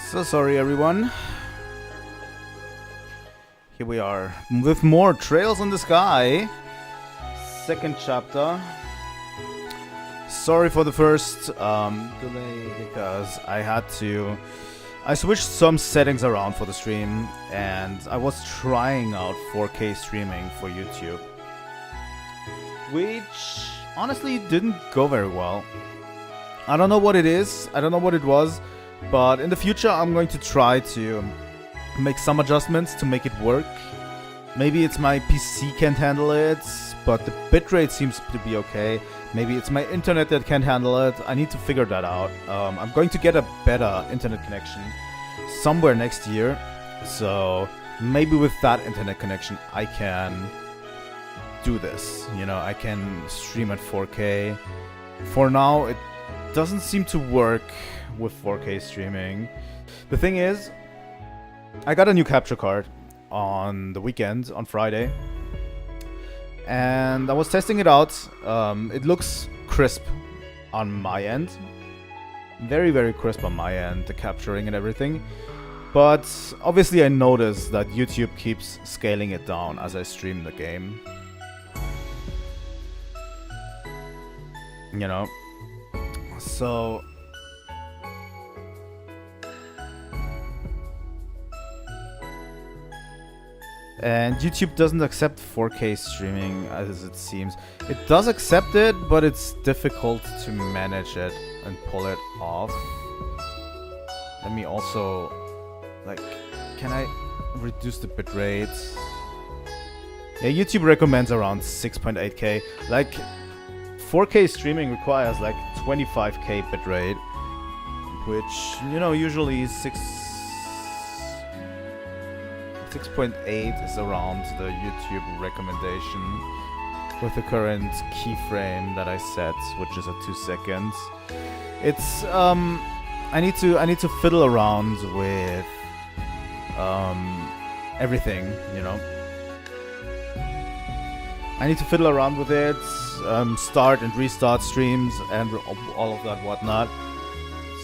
So sorry everyone. Here we are with more Trails in the Sky. Second chapter. Sorry for the first delay because I switched some settings around for the stream and I was trying out 4K streaming for YouTube, which honestly didn't go very well. I don't know what it is, I don't know what it was, but in the future I'm going to try to make some adjustments to make it work. Maybe it's my PC can't handle it, but the bitrate seems to be okay. Maybe it's my internet that can't handle it. I need to figure that out. I'm going to get a better internet connection somewhere next year. So maybe with that internet connection I can do this. You know, I can stream at 4K. For now it doesn't seem to work with 4K streaming. The thing is, I got a new capture card on the weekend, on Friday, and I was testing it out. It looks crisp on my end, very, very crisp on my end, the capturing and everything, but obviously I noticed that YouTube keeps scaling it down as I stream the game, you know, so and YouTube doesn't accept 4K streaming as it seems. It does accept it, but it's difficult to manage it and pull it off. Let me also, like, can I reduce the bitrate? Yeah, YouTube recommends around 6.8K. Like, 4K streaming requires like 25K bitrate, which, you know, usually 6.8 is around the YouTube recommendation with the current keyframe that I set, which is at 2 seconds. It's I need to fiddle around with everything, you know. I need to fiddle around with it, start and restart streams and all of that whatnot.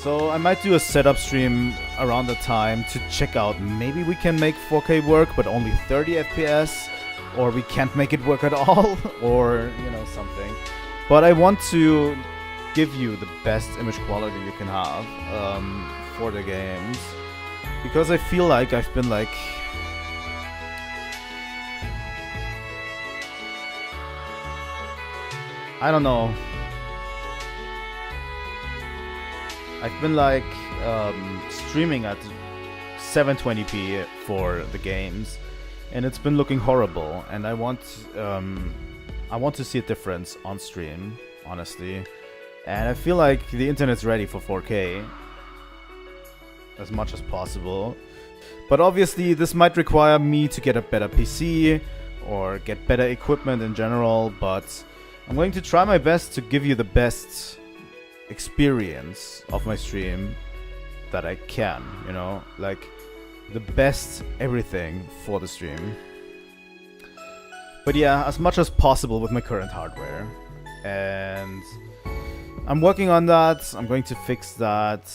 So I might do a setup stream around the time to check out, maybe we can make 4K work but only 30 FPS, or we can't make it work at all, or, you know, something. But I want to give you the best image quality you can have for the games, because I feel like I've been like, I don't know, I've been like streaming at 720p for the games, and it's been looking horrible. And I want to see a difference on stream, honestly. And I feel like the internet's ready for 4K as much as possible. But obviously, this might require me to get a better PC or get better equipment in general. But I'm going to try my best to give you the best experience of my stream that I can, you know, like the best everything for the stream. But yeah, as much as possible with my current hardware, and I'm working on that. I'm going to fix that.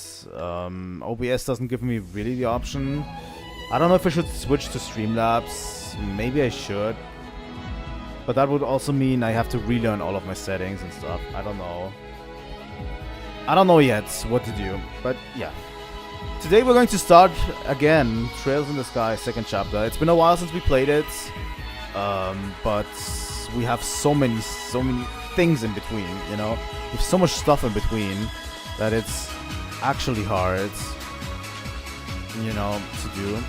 OBS doesn't give me really the option. I don't know if I should switch to Streamlabs. Maybe I should, but that would also mean I have to relearn all of my settings and stuff. I don't know. I don't know yet what to do, but yeah. Today we're going to start again Trails in the Sky, second chapter. It's been a while since we played it, but we have so many things in between, you know? We have so much stuff in between that it's actually hard, you know, to do.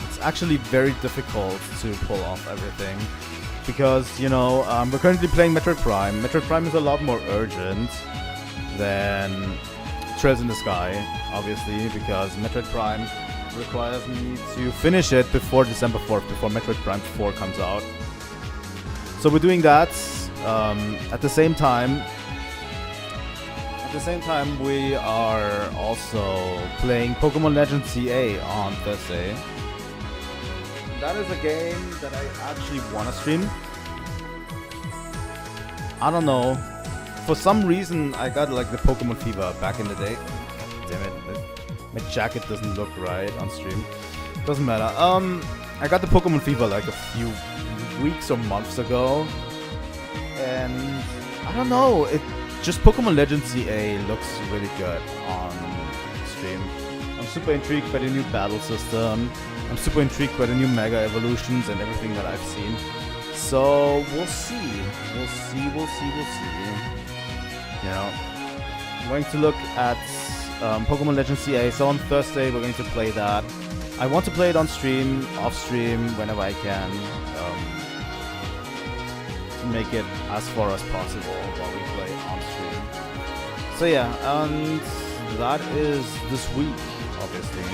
It's actually very difficult to pull off everything. Because, you know, we're currently playing Metroid Prime. Metroid Prime is a lot more urgent than Trails in the Sky, obviously, because Metroid Prime requires me to finish it before December 4th, before Metroid Prime 4 comes out. So we're doing that. At the same time, we are also playing Pokemon Legends CA on Thursday. That is a game that I actually want to stream. I don't know. for some reason I got like the Pokemon fever back in the day. Damn it, my jacket doesn't look right on stream. Doesn't matter. I got the Pokemon fever like a few weeks or months ago, and I don't know, it just Pokemon Legends CA looks really good on stream. I'm super intrigued by the new battle system. I'm super intrigued by the new Mega Evolutions and everything that I've seen. So we'll see. We'll see. You know, I'm going to look at Pokemon Legends CA. So on Thursday we're going to play that. I want to play it on stream, off stream, whenever I can. To make it as far as possible while we play on stream. So yeah, and that is this week, obviously.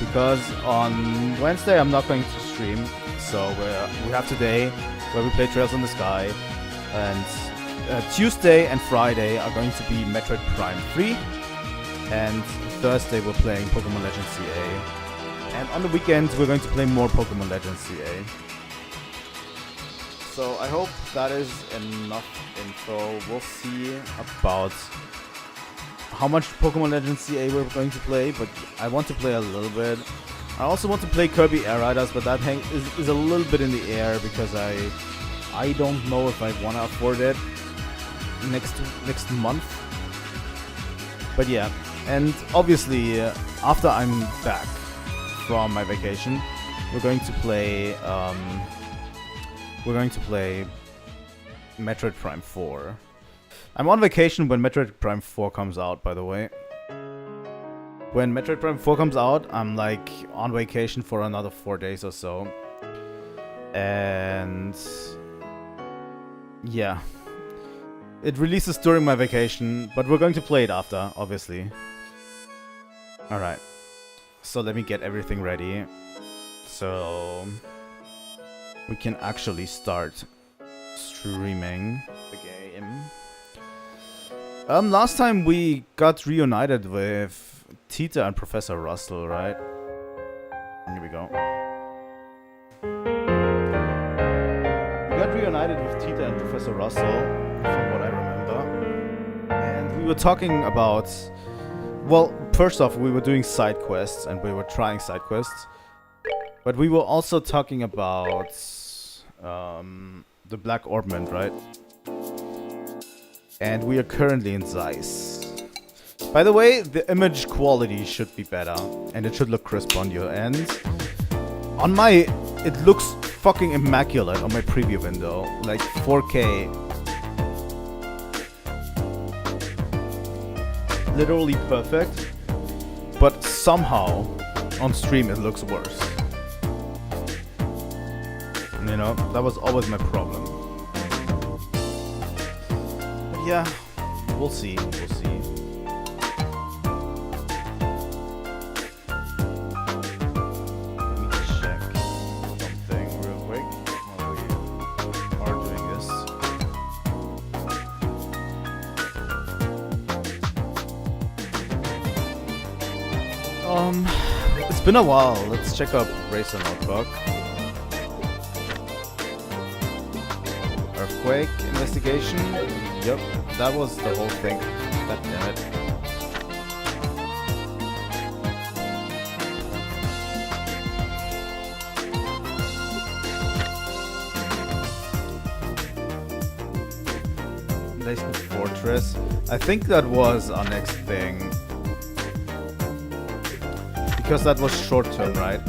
Because on Wednesday I'm not going to stream. So we have today where we play Trails in the Sky. And Tuesday and Friday are going to be Metroid Prime 3. And Thursday we're playing Pokemon Legends CA. And on the weekends we're going to play more Pokemon Legends CA. So I hope that is enough info. We'll see about how much Pokemon Legends CA we're going to play, but I want to play a little bit. I also want to play Kirby Air Riders, but that is a little bit in the air because I don't know if I want to afford it next month. But yeah, and obviously after I'm back from my vacation, we're going to play Metroid Prime 4. I'm on vacation when Metroid Prime 4 comes out, by the way. When Metroid Prime 4 comes out, I'm like on vacation for another 4 days or so. And yeah, it releases during my vacation, but we're going to play it after, obviously. Alright, so let me get everything ready so we can actually start streaming the game. Last time we got reunited with Tita and Professor Russell, right? Here we go. We got reunited with Tita and Professor Russell, from what I remember. And we were talking about... Well, first off, we were doing side quests, and we were trying side quests. But we were also talking about the Black Orbment, right? And we are currently in Zeiss. By the way, the image quality should be better, and it should look crisp on your end. On my... It looks fucking immaculate on my preview window. Like 4K. Literally perfect. But somehow, on stream it looks worse. You know, that was always my problem. But yeah, we'll see, we'll see. Let me check something real quick while we are doing this. It's been a while. Let's check out Racer Notebook. Earthquake investigation. Yep, that was the whole thing. God damn it. Laced Fortress. I think that was our next thing. Because that was short term, right?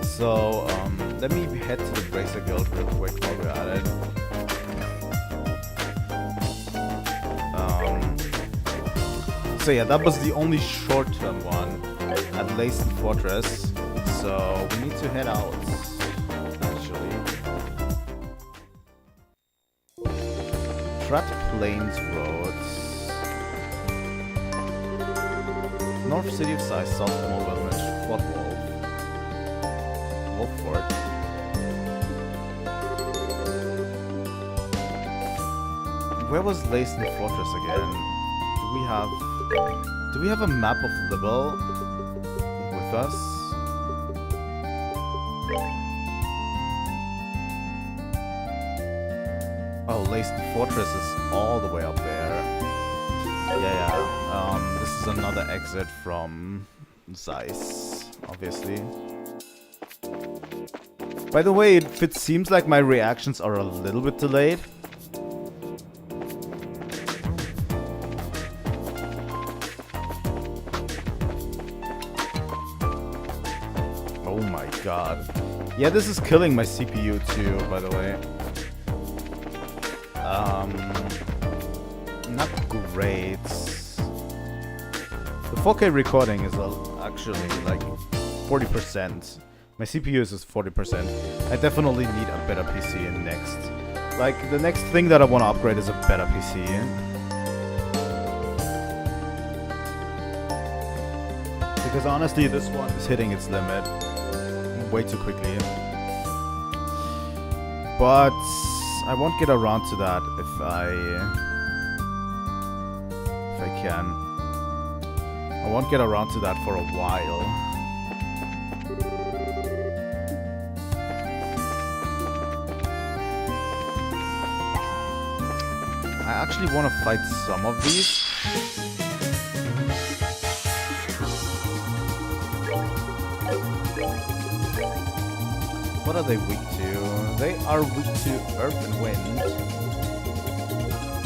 So, let me head to the Bracer Guild real quick while we're at it. So yeah, that was the only short term one at Laced Fortress. So we need to head out, actually. Trapped Plains Roads. North City of Zeiss, South Mobile Village, Quad Wolf Fort. Where was Laced Fortress again? Do we have a map of Libel with us? Oh, Laced Fortress is all the way up there. Yeah. This is another exit from Zeiss, obviously. By the way, if it seems like my reactions are a little bit delayed, oh my god. Yeah, this is killing my CPU too, by the way. Not great. The 4K recording is actually like 40%. My CPU is 40%. I definitely need a better PC next. Like, the next thing that I want to upgrade is a better PC. Because honestly, this one is hitting its limit way too quickly. But I won't get around to that if I can. I won't get around to that for a while. I actually want to fight some of these. What are they weak to? They are weak to earth and wind.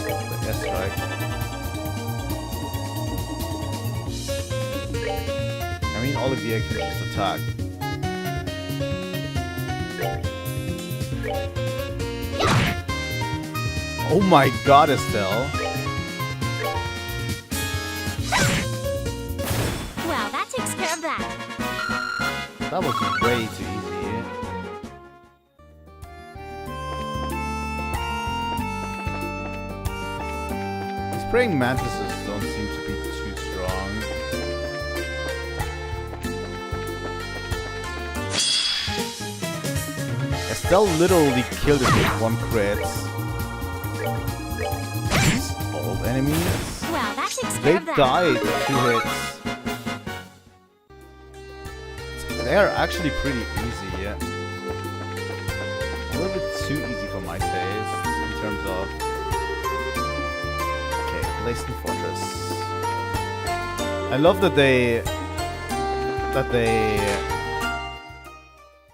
The airstrike. I mean, Olivier can just attack. Oh my god, Estelle. Well, that takes care of that. That was way too easy. These praying mantises don't seem to be too strong. Estelle literally killed it with one crit. Old enemies. Well, that takes care They of that. died 2 hits. They are actually pretty easy, yeah. A little bit too easy for my taste in terms of. Okay, Laced Fortress. I love that they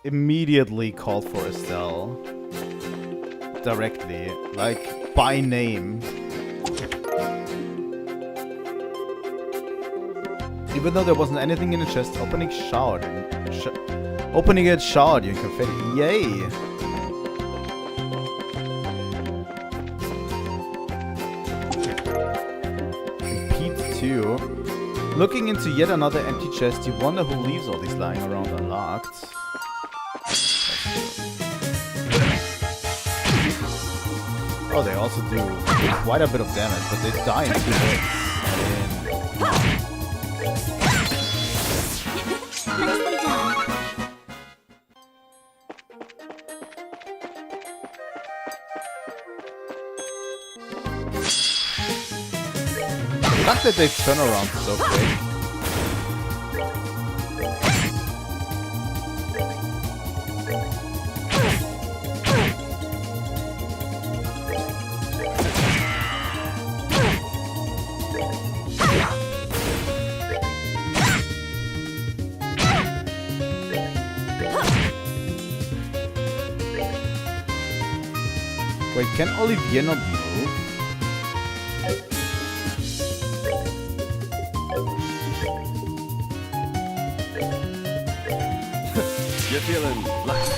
immediately called for Estelle directly, like by name. Even though there wasn't anything in the chest, opening showered opening it showered you in confetti. Yay! Compete too. Looking into yet another empty chest, you wonder who leaves all these lying around unlocked. Oh, they also do quite a bit of damage, but they die in 2 hits. Nicely done. The fact that they turn around so quick. Wait, can Olivier not move? You're feeling lucky.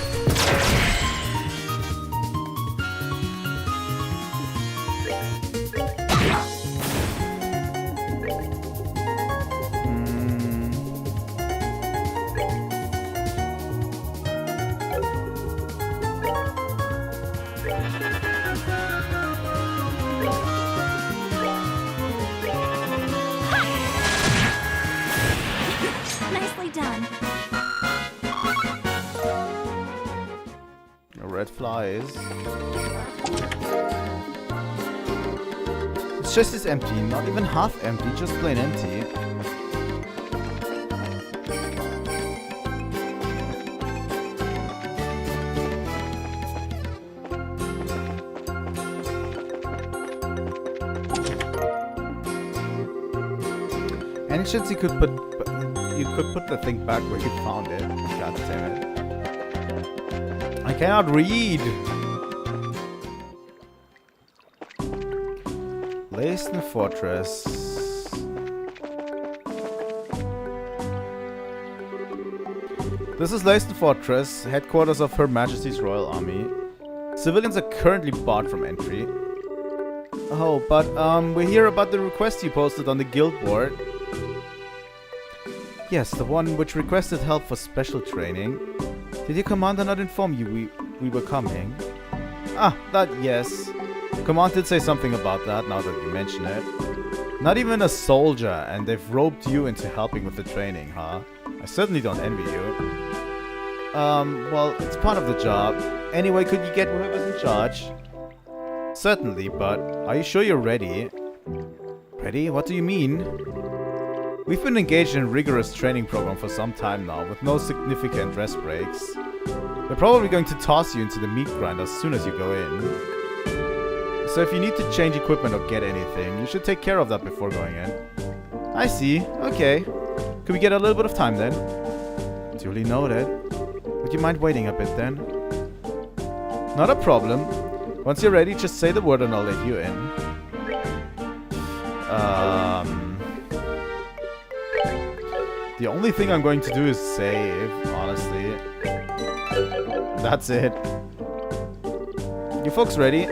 Nicely done. Red flies. This chest is empty, not even half empty, just plain empty. Any chance you could put the thing back where you found it? God damn it. I cannot read! Leyston Fortress. This is Leyston Fortress, headquarters of Her Majesty's Royal Army. Civilians are currently barred from entry. Oh, but we hear about the request you posted on the guild board. Yes, the one which requested help for special training. Did your commander not inform you we were coming? Ah, that yes. Command did say something about that, now that you mention it. Not even a soldier, and they've roped you into helping with the training, huh? I certainly don't envy you. Well, it's part of the job. Anyway, could you get whoever's in charge? Certainly, but are you sure you're ready? Ready? What do you mean? We've been engaged in a rigorous training program for some time now, with no significant rest breaks. We're probably going to toss you into the meat grinder as soon as you go in. So if you need to change equipment or get anything, you should take care of that before going in. I see. Okay. Could we get a little bit of time then? Duly noted. Would you mind waiting a bit then? Not a problem. Once you're ready, just say the word and I'll let you in. The only thing I'm going to do is save, honestly. That's it. You folks ready?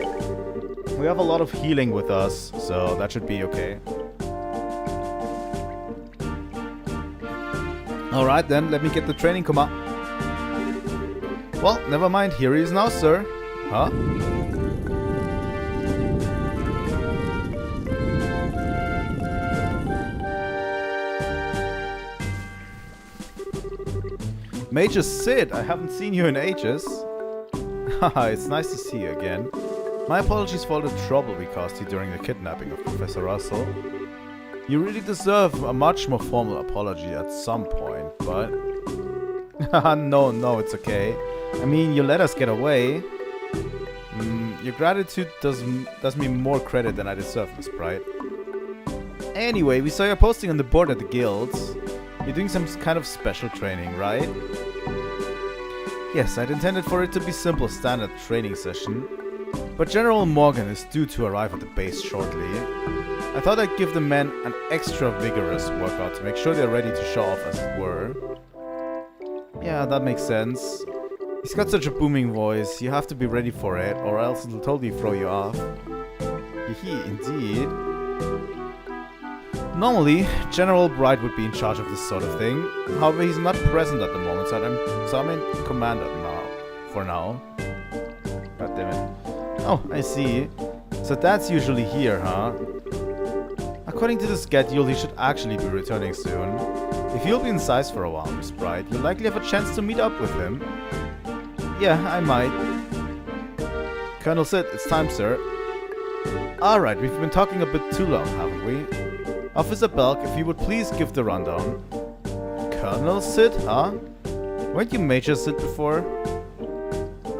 We have a lot of healing with us, so that should be okay. Alright then, let me get the training command. Well, never mind, here he is now, sir. Huh? Major Sid, I haven't seen you in ages. Haha, it's nice to see you again. My apologies for all the trouble we caused you during the kidnapping of Professor Russell. You really deserve a much more formal apology at some point, but... No, it's okay. I mean, you let us get away. Your gratitude does me more credit than I deserve, Miss Bright. Anyway, we saw your posting on the board at the guilds. You're doing some kind of special training, right? Yes, I'd intended for it to be simple standard training session. But General Morgan is due to arrive at the base shortly. I thought I'd give the men an extra vigorous workout to make sure they're ready to show off, as it were. Yeah, that makes sense. He's got such a booming voice, you have to be ready for it, or else it'll totally throw you off. Indeed. Normally, General Bright would be in charge of this sort of thing. However, he's not present at the moment, so I'm in command now. For now. God damn it. Oh, I see. So that's usually here, huh? According to the schedule, he should actually be returning soon. If you'll be in Zeiss for a while, Miss Bright, you'll likely have a chance to meet up with him. Yeah, I might. Colonel Sid, it's time, sir. Alright, we've been talking a bit too long, haven't we? Officer Belk, if you would please give the rundown. Colonel Sid, huh? Weren't you Major Sid before?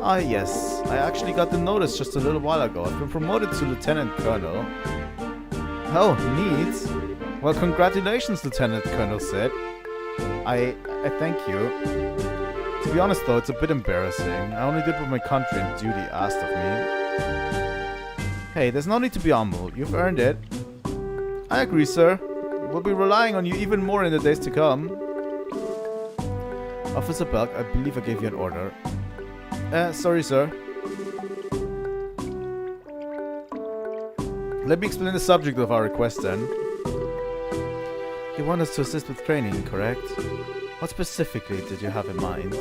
Ah, yes. I actually got the notice just a little while ago. I've been promoted to Lieutenant Colonel. Oh, neat. Well, congratulations, Lieutenant Colonel Sid. I thank you. To be honest though, it's a bit embarrassing. I only did what my country and duty asked of me. Hey, there's no need to be humble. You've earned it. I agree, sir. We'll be relying on you even more in the days to come. Officer Belk, I believe I gave you an order. Sorry, sir. Let me explain the subject of our request then. You want us to assist with training, correct? What specifically did you have in mind?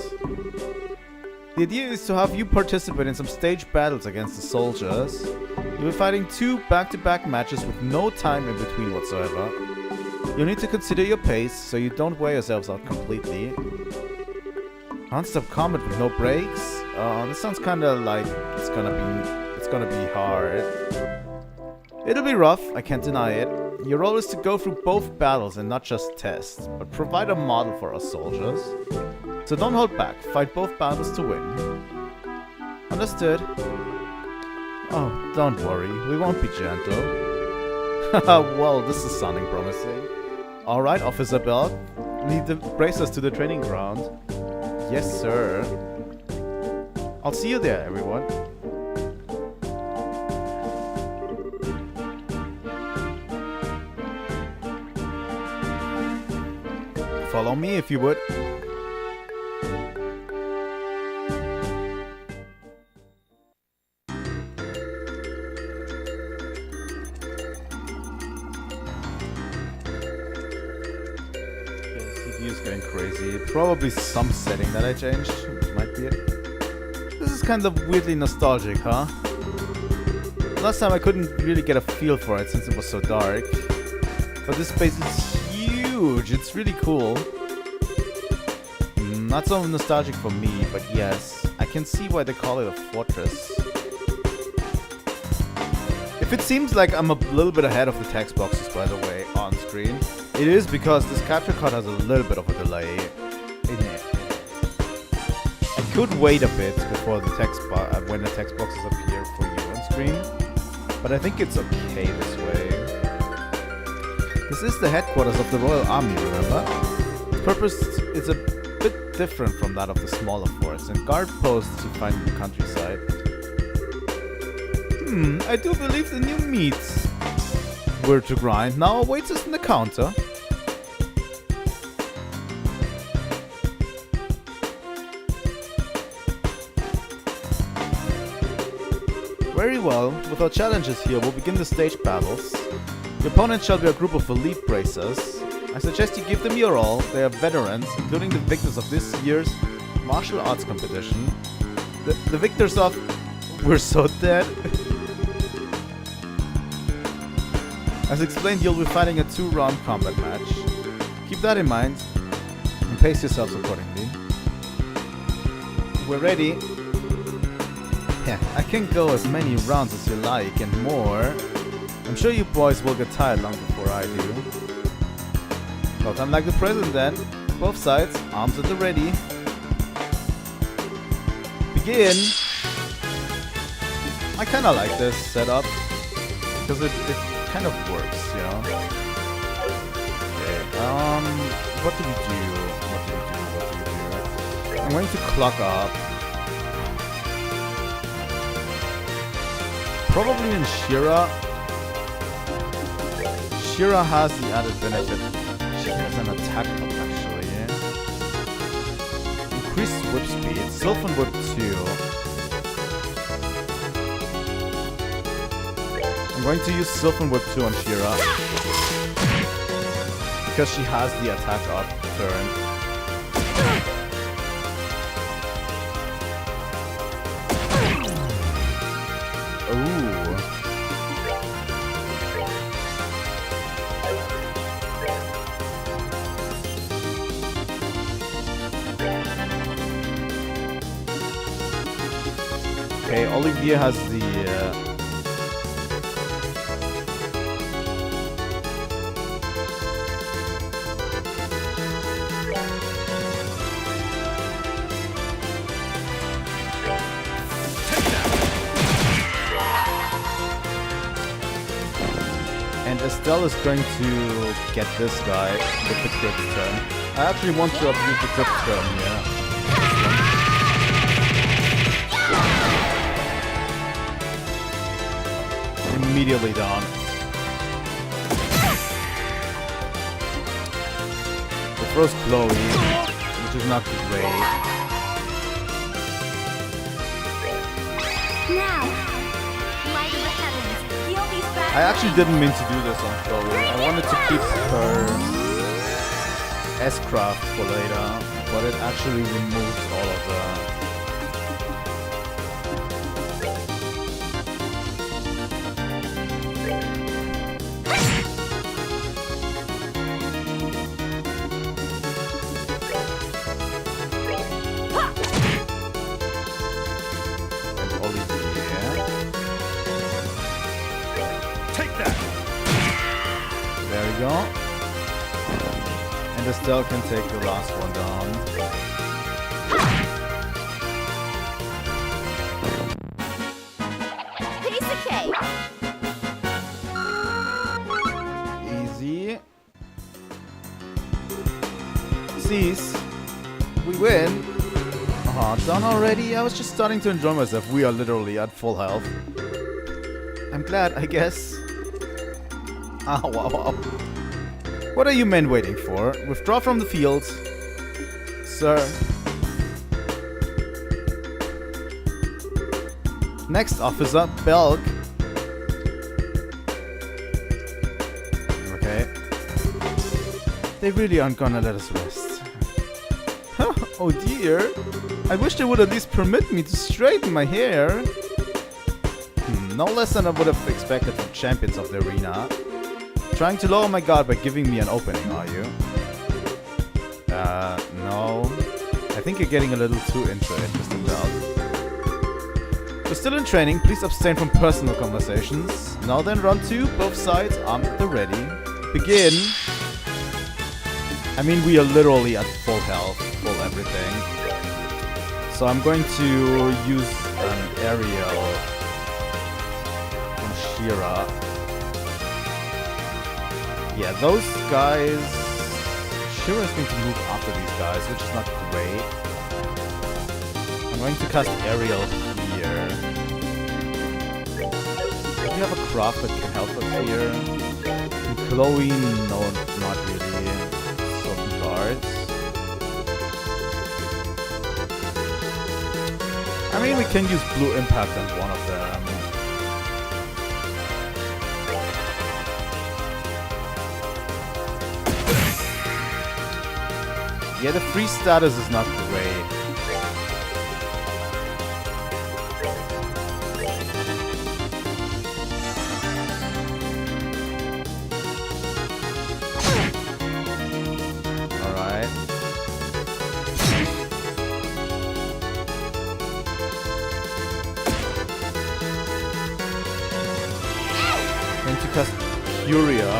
The idea is to have you participate in some staged battles against the soldiers. You'll be fighting 2 back-to-back matches with no time in between whatsoever. You'll need to consider your pace so you don't wear yourselves out completely. Non-stop combat with no breaks? This sounds kinda like it's gonna be hard. It'll be rough, I can't deny it. Your role is to go through both battles and not just test, but provide a model for us soldiers. So don't hold back, fight both battles to win. Understood? Oh, don't worry, we won't be gentle. Well, this is sounding promising. Alright, Officer Bell. Lead the bracers to the training ground. Yes, sir. I'll see you there, everyone. Follow me if you would. Going crazy. Probably some setting that I changed. Might be it. This is kind of weirdly nostalgic, huh? Last time I couldn't really get a feel for it since it was so dark. But this space is huge. It's really cool. Not so nostalgic for me, but yes. I can see why they call it a fortress. If it seems like I'm a little bit ahead of the text boxes, by the way, on screen, it is because this capture card has a little bit of a delay in it. I could wait a bit before the when the text boxes appear for you on screen, but I think it's okay this way. This is the headquarters of the Royal Army, remember? Its purpose is a bit different from that of the smaller forts, and guard posts you find in the countryside. I do believe the new meats were to grind now awaits us in the counter. Very well, with our challenges here, we'll begin the stage battles. The opponent shall be a group of elite bracers. I suggest you give them your all. They are veterans, including the victors of this year's martial arts competition. The victors of... We're so dead. As explained, you'll be fighting a 2-round combat match. Keep that in mind, and pace yourselves accordingly. We're ready. Yeah, I can go as many rounds as you like and more. I'm sure you boys will get tired long before I do. No time like the present then. Both sides, arms at the ready. Begin! I kinda like this setup, because it kind of works, you know? Okay, what do we do? I'm going to clock up. Probably in Shira. Shira has the added benefit. She has an attack up actually. Increased whip speed. Sylphan Whip 2. I'm going to use Sylphan Whip 2 on Shira. Because she has the attack up turn. Ooh. Okay, Olivia has the and Estelle is going to get this guy with the crit turn. I actually want to abuse the crit turn, yeah. Immediately down. The first Chloe, which is not great. Now, light of the heavens, feel these bad I actually didn't mean to do this on Chloe. I wanted to keep her S-craft for later, but it actually removes all of that. And Estelle can take the last one down. piece of cake. Easy. NPCs. We win. Aw, done already? I was just starting to enjoy myself. We are literally at full health. I'm glad, I guess. Ah, wow. What are you men waiting for? Withdraw from the field. Sir. Next, Officer Belk. Okay. They really aren't gonna let us rest. Oh dear. I wish they would at least permit me to straighten my hair. No less than I would have expected from champions of the arena. Trying to lower my guard by giving me an opening, are you? No. I think you're getting a little too into it, Mr. Belt. We're still in training. Please abstain from personal conversations. Now then, run 2. Both sides armed at the ready. Begin. I mean, we are literally at full health, full everything. So I'm going to use an aerial from Shira. Yeah, those guys... Shira is going to move after these guys, which is not great. I'm going to cast aerial here. Do you have a craft that can help us here? And Chloe, no, not really. Certain cards. I mean, we can use Blue Impact on one of them. Yeah, the free status is not great. Alright. Going to cast Furia.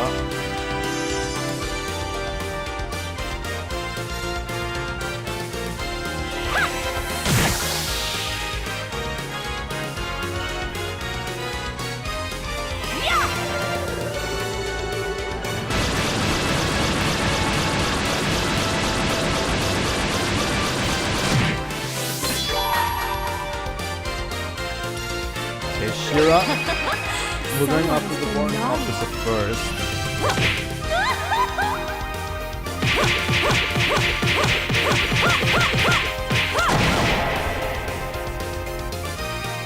Shira. We're going after the warrant officer first.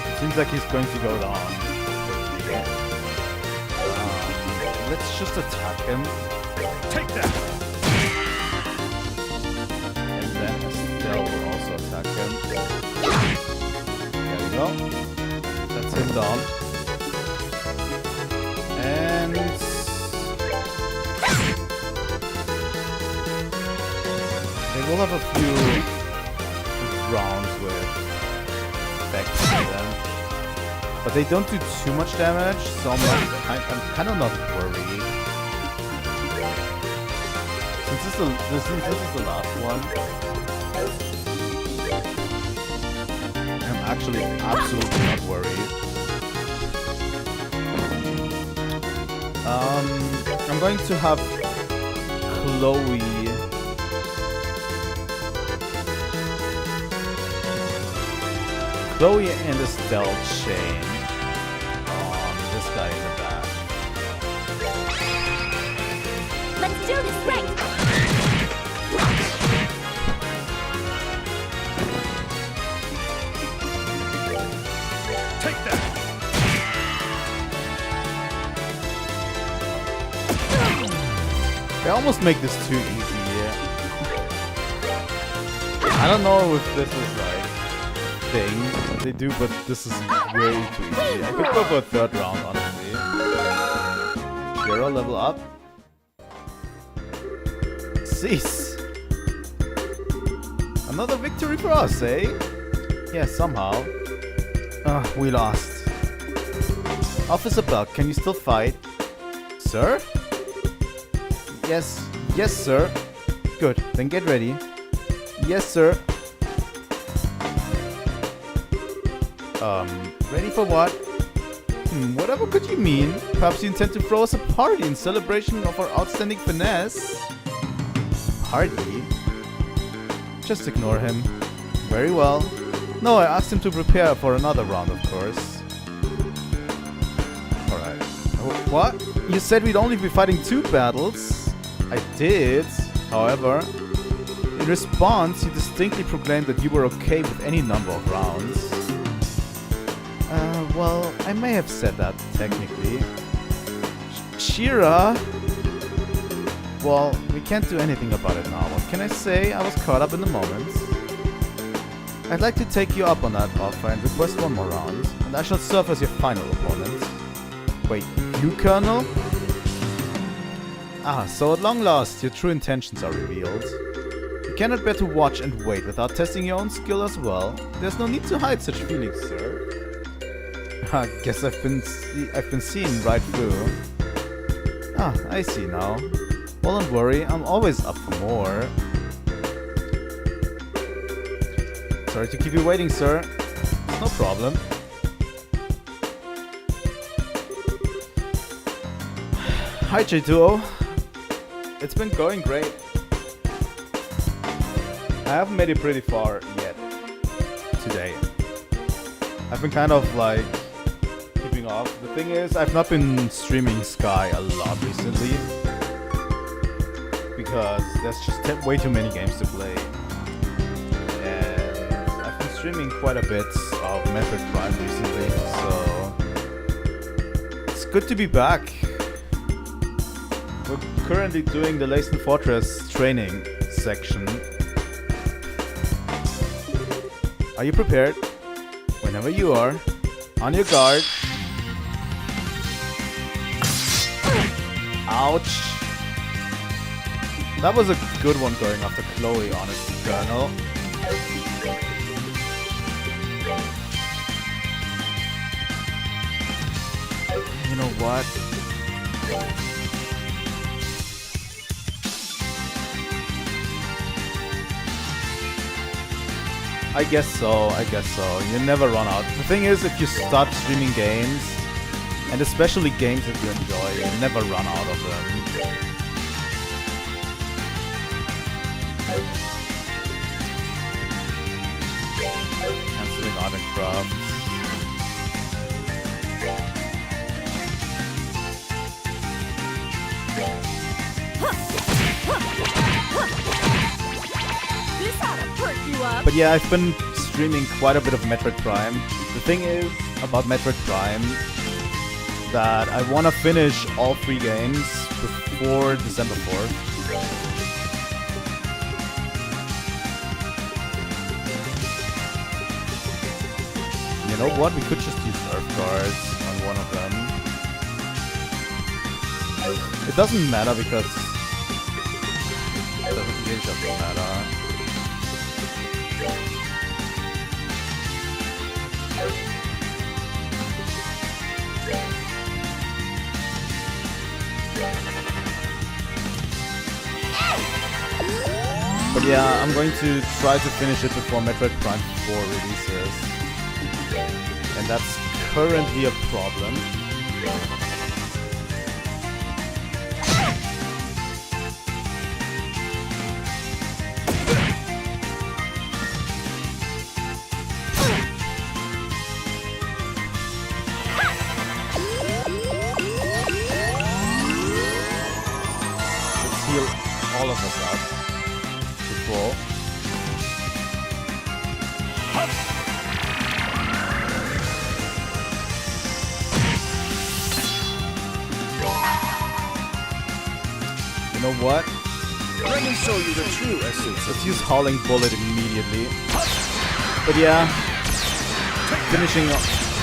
It seems like he's going to go down quickly. Let's just attack him. Take that! And then Estelle will also attack him. There we go. That's him down. And... they will have a few rounds with effects to them. But they don't do too much damage, so I'm kind of not worried. Since this is the last one, I'm actually absolutely not worried. I'm going to have Chloe and Estelle chain on this guy in the back. Let's do this right. Take that! They almost make this too easy, yeah. I don't know if this is like thing they do, but this is way too easy. I could go for a third round, honestly. Shira, level up. Cease. Another victory for us, eh? Yeah, somehow. We lost. Officer Buck, can you still fight? Sir? Yes. Yes, sir. Good. Then get ready. Yes, sir. Ready for what? Whatever could you mean? Perhaps you intend to throw us a party in celebration of our outstanding finesse? Party? Just ignore him. Very well. No, I asked him to prepare for another round, of course. Alright. What? You said we'd only be fighting 2 battles? I did. However, in response, you distinctly proclaimed that you were okay with any number of rounds. Well, I may have said that, technically. Shira? Well, we can't do anything about it now. What can I say? I was caught up in the moment. I'd like to take you up on that offer and request one more round, and I shall serve as your final opponent. Wait, you, Colonel? Ah, so at long last, your true intentions are revealed. You cannot bear to watch and wait without testing your own skill as well. There's no need to hide such feelings, sir. I guess I've been seeing right through. Ah, I see now. Well, don't worry, I'm always up for more. Sorry to keep you waiting, sir. No problem. Hi, J2O. It's been going great. I haven't made it pretty far yet. Today. I've been kind of like keeping off. The thing is, I've not been streaming Sky a lot recently. Because there's just way too many games to play. And I've been streaming quite a bit of Metroid Prime recently, so it's good to be back. We're currently doing the Lacen Fortress training section. Are you prepared? Whenever you are. On your guard. Ouch. That was a good one going after Chloe, honestly, Colonel. You know what? I guess so. You never run out. The thing is, if you start streaming games, and especially games that you enjoy, you never run out of them. Canceling art and crafts. But yeah, I've been streaming quite a bit of Metroid Prime. The thing is about Metroid Prime that I want to finish all 3 games before December 4th. You know what? We could just use Nerf cards on one of them. It doesn't matter because it doesn't matter. But yeah, I'm going to try to finish it before Metroid Prime 4 releases. And that's currently a problem. Let's heal all of us up. Before. You know what? Let me show you the true essence. Let's use Howling Bullet immediately. But yeah, finishing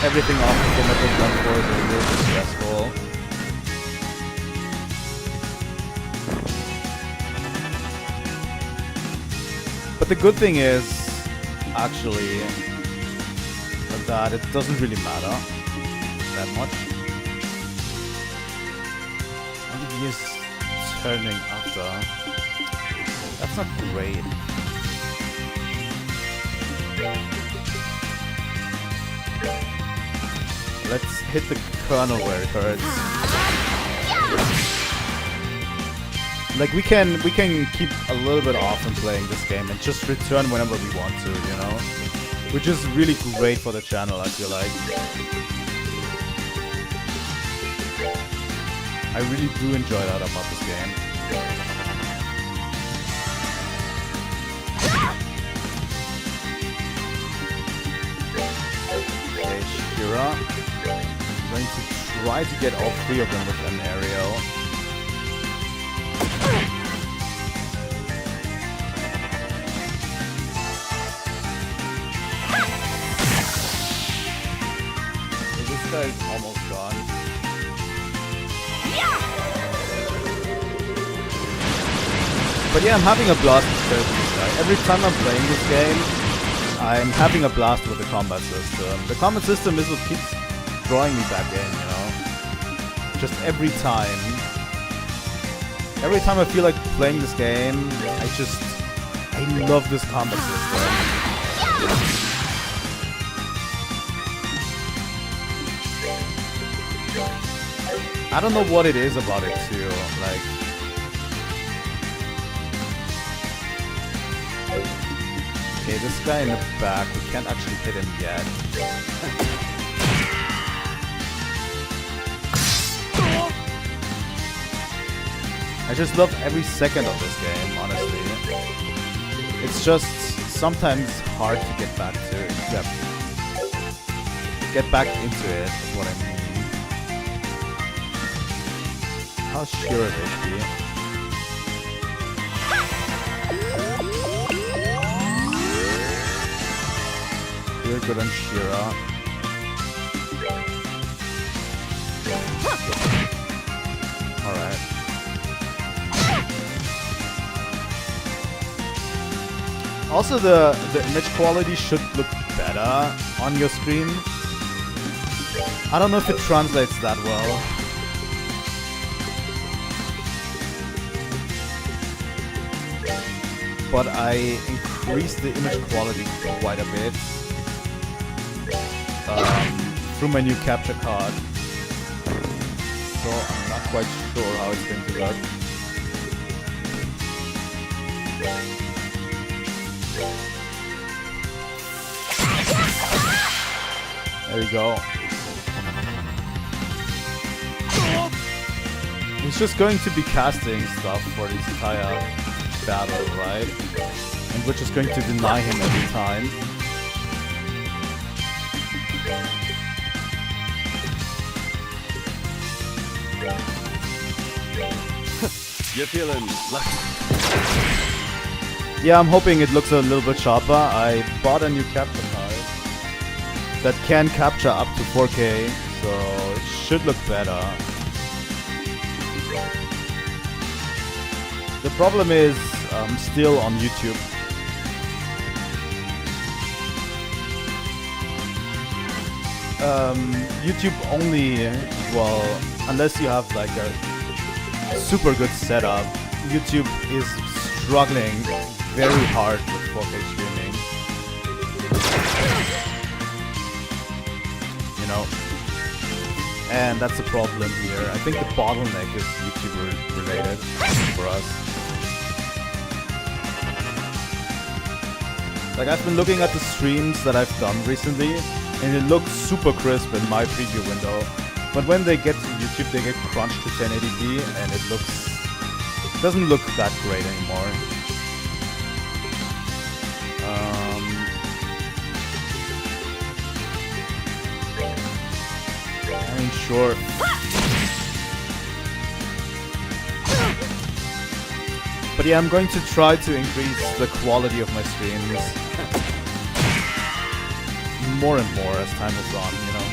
everything off before Metroid Prime 4 is a little bit stressful. But the good thing is, actually, that it doesn't really matter that much. And he is turning after. That's not great. Let's hit the Colonel where it hurts. Like we can keep a little bit off in playing this game and just return whenever we want to, you know? Which is really great for the channel, I feel like. I really do enjoy that about this game. Okay, Shira. I'm going to try to get all three of them with an aerial. So this guy's almost gone. But yeah, I'm having a blast with this guy. Every time I'm playing this game, I'm having a blast with the combat system. The combat system is what keeps drawing me back in, you know? Just every time. Every time I feel like playing this game, I love this combat system. I don't know what it is about it too, like... Okay, this guy in the back, we can't actually hit him yet. I just love every second of this game, honestly. It's just sometimes hard to get back to it. Yeah. Get back into it, is what I mean. How's Shira HP? You're good on Shira. Alright. Also, the image quality should look better on your screen. I don't know if it translates that well. But I increased the image quality quite a bit through my new capture card. So I'm not quite sure how it's going to look. There we go. He's just going to be casting stuff for this entire battle, right? And we're just going to deny him every time. You're feeling lucky. Yeah, I'm hoping it looks a little bit sharper. I bought a new capture card that can capture up to 4K, so it should look better. The problem is still on YouTube. YouTube only, well, unless you have like a super good setup, YouTube is struggling very hard with 4K streaming. You know? And that's the problem here. I think the bottleneck is YouTube related for us. Like, I've been looking at the streams that I've done recently, and it looks super crisp in my preview window. But when they get to YouTube, they get crunched to 1080p, and it doesn't look that great anymore. I mean, sure. But yeah, I'm going to try to increase the quality of my streams more and more as time goes on, you know.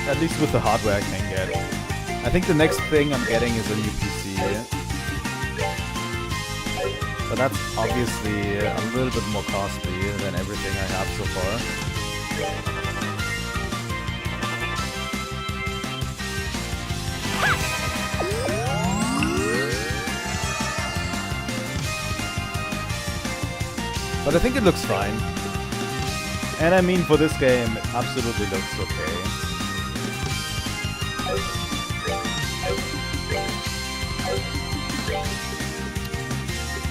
At least with the hardware I can get. I think the next thing I'm getting is a new PC. But that's obviously a little bit more costly than everything I have so far. But I think it looks fine. And I mean, for this game, it absolutely looks okay.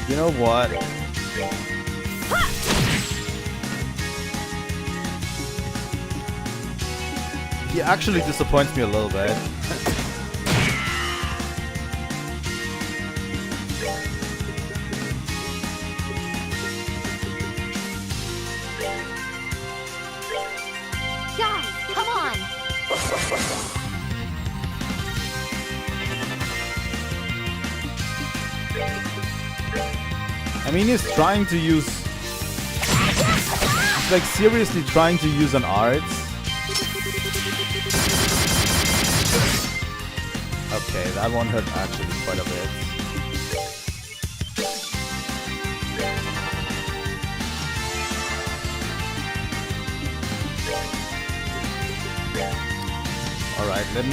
You know what? He actually disappoints me a little bit. Guys, come on! I mean, he's trying to use... He's like seriously trying to use an art. Okay, that one hurt actually quite a bit. Alright, let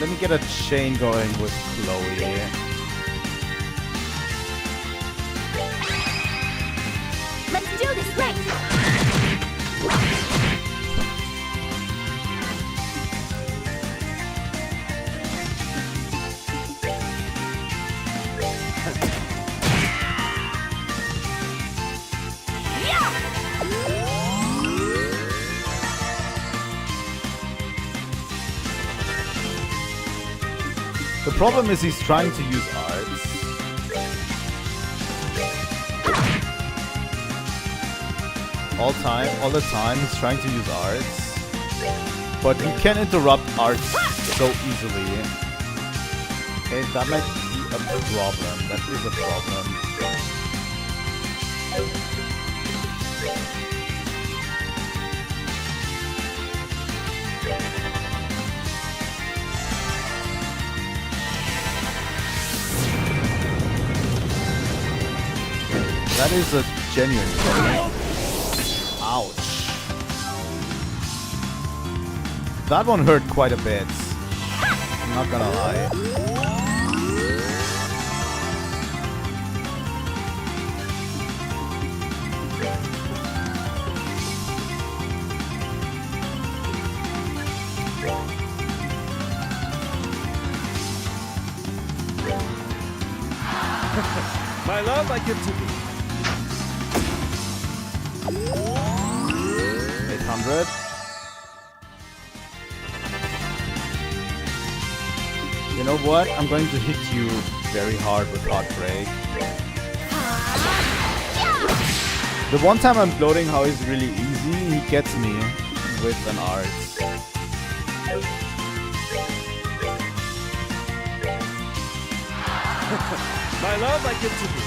me get a chain going with Chloe. Let's do this right! The problem is he's trying to use arts. All the time he's trying to use arts. But you can interrupt arts so easily. Okay, that might be a problem. That is a problem. That is a genuine problem. Ouch. That one hurt quite a bit. I'm not gonna lie. My love, I give to thee. 800. You know what? I'm going to hit you very hard with Heartbreak. The one time I'm gloating how he's really easy, he gets me with an art. My love, I give to thee.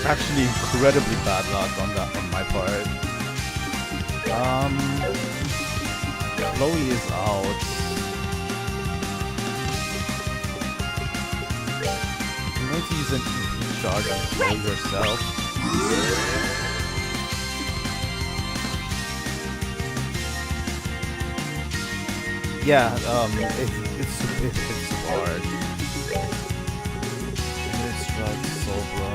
Actually, incredibly bad luck on my part. Chloe is out. I'm going to use an EP charge on Chloe herself. Yeah, it's hard. It's like so bro.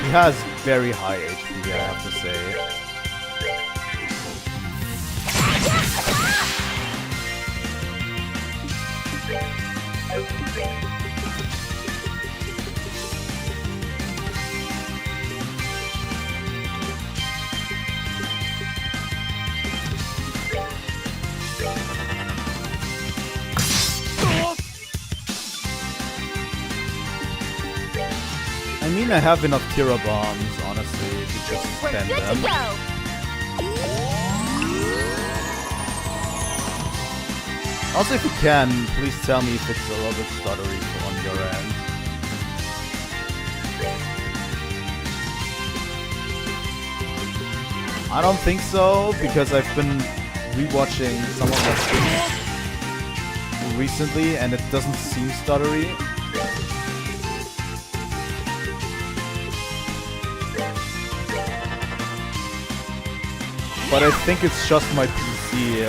He has very high HP, I have to say. I mean, I have enough Tira bombs, honestly, to just spend We're good them. to go! Also, if you can, please tell me if it's a little bit stuttery on your end. I don't think so, because I've been rewatching some of my streams recently, and it doesn't seem stuttery. But I think it's just my PC. see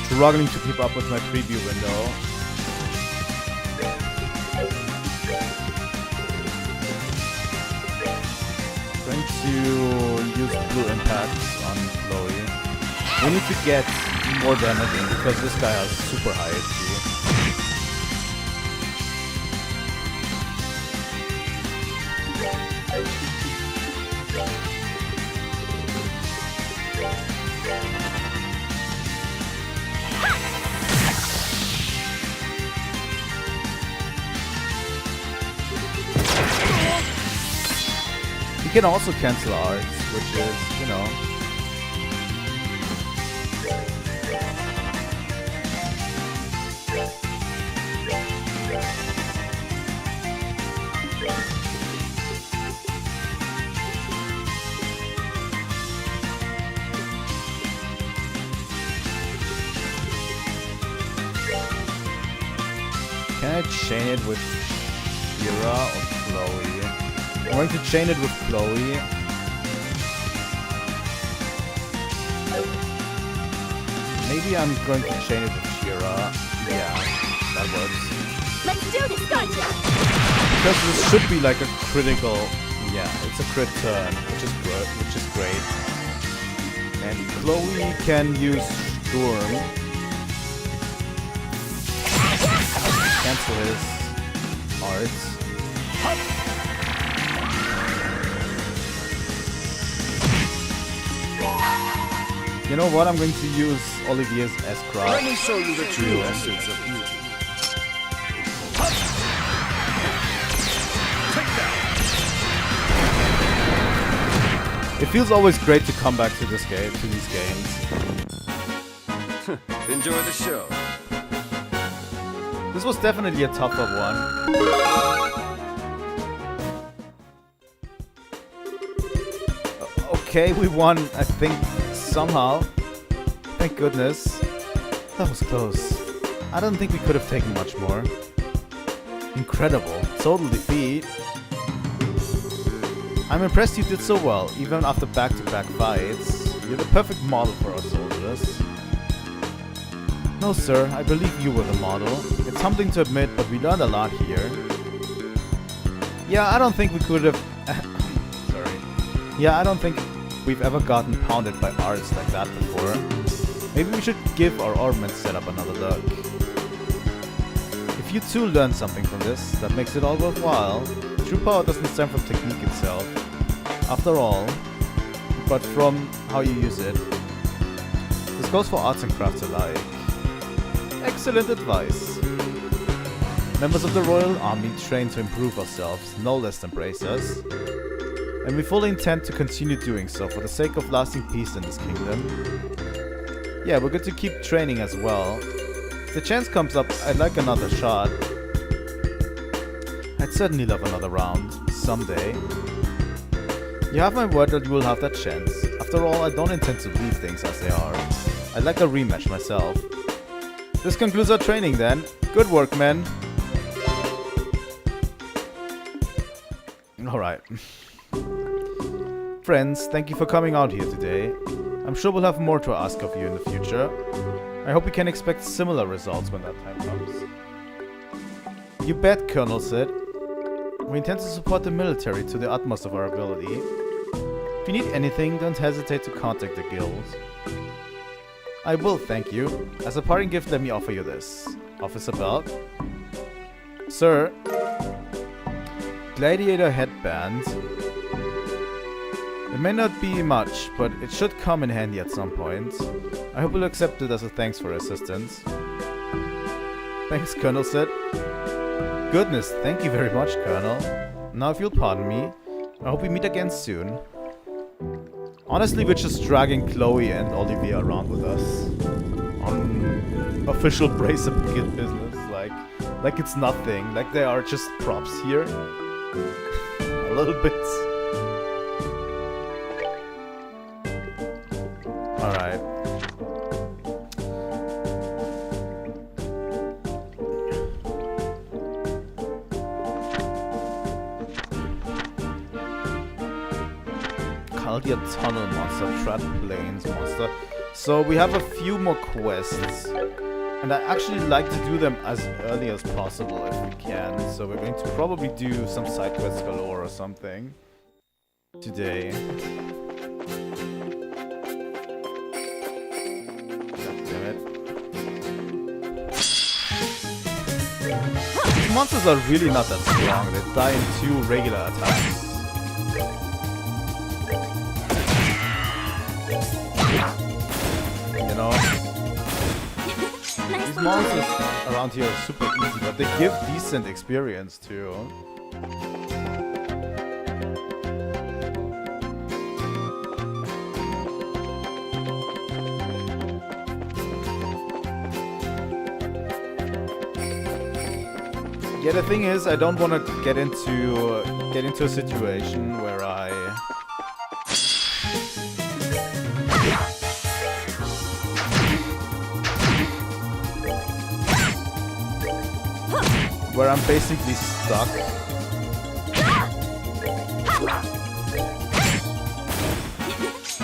struggling to keep up with my preview window. Going to use blue impacts on Chloe. We need to get more damage in because this guy has super high HP. You can also cancel arts, which is, you know. Can I chain it with Kira or Chloe? I'm going to chain it with Chloe. Maybe I'm going to chain it with Kira. Yeah, that works. Let's do this, gotcha! Because this should be like a critical. Yeah, it's a crit turn, which is good, which is great. And Chloe can use Storm. Cancel his arts. You know what? I'm going to use Olivier's S-Craft. Let me show you the true essence of beauty. Take that. It feels always great to come back to this game, to these games. Enjoy the show. This was definitely a tougher one. Okay, we won, I think, somehow. Thank goodness. That was close. I don't think we could have taken much more. Incredible. Total defeat. I'm impressed you did so well, even after back-to-back fights. You're the perfect model for our soldiers. No, sir, I believe you were the model. It's humbling to admit, but we learned a lot here. Yeah, I don't think we could have... Sorry. Yeah, I don't think we've ever gotten pounded by arts like that before. Maybe we should give our Orbments setup another look. If you too learn something from this, that makes it all worthwhile. True power doesn't stem from technique itself, after all, but from how you use it. This goes for arts and crafts alike. Excellent advice. Members of the Royal Army train to improve ourselves, no less than brace us. And we fully intend to continue doing so for the sake of lasting peace in this kingdom. Yeah, we're going to keep training as well. If the chance comes up, I'd like another shot. I'd certainly love another round, someday. You have my word that you will have that chance. After all, I don't intend to leave things as they are. I'd like a rematch myself. This concludes our training then. Good work, men. Alright. Friends, thank you for coming out here today. I'm sure we'll have more to ask of you in the future. I hope we can expect similar results when that time comes. You bet, Colonel Sid. We intend to support the military to the utmost of our ability. If you need anything, don't hesitate to contact the guild. I will, thank you. As a parting gift, let me offer you this. Officer Belt. Sir. Gladiator headband. It may not be much, but it should come in handy at some point. I hope you'll accept it as a thanks for your assistance. Thanks, Colonel Sid. Goodness, thank you very much, Colonel. Now if you'll pardon me, I hope we meet again soon. Honestly, we're just dragging Chloe and Olivia around with us. On official brace up kid business, like it's nothing. Like they are just props here. A little bit. Alright. Caldia Tunnel Monster, Trap Plains Monster. So we have a few more quests. And I actually like to do them as early as possible if we can. So we're going to probably do some side quests galore or something today. God damn it. These monsters are really not that strong. They die in 2 regular attacks. You know? These monsters around here are super easy, but they give decent experience too. Yeah, the thing is, I don't want to get into a situation where I'm basically stuck.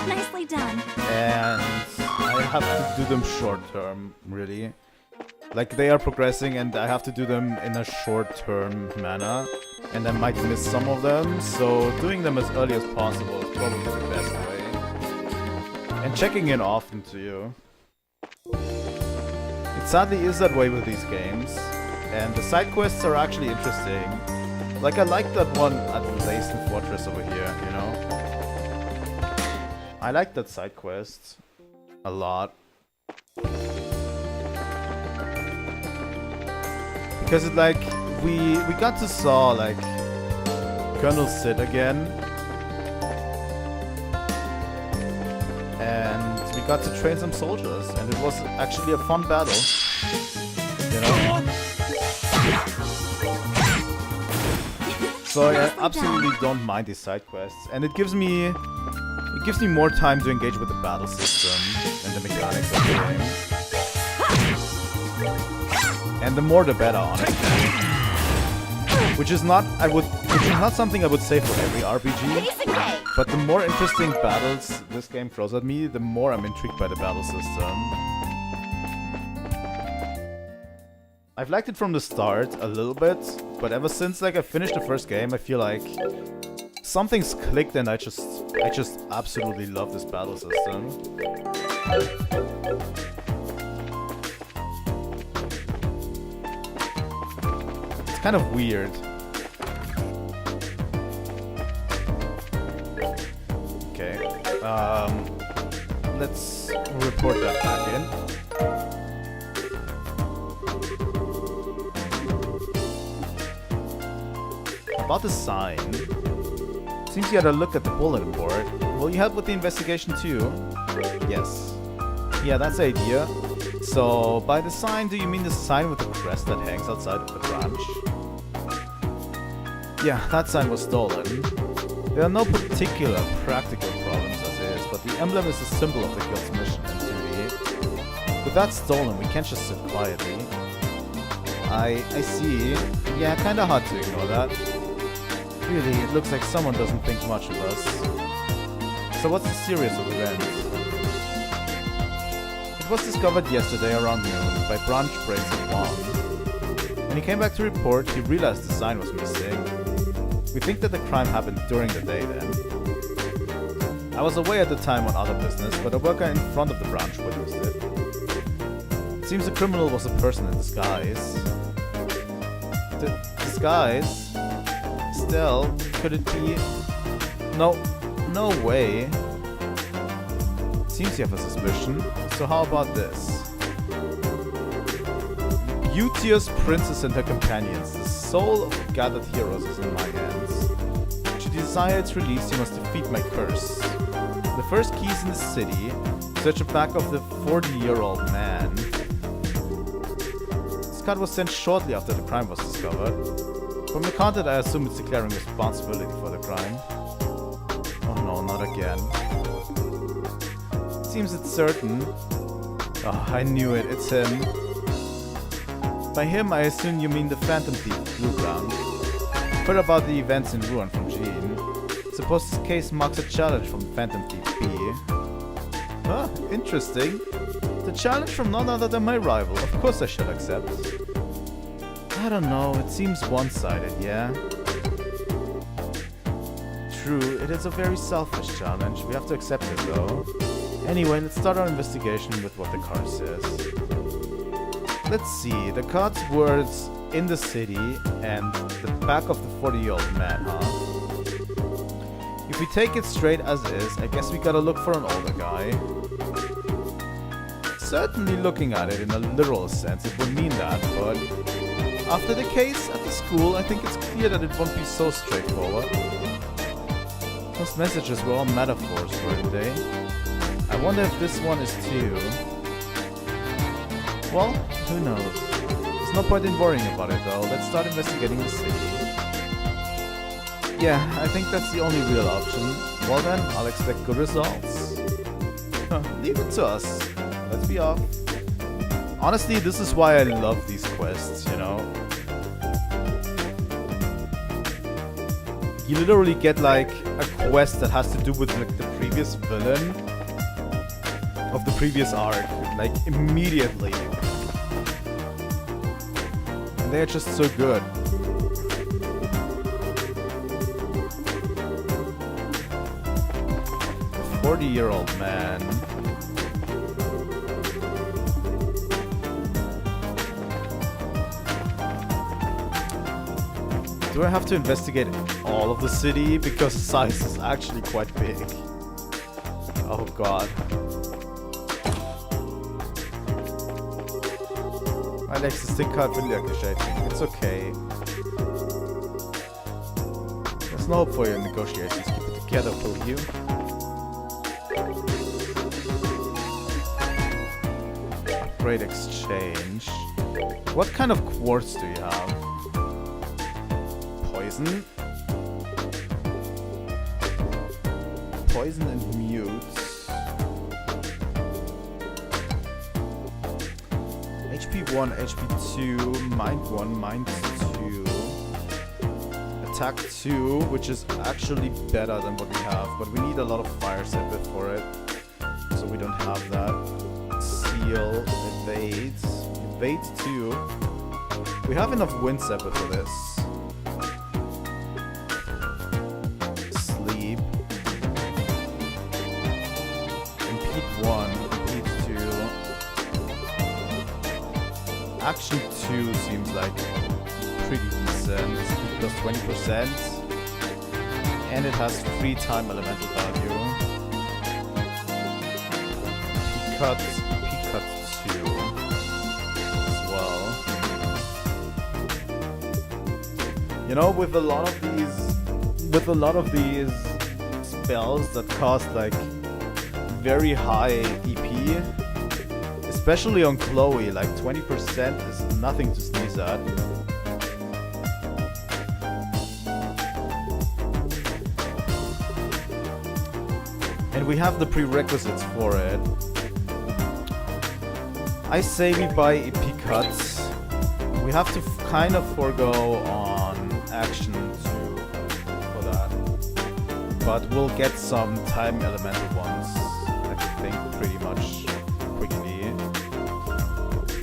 Nicely done. And I have to do them short term, really. Like, they are progressing and I have to do them in a short term manner. And I might miss some of them, so doing them as early as possible is probably the best way. And checking in often too. It sadly is that way with these games. And the side quests are actually interesting. Like, I like that one at the Lasten Fortress over here, you know? I like that side quest a lot. Because it, like, we got to saw, like, Colonel Sid again. And we got to train some soldiers. And it was actually a fun battle. You know? So I absolutely don't mind these side quests, and it gives me more time to engage with the battle system and the mechanics of the game. And the more the better, honestly. Which is not something I would say for every RPG, but the more interesting battles this game throws at me, the more I'm intrigued by the battle system. I've liked it from the start a little bit, but ever since like I finished the first game, I feel like something's clicked and I just absolutely love this battle system. It's kind of weird. Okay. Let's report that back in. About the sign. Seems you had a look at the bulletin board. Will you help with the investigation too? Yes. Yeah, that's the idea. So, by the sign, do you mean the sign with the crest that hangs outside of the branch? Yeah, that sign was stolen. There are no particular practical problems as is, but the emblem is a symbol of the guild's mission and duty. With that stolen, we can't just sit quietly. I see. Yeah, kinda hard to ignore that. Really, it looks like someone doesn't think much of us. So what's the series of events? It was discovered yesterday around noon by Branch Bracer Wong. When he came back to report, he realized the sign was missing. We think that the crime happened during the day then. I was away at the time on other business, but a worker in front of the branch witnessed it. It seems the criminal was a person in disguise. Disguise? Estelle, could it be? No way. Seems you have a suspicion. So how about this? Beauteous princess and her companions. The soul of the gathered heroes is in my hands. Should you desire its release, you must defeat my curse. The first keys in the city. Search the back of the 40-year-old man. This card was sent shortly after the crime was discovered. From the content, I assume it's declaring responsibility for the crime. Oh no, not again. Seems it's certain. Oh, I knew it, it's him. By him, I assume you mean the Phantom Thief, Blueground. Heard about the events in Ruan from Jean. Suppose this case marks a challenge from Phantom Thief B. Huh, interesting. The challenge from none other than my rival. Of course I should accept. I don't know, it seems one-sided, yeah? True, it is a very selfish challenge. We have to accept it though. Anyway, let's start our investigation with what the card says. Let's see, the card's words in the city and the back of the 40-year-old man, huh? If we take it straight as is, I guess we gotta look for an older guy. Certainly looking at it in a literal sense, it would mean that, but after the case at the school, I think it's clear that it won't be so straightforward. Those messages were all metaphors, weren't they? I wonder if this one is too. Well, who knows? There's no point in worrying about it though. Let's start investigating the city. Yeah, I think that's the only real option. Well then, I'll expect good results. Leave it to us. Let's be off. Honestly, this is why I love these quests, you know? You literally get like a quest that has to do with like the previous villain of the previous arc, like immediately. And they're just so good. The 40-year-old man. Do I have to investigate all of the city? Because Zeiss is actually quite big. Oh god. Alex, the stick card will negotiate. It's okay. There's no hope for your negotiations. Keep it together, will you? Great exchange. What kind of quartz do you have? Poison. Poison and mutes. HP 1, HP 2, Mind 1, Mind 2. Attack 2, which is actually better than what we have, but we need a lot of fire sabbath for it. So we don't have that. Seal, evade. Evade 2. We have enough wind sabbath for this. Action 2 seems like pretty decent. Speed plus 20%. And it has free time elemental value. P-cut 2 as well. You know, with a lot of these spells that cost like very high EP, especially on Chloe, like 20% is nothing to sneeze at. And we have the prerequisites for it. I say we buy EP cuts. We have to kind of forego on action 2 for that. But we'll get some time elemental ones, I think, pretty much.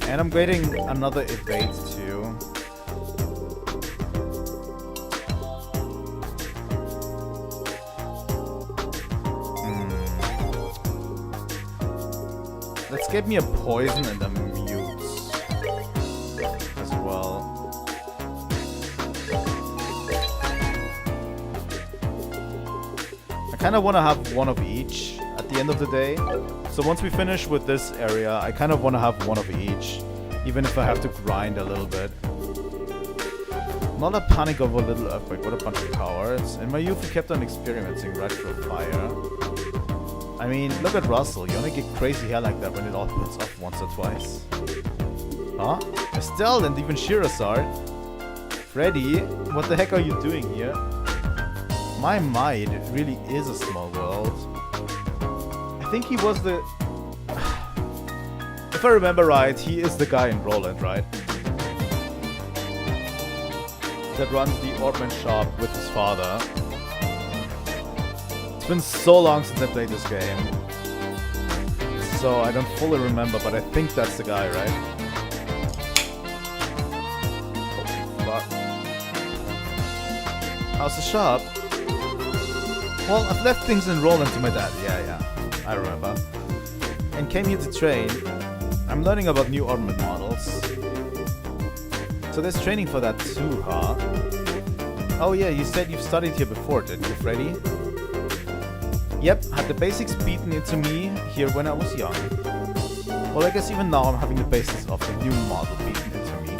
And I'm getting another evade too. Let's get me a poison and a mute as well. I kind of want to have one of each at the end of the day. So once we finish with this area, I kind of want to have one of each, even if I have to grind a little bit. Not a panic of a little earthquake, what a bunch of cowards. In my youth, we kept on experimenting retro fire. I mean, look at Russell, you only get crazy hair like that when it all puts off once or twice. Huh? Estelle and even Shirazard. Freddy, what the heck are you doing here? My mind, it really is a small world. I think he was the... If I remember right, he is the guy in Roland, right? That runs the Orbments shop with his father. It's been so long since I played this game. so I don't fully remember, but I think that's the guy, right? Oh, fuck. How's the shop? Well, I've left things in Roland to my dad. Yeah, I remember. And came here to train. I'm learning about new Orbment models. So there's training for that too, huh? Oh yeah, you said you've studied here before, didn't you, Freddy? Yep, had the basics beaten into me here when I was young. Well, I guess even now I'm having the basis of the new model beaten into me.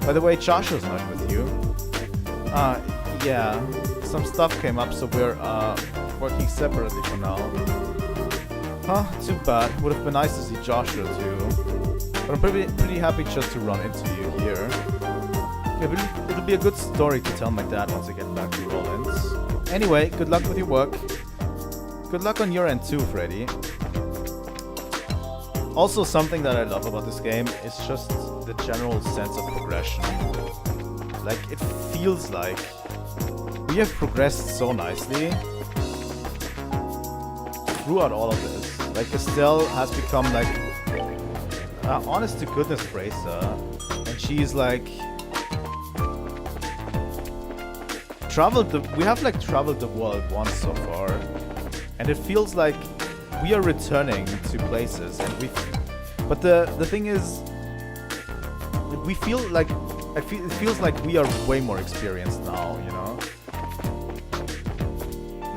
By the way, Joshua's not with you. Yeah, some stuff came up, so we're working separately for now. Huh, too bad. Would have been nice to see Joshua too. But I'm pretty happy just to run into you here. Yeah, it'll be a good story to tell my dad once I get back to Rollins. Anyway, good luck with your work. Good luck on your end too, Freddy. Also, something that I love about this game is just the general sense of progression. Like, it feels like we have progressed so nicely throughout all of this. Like, Estelle has become like honest to goodness bracer, and she's like traveled the world once so far, and it feels like we are returning to places, and but the thing is, we feel like it feels like we are way more experienced now, you know?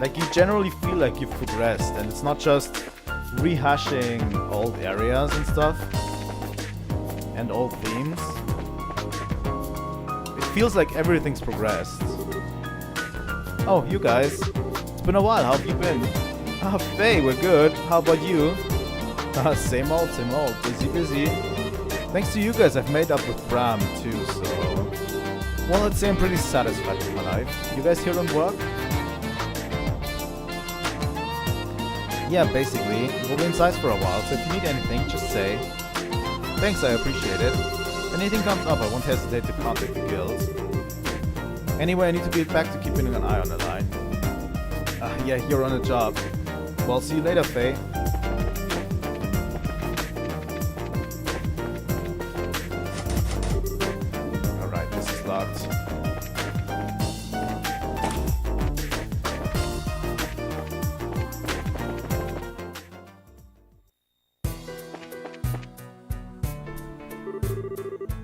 Like, you generally feel like you've progressed, and it's not just rehashing old areas and stuff and old themes. It feels like everything's progressed. Oh, you guys. It's been a while. How have you been? Ah, Faye, we're good. How about you? Same old, same old. Busy. Thanks to you guys, I've made up with Bram too, so... Well, I'd say I'm pretty satisfied with my life. You guys here on work? Yeah, basically. We'll be in Zeiss for a while, so if you need anything, just say. Thanks, I appreciate it. If anything comes up, I won't hesitate to contact the guild. Anyway, I need to get back to keeping an eye on the line. Yeah, you're on a job. Well, see you later, Faye. Alright, this is locked.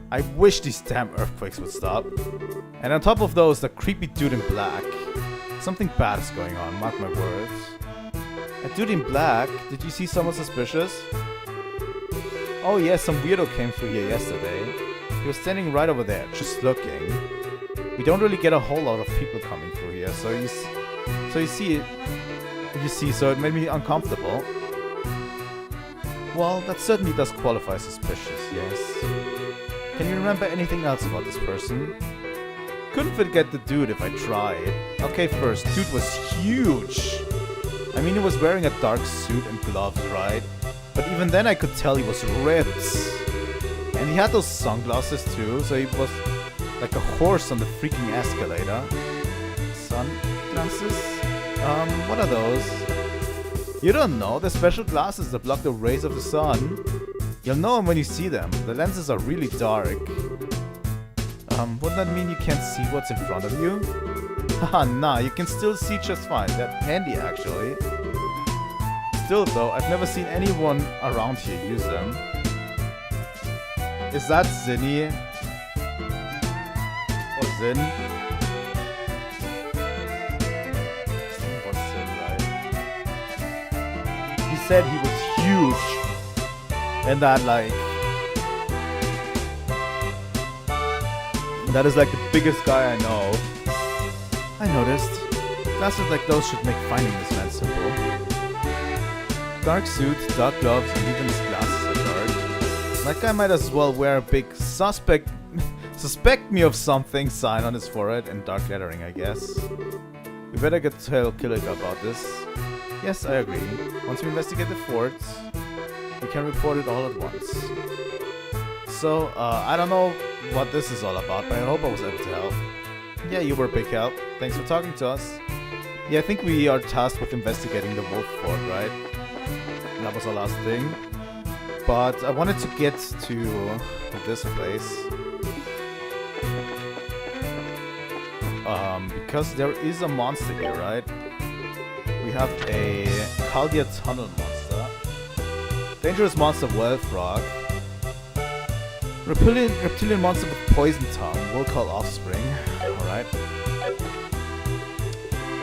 I wish these damn earthquakes would stop. And on top of those, the creepy dude in black. Something bad is going on, mark my words. A dude in black? Did you see someone suspicious? Oh yeah, some weirdo came through here yesterday. He was standing right over there, just looking. We don't really get a whole lot of people coming through here, so you see, so it made me uncomfortable. Well, that certainly does qualify suspicious, yes. Can you remember anything else about this person? Couldn't forget the dude if I tried. Okay, first, dude was huge. I mean, he was wearing a dark suit and gloves, right? But even then I could tell he was ripped. And he had those sunglasses too, so he was like a horse on the freaking escalator. Sunglasses? What are those? You don't know, they're special glasses that block the rays of the sun. You'll know them when you see them. The lenses are really dark. Wouldn't that mean you can't see what's in front of you? Haha, nah, you can still see just fine. They're handy, actually. Still, though, I've never seen anyone around here use them. Is that Zinny? Or Zin? What's Zin, right? He said he was huge. And that, like... that is like the biggest guy I know. I noticed. Glasses like those should make finding this man simple. Dark suit, dark gloves, and even his glasses are dark. That guy might as well wear a big suspect me of something sign on his forehead and dark lettering, I guess. We better get tell Kiseki about this. Yes, I agree. Once we investigate the fort, we can report it all at once. So, I don't know what this is all about, but I hope I was able to help. Yeah, you were a big help. Thanks for talking to us. Yeah, I think we are tasked with investigating the wolf fort, right? That was our last thing. But I wanted to get to this place. Because there is a monster here, right? We have a Caldia Tunnel monster. Dangerous monster, Well Frog. Reptilian monster with Poison Tongue, will call Offspring. Alright.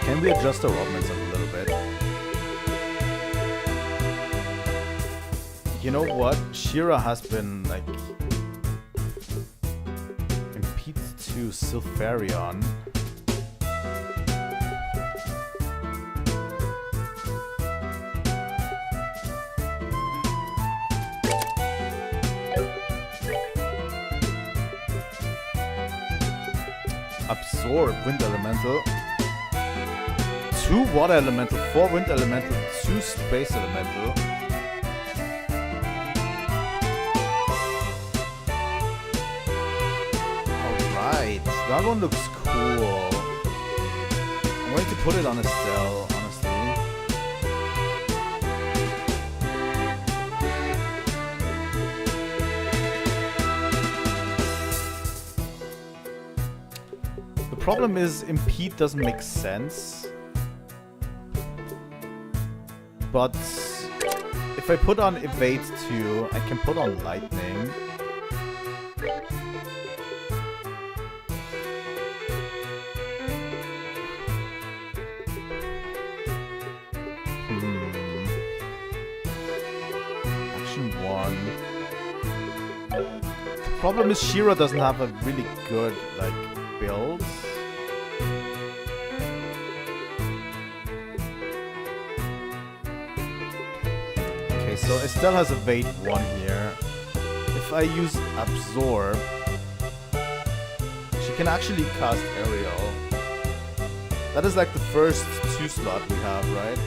Can we adjust our Orbments a little bit? You know what? Shira has been, like, impeded to Sylpharion. Absorb Wind Elemental. 2 Water Elemental, 4 Wind Elemental, 2 Space Elemental. Alright, that one looks cool. I'm going to put it on Estelle, honestly. The problem is Impede doesn't make sense. But if I put on Evade too, I can put on Lightning. Action 1. The problem is Shira doesn't have a really good, like, build. Okay, so Estelle has Evade 1 here. If I use Absorb, she can actually cast Aerial. That is like the first 2 slot we have, right?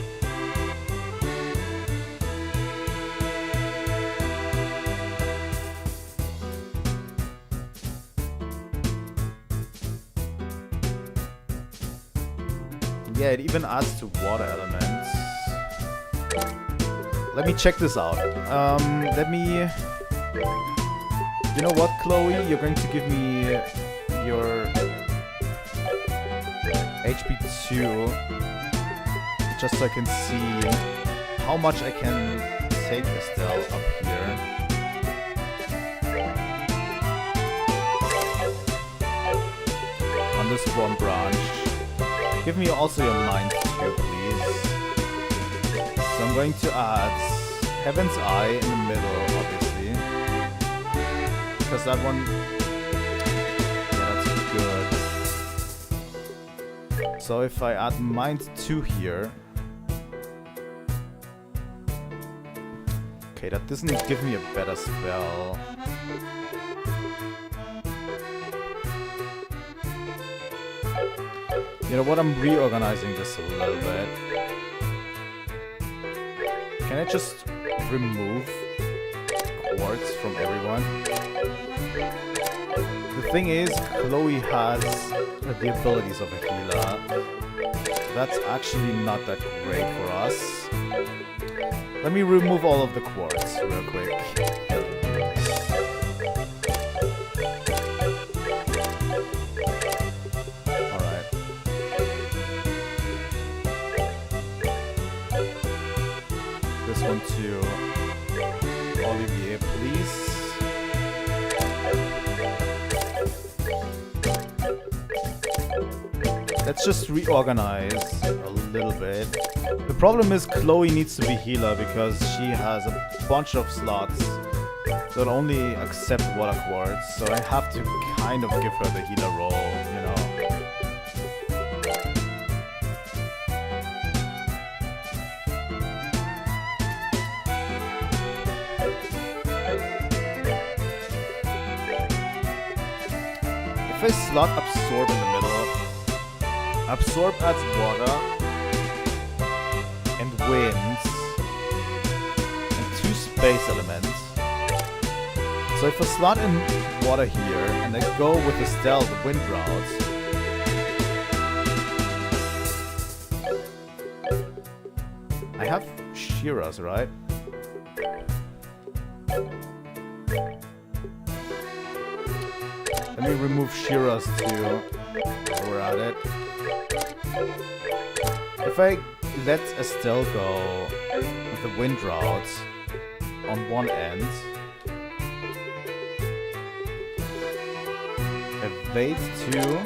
Yeah, it even adds to water elements. Let me check this out. You know what, Chloe? You're going to give me your HP 2 just so I can see how much I can take Estelle up here. On this one branch. Give me also your mind too, please. So I'm going to add Heaven's Eye in the middle, obviously. Because that one... Yeah, that's good. So if I add Mind 2 here... Okay, that doesn't give me a better spell. You know what, I'm reorganizing this a little bit. Can I just remove quartz from everyone? The thing is, Chloe has the abilities of a healer. That's actually not that great for us. Let me remove all of the quartz real quick. One to Olivier, please. Let's just reorganize a little bit. The problem is Chloe needs to be healer because she has a bunch of slots that only accept water quartz, so I have to kind of give her the healer role, you know. If I slot Absorb in the middle, Absorb adds water and winds and 2 space elements. So if I slot in water here and I go with Estelle, the wind route, I have Shira's, right? Let me remove Shira's too, while we're at it. If I let Estelle go with the wind route on one end, evade 2,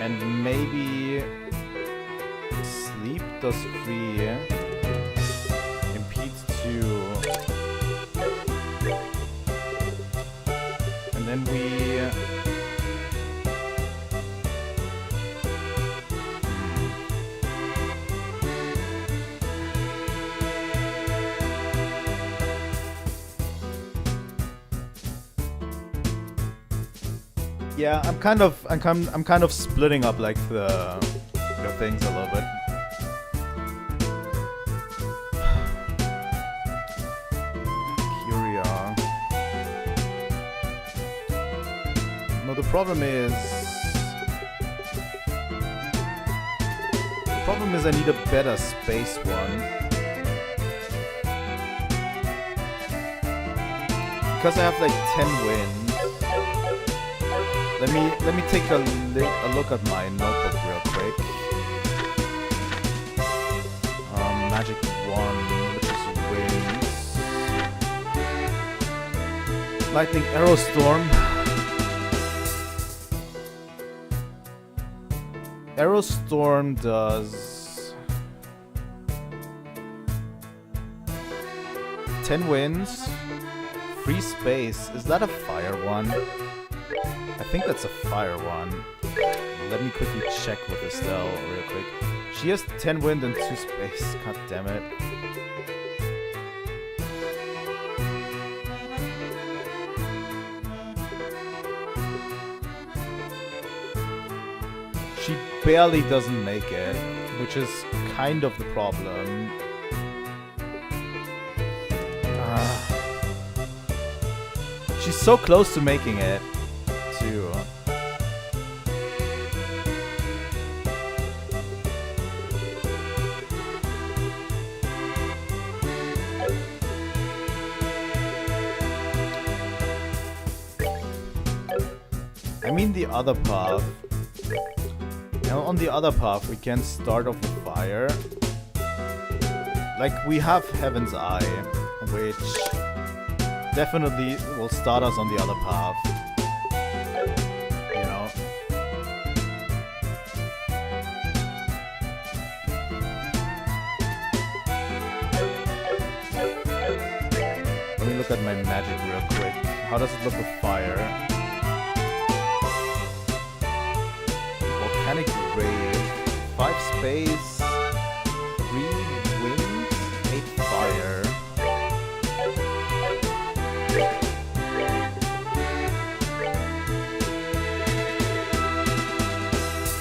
and maybe sleep does 3, impede 2, and then we yeah, I'm kind of splitting up like the things a little bit. Curia. No, the problem is I need a better space one. Because I have like 10 wins. Let me take a look at my notebook real quick. Magic 1, which is wins. Lightning Arrow Storm. Arrow Storm does 10 wins. Free space. Is that a fire one? I think that's a fire one. Let me quickly check with Estelle real quick. She has 10 wind and 2 space. God damn it. She barely doesn't make it, which is kind of the problem. She's so close to making it. I mean the other path. Now on the other path we can start off with fire. Like we have Heaven's Eye, which definitely will start us on the other path. You know? Let me look at my magic real quick. How does it look with fire? Volcanic Rave. 5 space. 3 wind. 8 fire.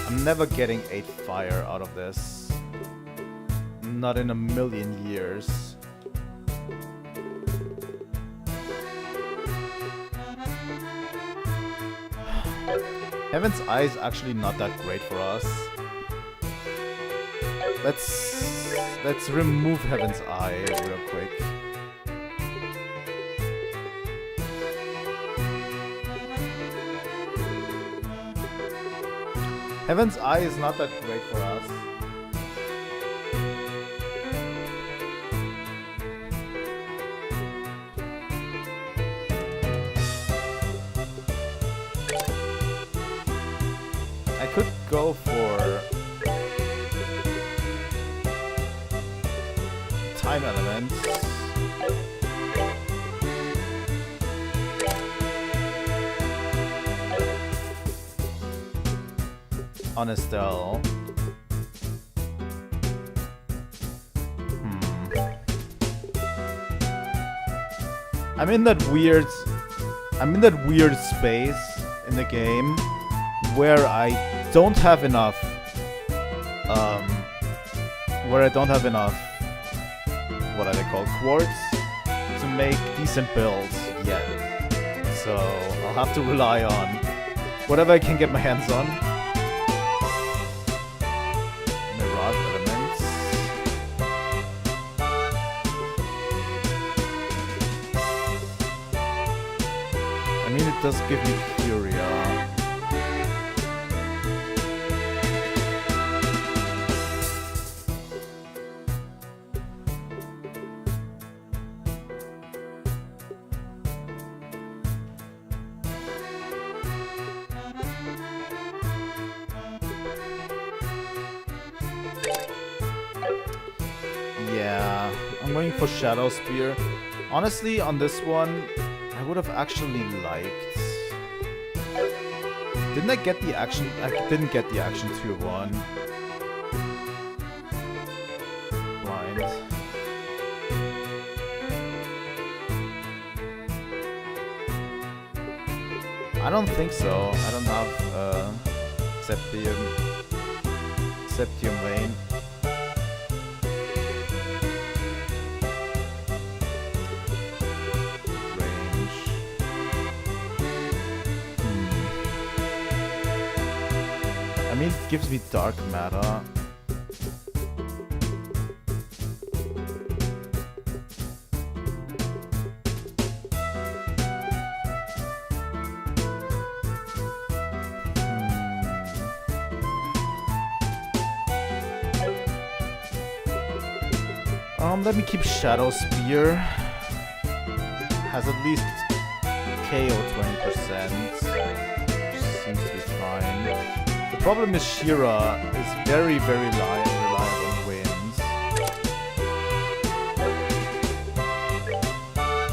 I'm never getting 8 fire out of this. Not in a million years. Heaven's Eye is actually not that great for us. Let's remove Heaven's Eye real quick. Heaven's Eye is not that great for us. I could go for time elements. On Estelle. I'm in that weird space in the game where I don't have enough what are they called, quartz, to make decent builds yet. So I'll have to rely on whatever I can get my hands on. Mirage elements. does give me Curia. Yeah, I'm going for Shadow Spear. Honestly, on this one, I would have actually liked... Didn't I get the action? I didn't get the action tier 1. Blind. I don't think so. I don't have Septium Vein. I mean, it gives me dark matter. Let me keep Shadow Spear. Has at least KO 20%. Seems to be fine. The problem is Shira is very, very reliable on wins.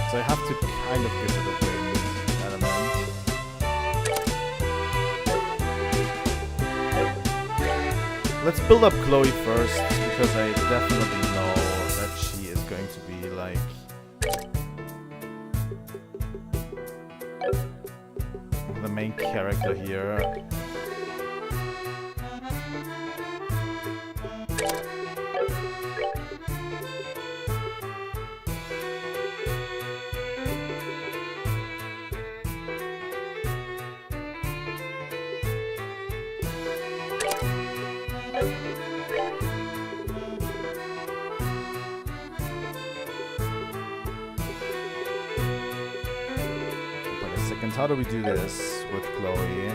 So I have to kind of give it a wind element. Let's build up Chloe first, because I definitely know that she is going to be like... the main character here. How do we do this with Chloe?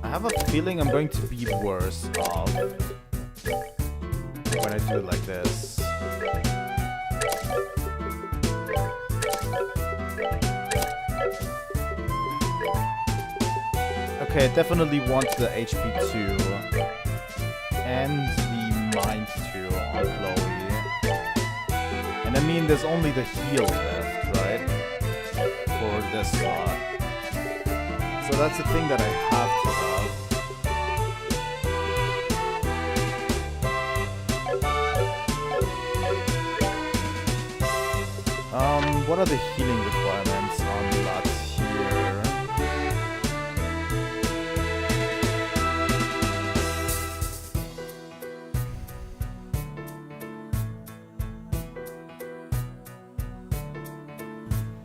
I have a feeling I'm going to be worse off when I do it like this. Okay, I definitely want the HP 2 and the Mind 2 on Chloe. And I mean, there's only the heal left, right? For this slot. So that's the thing that I have to have. What are the healing requirements on that here?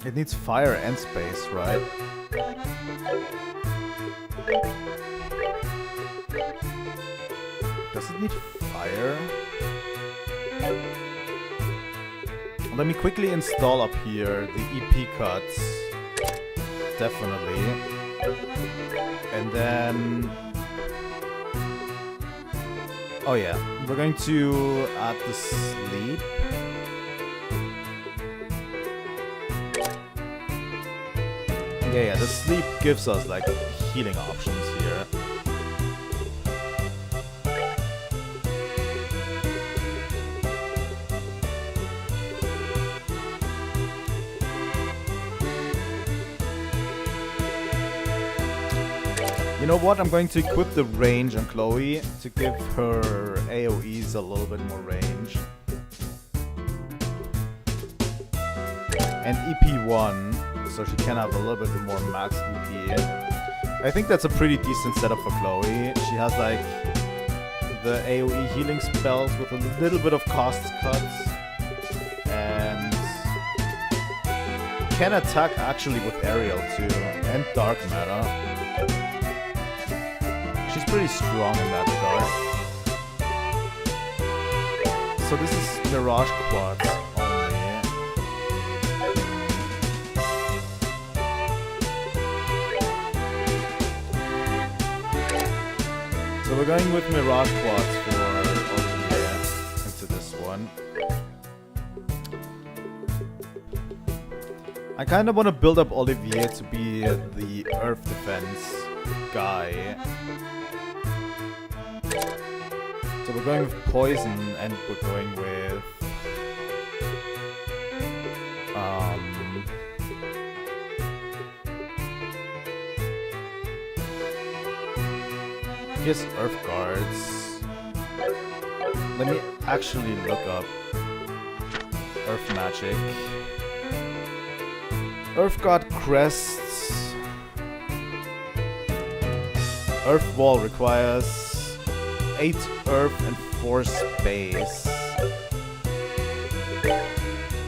It needs fire and space, right? Does it need fire? Let me quickly install up here the EP cuts. Definitely. And then... oh yeah, we're going to add the sleep. Yeah, the sleep gives us like healing options here. You know what? I'm going to equip the range on Chloe to give her AoEs a little bit more range. And EP1, so she can have a little bit more max EP. I think that's a pretty decent setup for Chloe. She has like the AoE healing spells with a little bit of cost cuts. And can attack actually with aerial too, and dark matter. She's pretty strong in that regard. So this is Mirage Quartz only. So we're going with Mirage Quartz for Olivier into this one. I kind of want to build up Olivier to be the earth defense guy. So we're going with poison and we're going with yes, earth guards. Let me actually look up earth magic. Earth guard crests. Earth wall requires 8 earth and 4 space.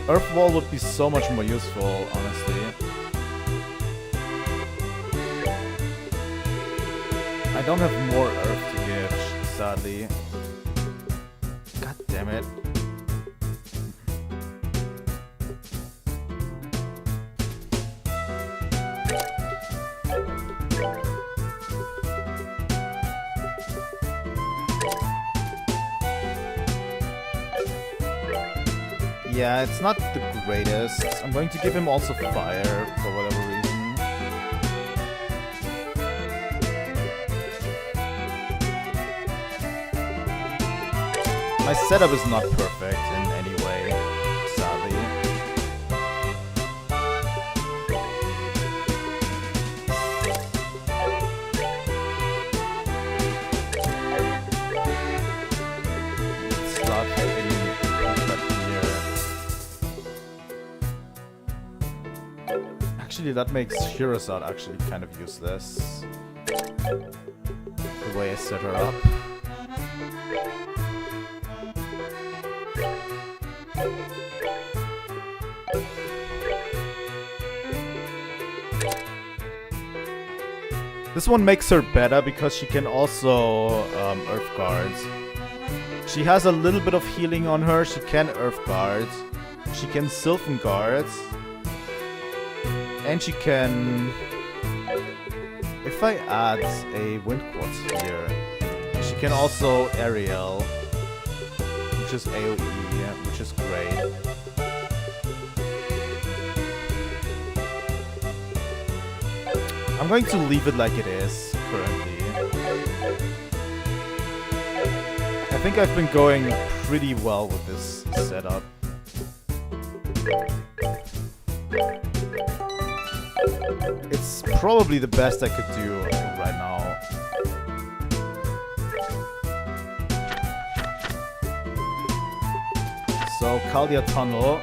Earth wall would be so much more useful, honestly. I don't have more earth to give, sadly. God damn it. Yeah, it's not the greatest. I'm going to give him also fire for whatever reason. My setup is not perfect in any way, sadly. Slot in actually, that makes Shirazad actually kind of useless. The way I set her up. This one makes her better because she can also Earth Guards. She has a little bit of healing on her. She can Earth Guards. She can Sylvan Guards. And she can... If I add a Wind Quartz here, she can also Aerial, which is AoE, which is great. I'm going to leave it like it is, currently. I think I've been going pretty well with this setup. It's probably the best I could do right now. So, Caldia Tunnel.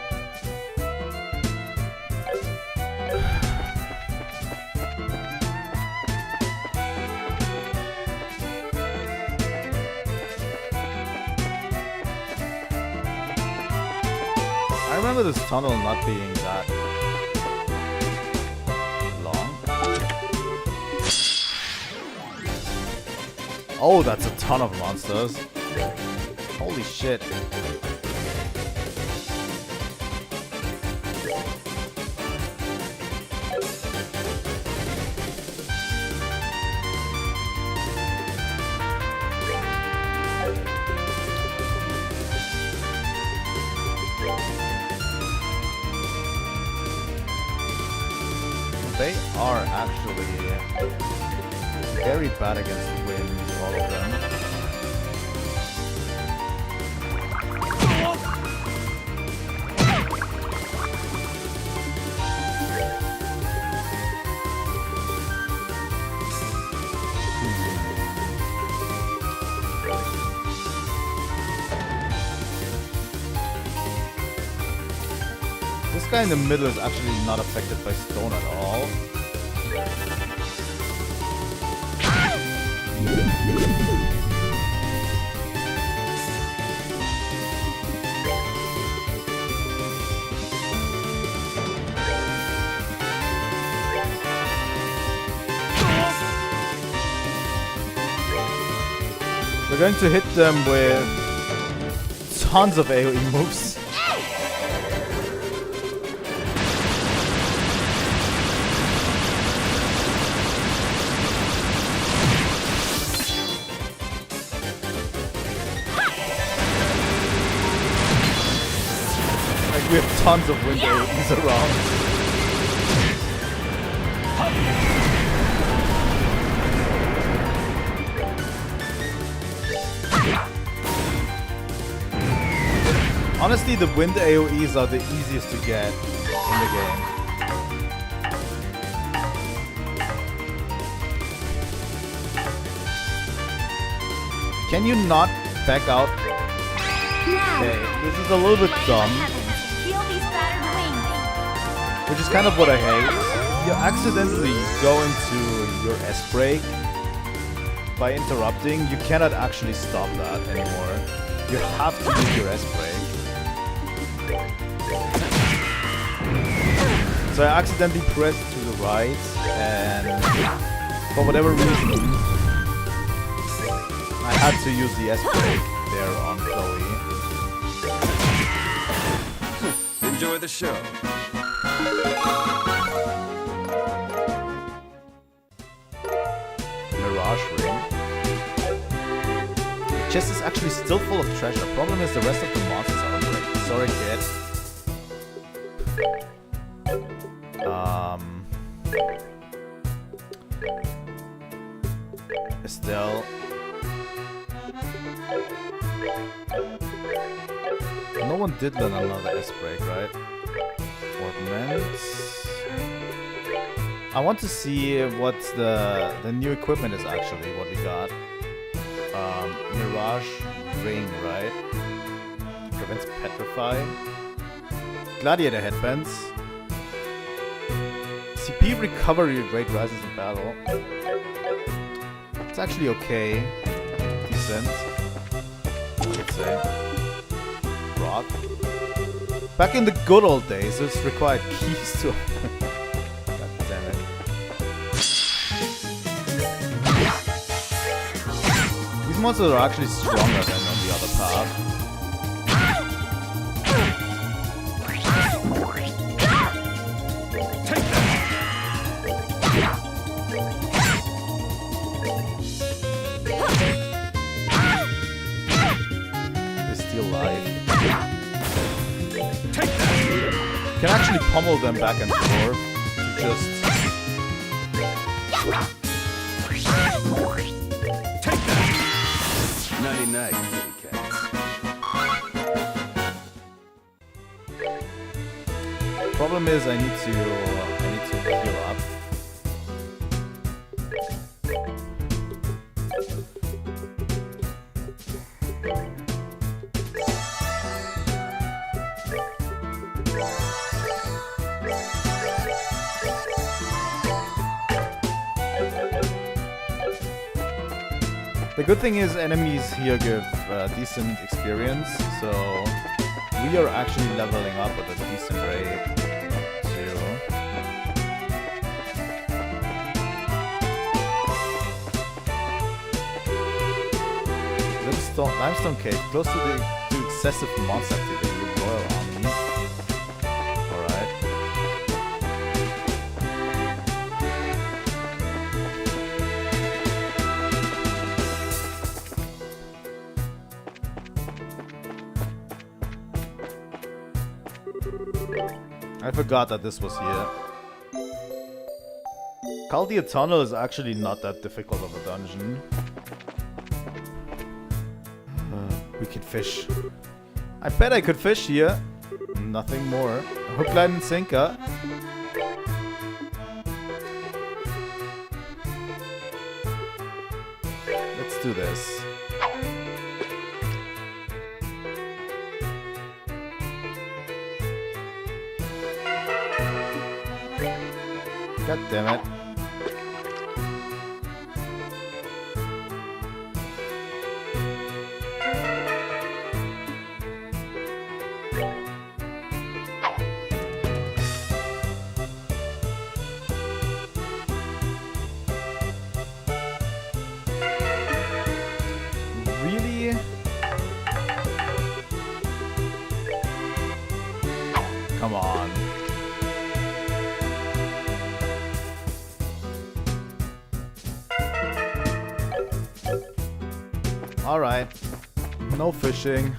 I remember this tunnel not being that long. Oh, that's a ton of monsters. Holy shit. They are actually very bad against the wind, all of them. This guy in the middle is actually not affected by stone at all. going to hit them with tons of AoE moves. Like we have tons of wind AoEs around. Honestly, the wind AoEs are the easiest to get in the game. Can you not back out? Okay, this is a little bit dumb. Which is kind of what I hate. You accidentally go into your S-brake by interrupting. You cannot actually stop that anymore. You have to use your S-brake. So I accidentally pressed to the right, and for whatever reason, I had to use the S-brake there on Chloe. Enjoy the show. Mirage Ring. The chest is actually still full of treasure. Problem is the rest of the monsters are unbreakable. Sorry, kid. Estelle. No one did learn another S-break, right? Orbments. I want to see what the new equipment is actually, what we got. Mirage Ring, right? Prevents petrify. Gladiator headbands. CP recovery rate rises in battle. It's actually okay. Decent. I would say. Rock. Back in the good old days, this required keys to open. God damn it. These monsters are actually stronger than on the other path. Can actually pummel them back and forth to just Take that. 99 kitty cats. Problem is I need to heal up. The good thing is enemies here give decent experience, so we are actually leveling up at a decent rate too. Limestone cave, close to excessive monster activity with Royal Army. Alright. I forgot that this was here. Caldia Tunnel is actually not that difficult of a dungeon. We could fish. I bet I could fish here. Nothing more. Hook, line, and sinker. Let's do this. God damn it. come on. Alright. No fishing.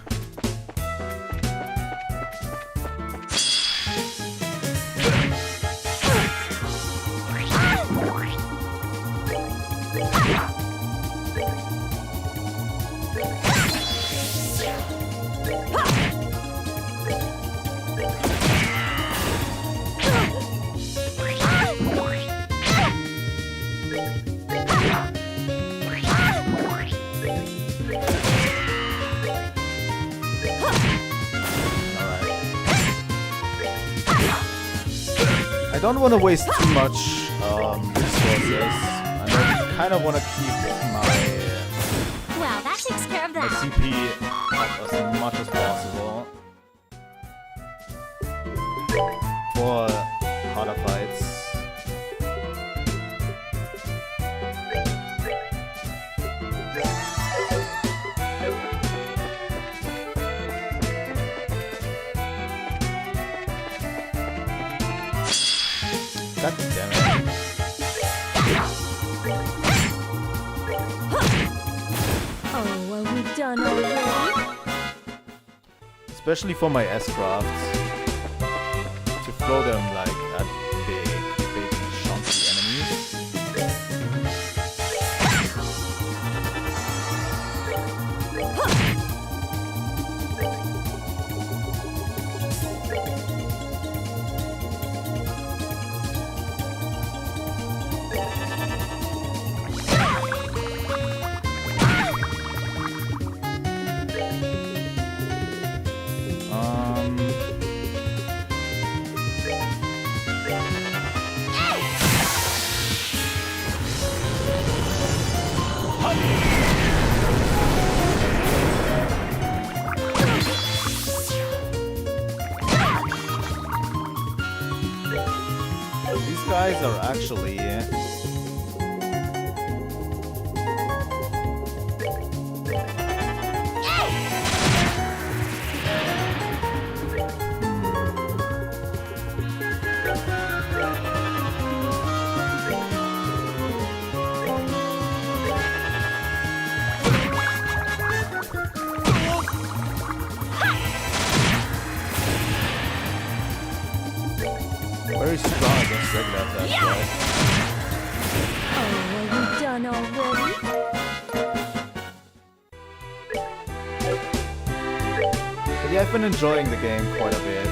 I don't want to waste too much resources. I kind of want to keep my Well, that takes care of that. CP up as much as possible for harder fights. God damn it. Oh, are we done already? Especially for my S-crafts. To throw them like at big chunky enemies. These guys are actually very strong against regular attacks, right? Oh, are we done already? But yeah, I've been enjoying the game quite a bit.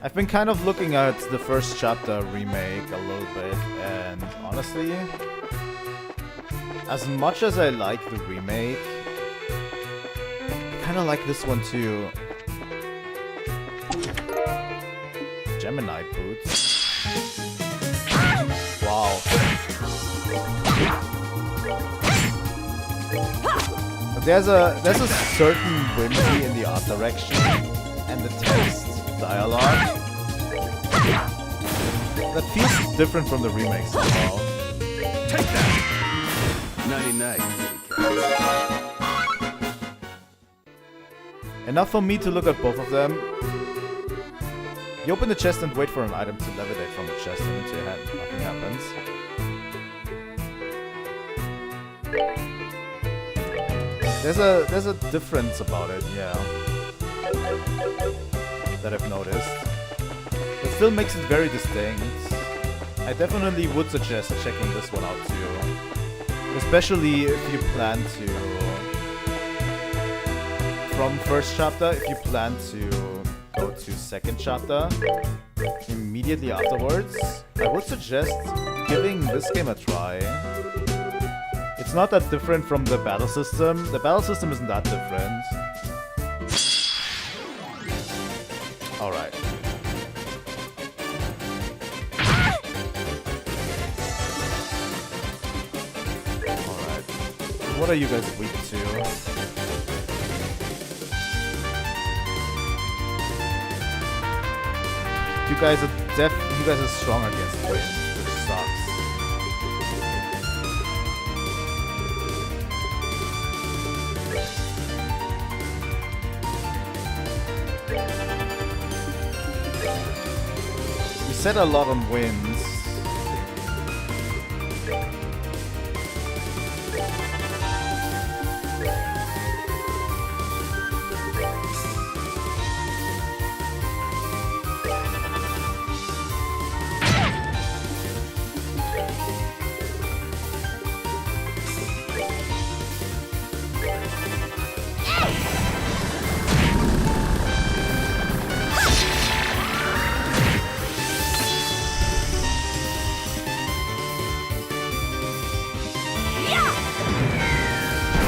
I've been kind of looking at the first chapter remake a little bit, and honestly, as much as I like the remake, I kind of like this one too. Gemini boots. Wow. But there's a certain whimsy in the art direction and the text dialogue that feels different from the remake somehow. Take that! 99. Enough for me to look at both of them. You open the chest and wait for an item to levitate from the chest and into your hand. Nothing happens. There's a difference about it, yeah. That I've noticed. It still makes it very distinct. I definitely would suggest checking this one out too. Especially if you plan to... From first chapter, if you plan to go to second chapter immediately afterwards, I would suggest giving this game a try. It's not that different from the battle system. The battle system isn't that different. Alright. Alright. What are you guys weak to? You guys are strong against wind, which sucks. set a lot on wins.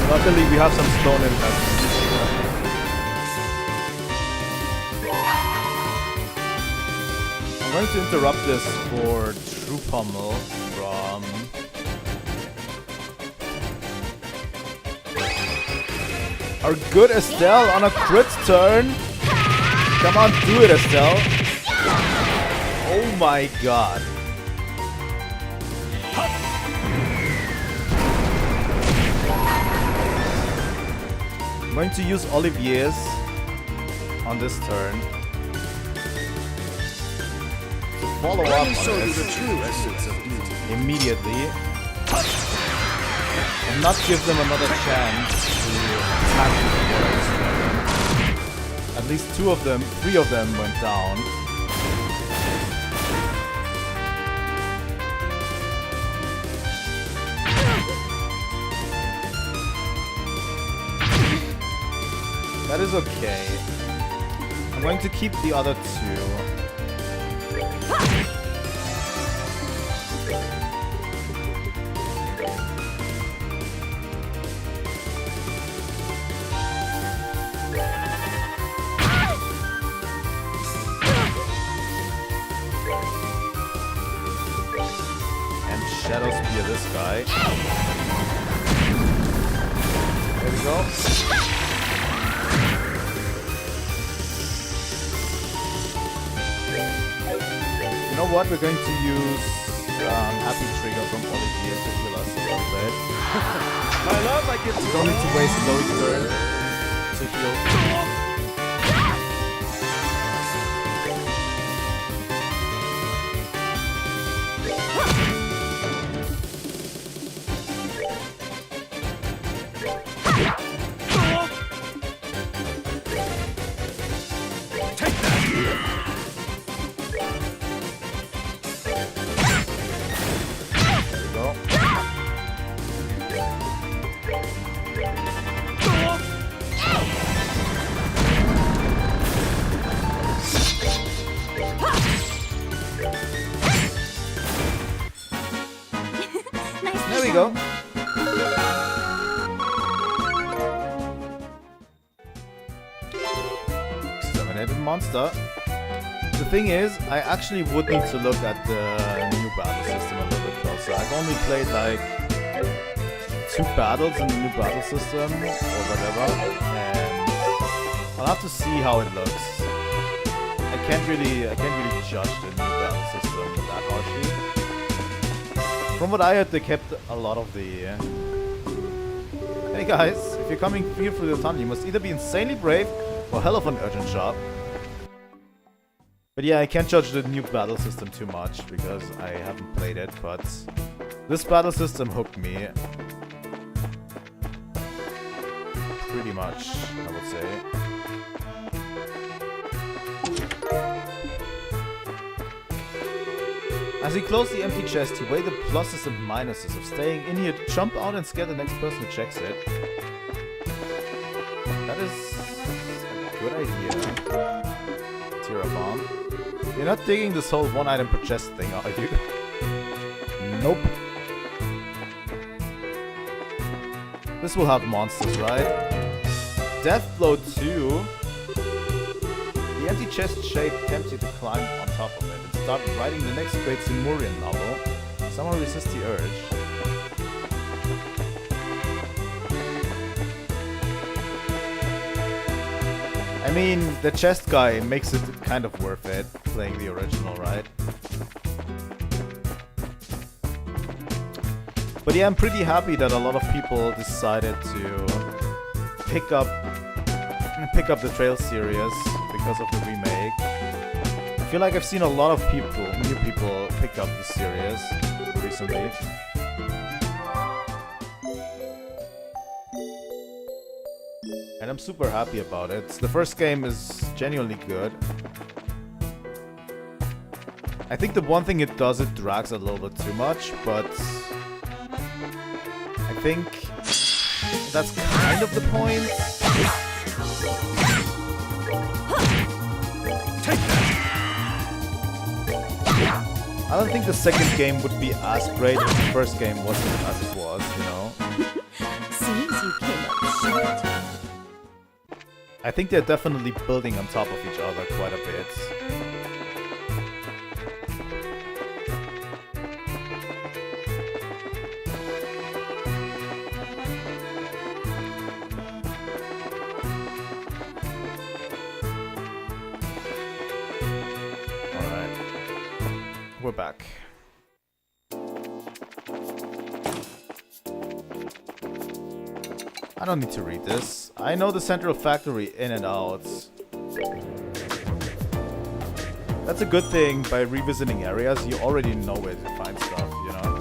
Luckily, we have some stone impacts. I'm going to interrupt this for True Pummel from... our good Estelle on a crit turn. Come on, do it, Estelle. Oh my god. I'm going to use Olivier's on this turn to follow up on this immediately and not give them another chance to attack me first. At least 3 of them went down. That is okay. I'm going to keep the other 2. And Shadow Spear this guy. There we go. You know what? We're going to use Happy Trigger from Olivier to heal us a little bit. My love, I give We don't need to waste Loi's turn to heal. There we go. Exterminated monster. The thing is, I actually would need to look at the new battle system a little bit closer. I've only played like 2 battles in the new battle system or whatever, and I'll have to see how it looks. I can't really judge the new battle system that harshly. From what I heard, they kept a lot of the... Hey guys, if you're coming here through the tunnel, you must either be insanely brave or hell of an urgent job. But yeah, I can't judge the new battle system too much because I haven't played it, but this battle system hooked me. Pretty much, I would say. As he closed the empty chest, he weighed the pluses and minuses of staying in here to jump out and scare the next person who checks it. That is a good idea. Terraform. You're not digging this whole 1 item per chest thing, are you? Nope. This will have monsters, right? Death Blow 2. The empty chest shape tempts you to climb on top of it. Start writing the next great Simurian novel. Someone resist the urge. I mean, the chest guy makes it kind of worth it, playing the original, right? But yeah, I'm pretty happy that a lot of people decided to pick up the Trail series because of the remake. I feel like I've seen a lot of people, new pick up the series recently. And I'm super happy about it. The first game is genuinely good. I think the one thing it does, it drags a little bit too much, but I think that's kind of the point. I don't think the second game would be as great if the first game wasn't as it was, you know? Seems you came up short. I think they're definitely building on top of each other quite a bit. Alright. We're back. I don't need to read this. I know the central factory in and out. That's a good thing. By revisiting areas, you already know where to find stuff, you know?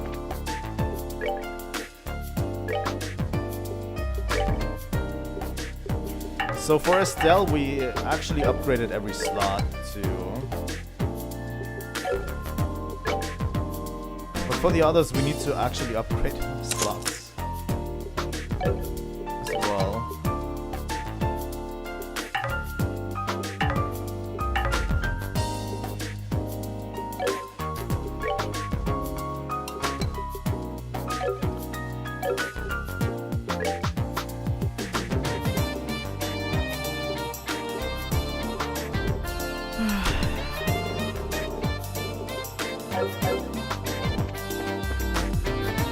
So for Estelle, we actually upgraded every slot to... But for the others, we need to actually upgrade slots.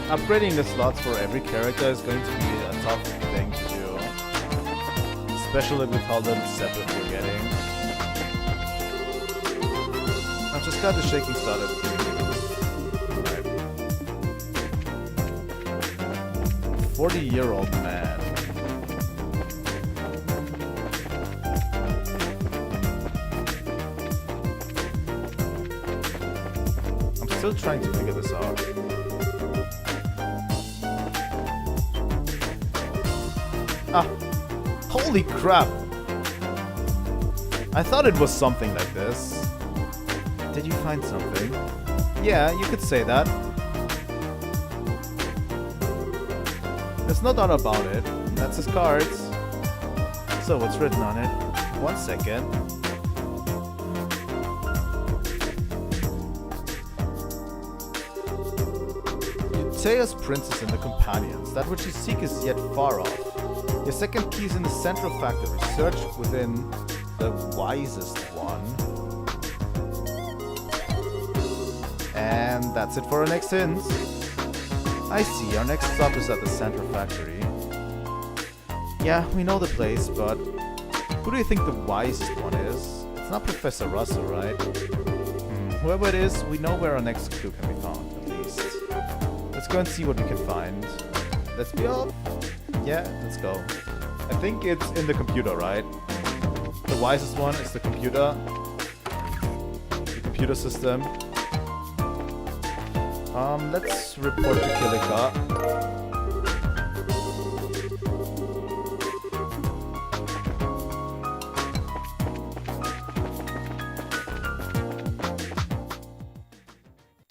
Upgrading the slots for every character is going to be a tough thing to do. Especially with how little setup we're getting. I've just got the shaking started. Right. 40-year-old man. I'm still trying to figure this out. Ah, holy crap! I thought it was something like this. Did you find something? Yeah, you could say that. There's no doubt about it. That's his cards. So what's written on it? 1 second. Eutea's princess and the companions. That which you seek is yet far off. Your second key is in the central factory. Search within the wisest one. And that's it for our next hint. I see, our next stop is at the central factory. Yeah, we know the place, but who do you think the wisest one is? It's not Professor Russell, right? Whoever it is, we know where our next clue can be found, at least. Let's go and see what we can find. Let's be off. Yeah, let's go. I think it's in the computer, right? The wisest one is the computer. The computer system. Let's report to Kilika.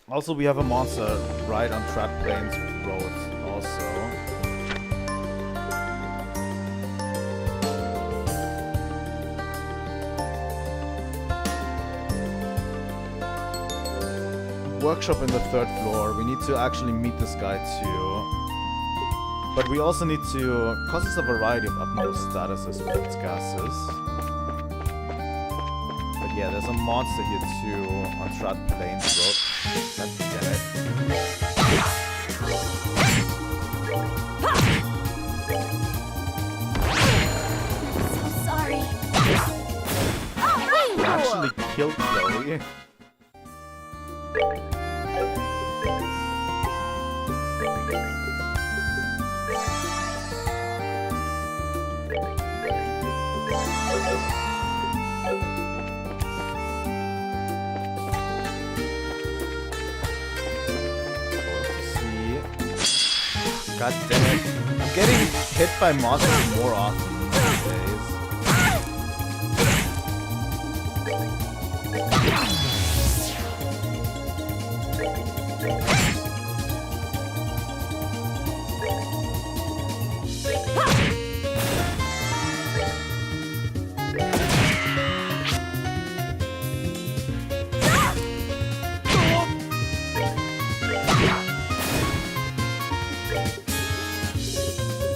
Also, we have a monster right on Trap Plains Road also. Workshop in the 3rd floor. We need to actually meet this guy too. But we also need to causes a variety of utmost statuses with its gases. But yeah, there's a monster here too on Trap Plains Road. Let's get it. So sorry. We actually killed Chloe. God damn it. I'm getting hit by monsters more often these days.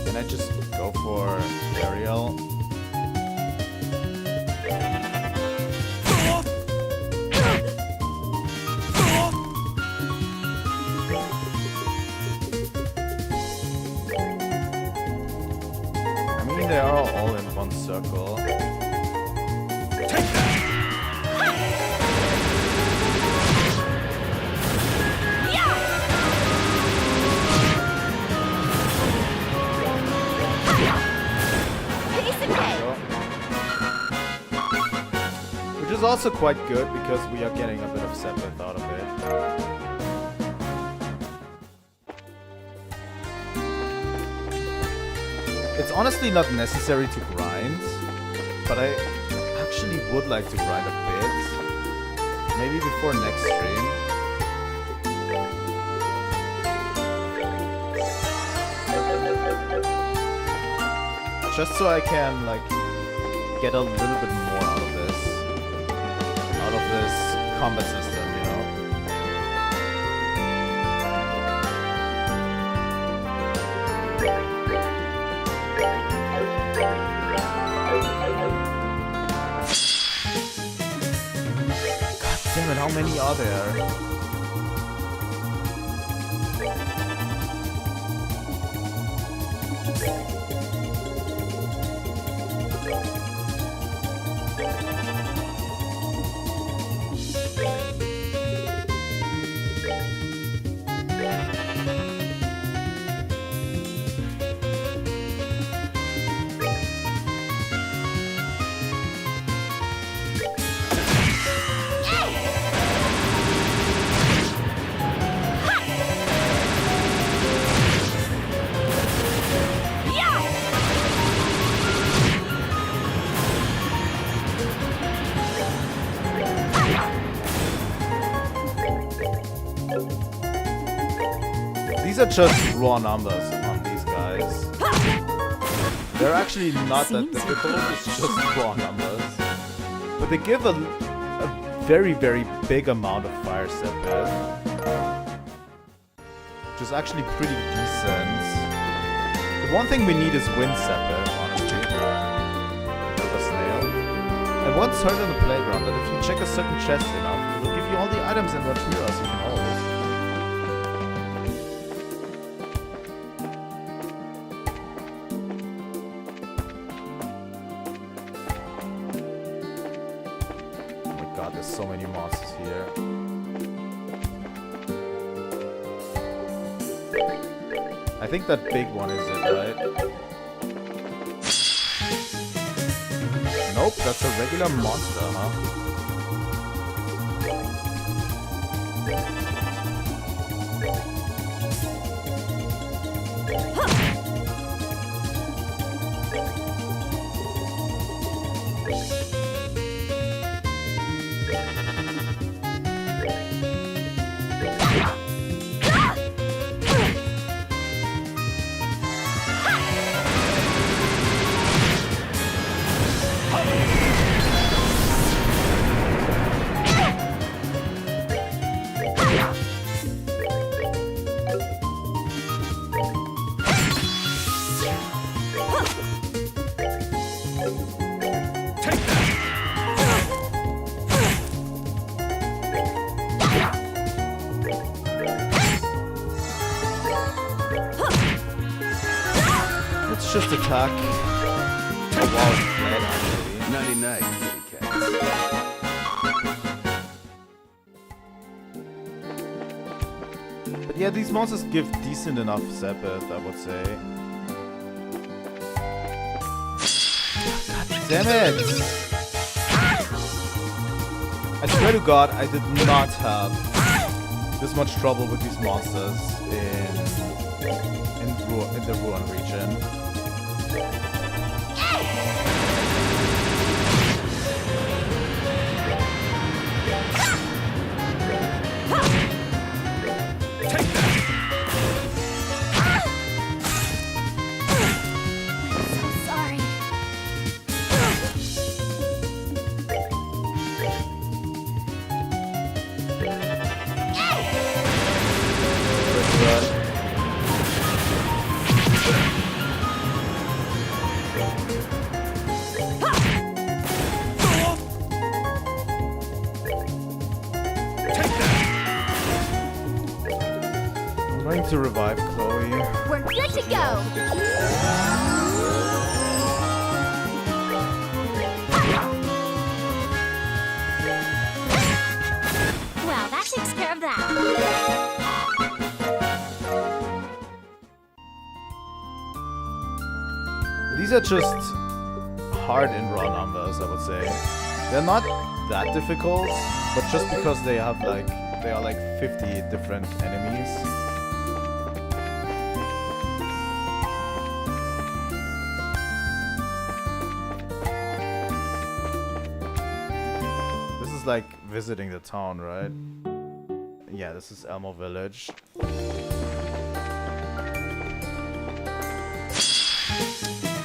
Can I just go for aerial? I mean, they are all in one circle. Take that! Which is also quite good because we are getting a bit of Septium out of it. It's honestly not necessary to grind, but I actually would like to grind a bit. Maybe before next stream. Just so I can, like, get a little bit more out of this combat system, you know? God damn it, how many are there? These are just raw numbers on these guys. They're actually not that difficult, it's just raw numbers. But they give a very, very big amount of fire Septium, which is actually pretty decent. The one thing we need is wind Septium, honestly. With a snail. I once heard on the playground that if you check a certain chest enough, it will give you all the items and materials you can hold. So many monsters here. I think that big one is it, right? Nope, that's a regular monster, huh? Just attack a wall of flame, actually. Nighty night, kitty cats. But yeah, these monsters give decent enough Septium, I would say. God damn it! I swear to God, I did not have this much trouble with these monsters in Ruin. town region. Take that! I'm so sorry. Take that! I'm going to revive Chloe. We're good to go. Well, that takes care of that. These are just hard in raw numbers, I would say. They're not that difficult, but just because they have like they are like 50 different enemies. This is like visiting the town, right? Yeah, this is Elmo Village.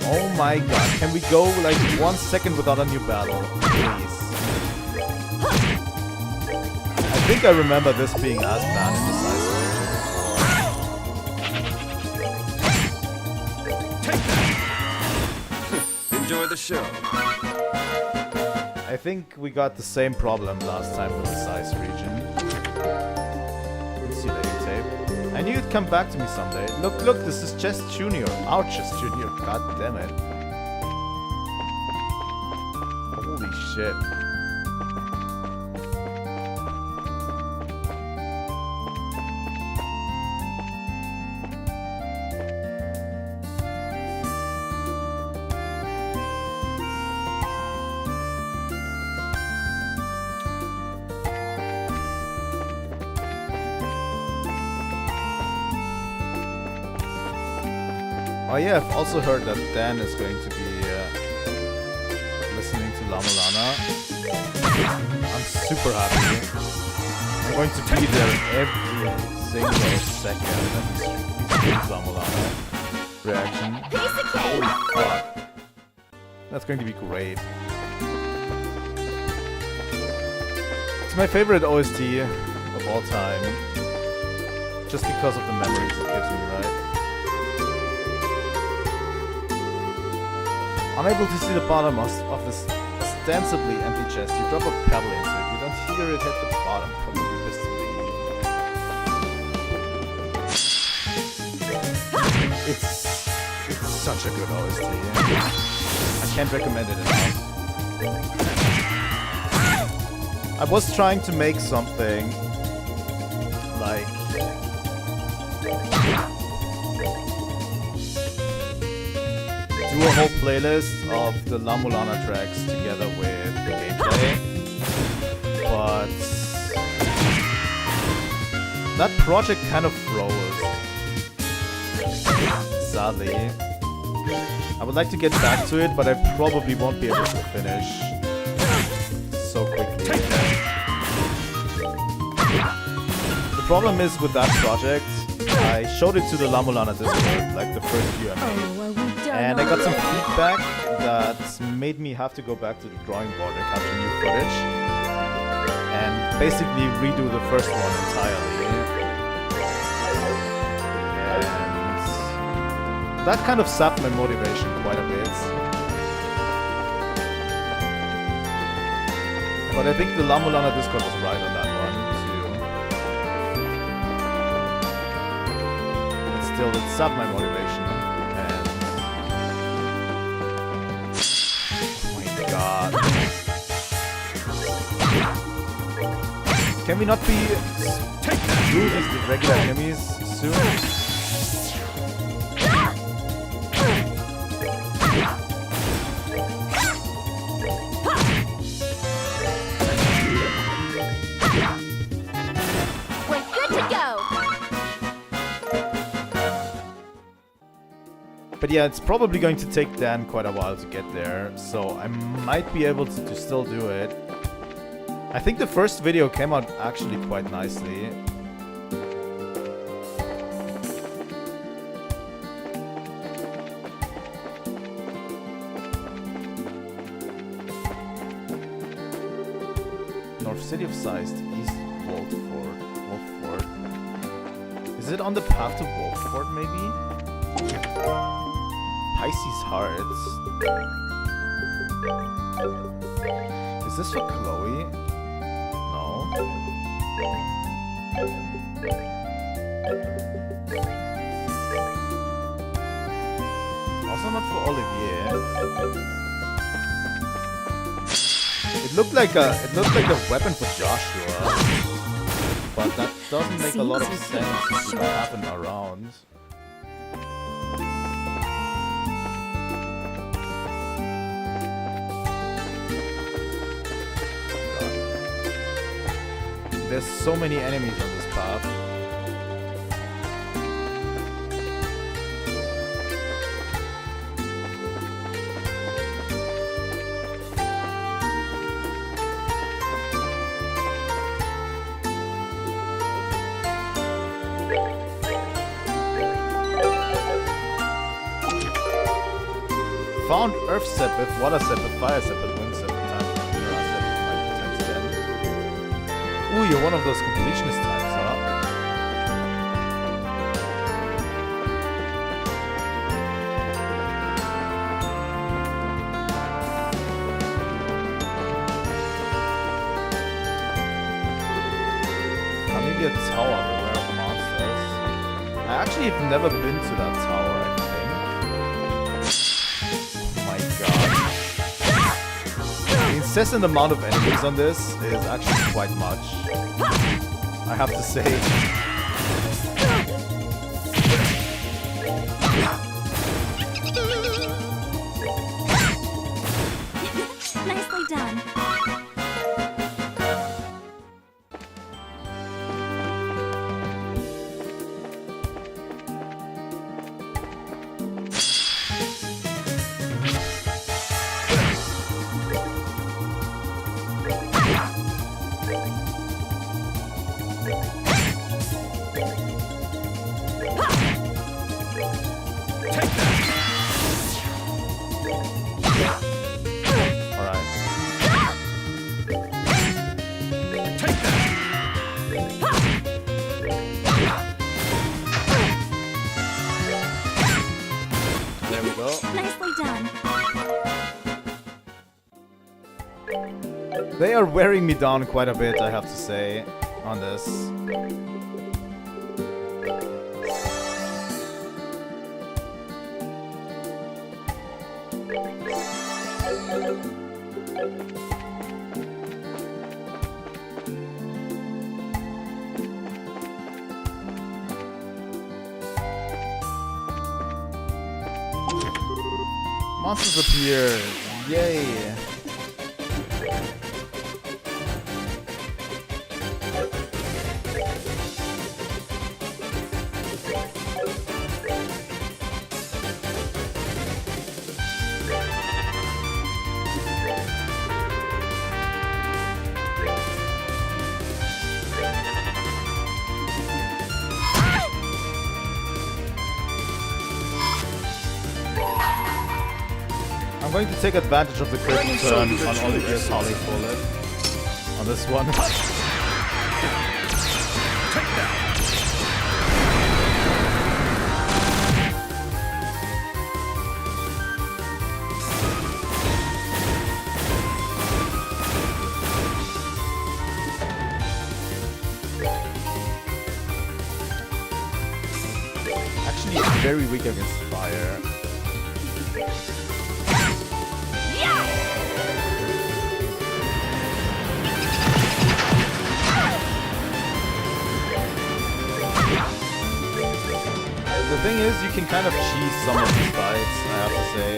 Oh my god, can we go like 1 second without a new battle, please? I think I remember this being as bad in the Zeiss version Take that! Enjoy the show. before. I think we got the same problem last time with the Zeiss region. Let's see later tape. I knew you'd come back to me someday. Look, this is Chess Junior. Our Chess Junior, god damn it. Holy shit. Oh yeah, I've also heard that Dan is going to be listening to Lamulana. I'm super happy. I'm going to be there every single second that he's Lamulana reaction. Holy fuck. That's going to be great. It's my favorite OST of all time. Just because of the memories it gives me, right? Unable to see the bottom of this ostensibly empty chest, you drop a pebble into it. You don't hear it hit the bottom, probably this to leave. It's such a good OST. I can't recommend it enough. I was trying to make something like do a whole playlist of the Lamulana tracks together with the gameplay, but that project kind of froze, sadly. I would like to get back to it, but I probably won't be able to finish so quickly. The problem is with that project, I showed it to the Lamulana Discord, like the first few I made. And I got some feedback that made me have to go back to the drawing board and capture new footage and basically redo the first one entirely. And that kind of sapped my motivation quite a bit. But I think the Lamulana Discord was right on that one too. But still, it sapped my motivation. God. Can we not be rude as the regular enemies soon? We're good to go. But yeah, it's probably going to take Dan quite a while to get there, so I might be able to still do it. I think the first video came out actually quite nicely. North City of Zeiss, East Wolford. Is it on the path to Wolford, maybe? Pisces Hearts. Is this for Chloe? No. Also not for Olivier. It looked like a weapon for Joshua, but that doesn't make a lot of sense if we don't have him around. There's so many enemies on this path. Found Earth Sepith, Water Sepith, Fire Sepith, Wind Sepith, Time Sepith, times 10. Ooh, you're one of those completionist types, huh? Maybe a tower beware of monsters. I actually have never been to that tower, I think. The incessant amount of enemies on this is actually quite much, I have to say. Nicely done. They are wearing me down quite a bit, I have to say, on this. Monsters appear! Yay! I'm going to take advantage of the critical turn on Olivier's Holly Bullet on this one. Actually, it's very weak against fire. The thing is, you can kind of cheese some of these fights, I have to say.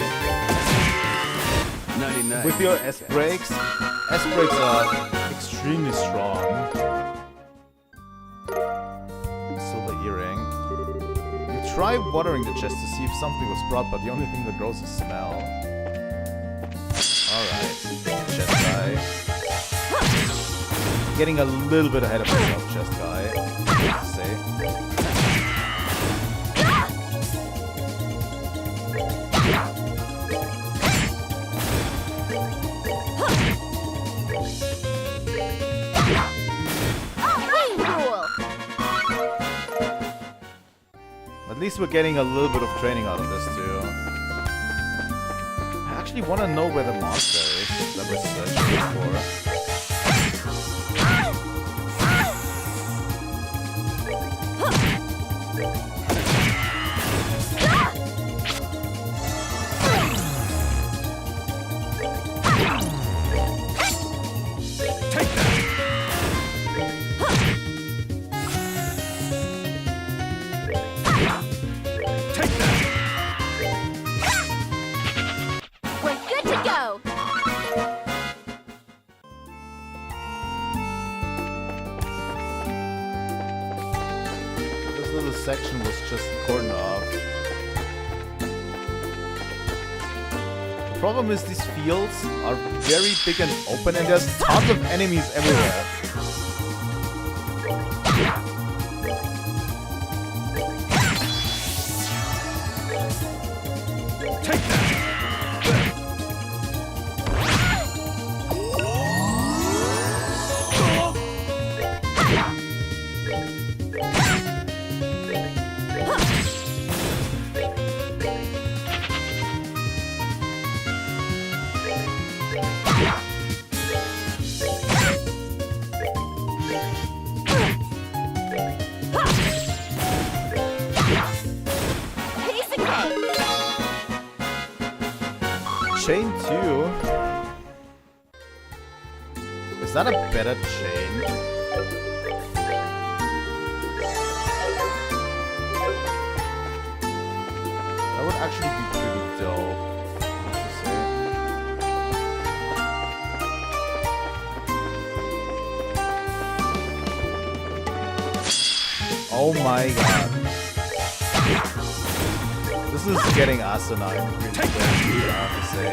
99. With your S-Breaks are extremely strong. Silver earring. You try watering the chest to see if something will sprout, but the only thing that grows is smell. Alright, chest guy. Getting a little bit ahead of myself, chest guy. I have to say. At least we're getting a little bit of training out of this too. I actually want to know where the monster is that we're searching for. Section was just cordoned off. The problem is these fields are very big and open and there's tons of enemies everywhere. Chain 2? Is that a better chain? That would actually be pretty dope, I have to say. Oh my god. This is getting asinine, really quick, I have to say.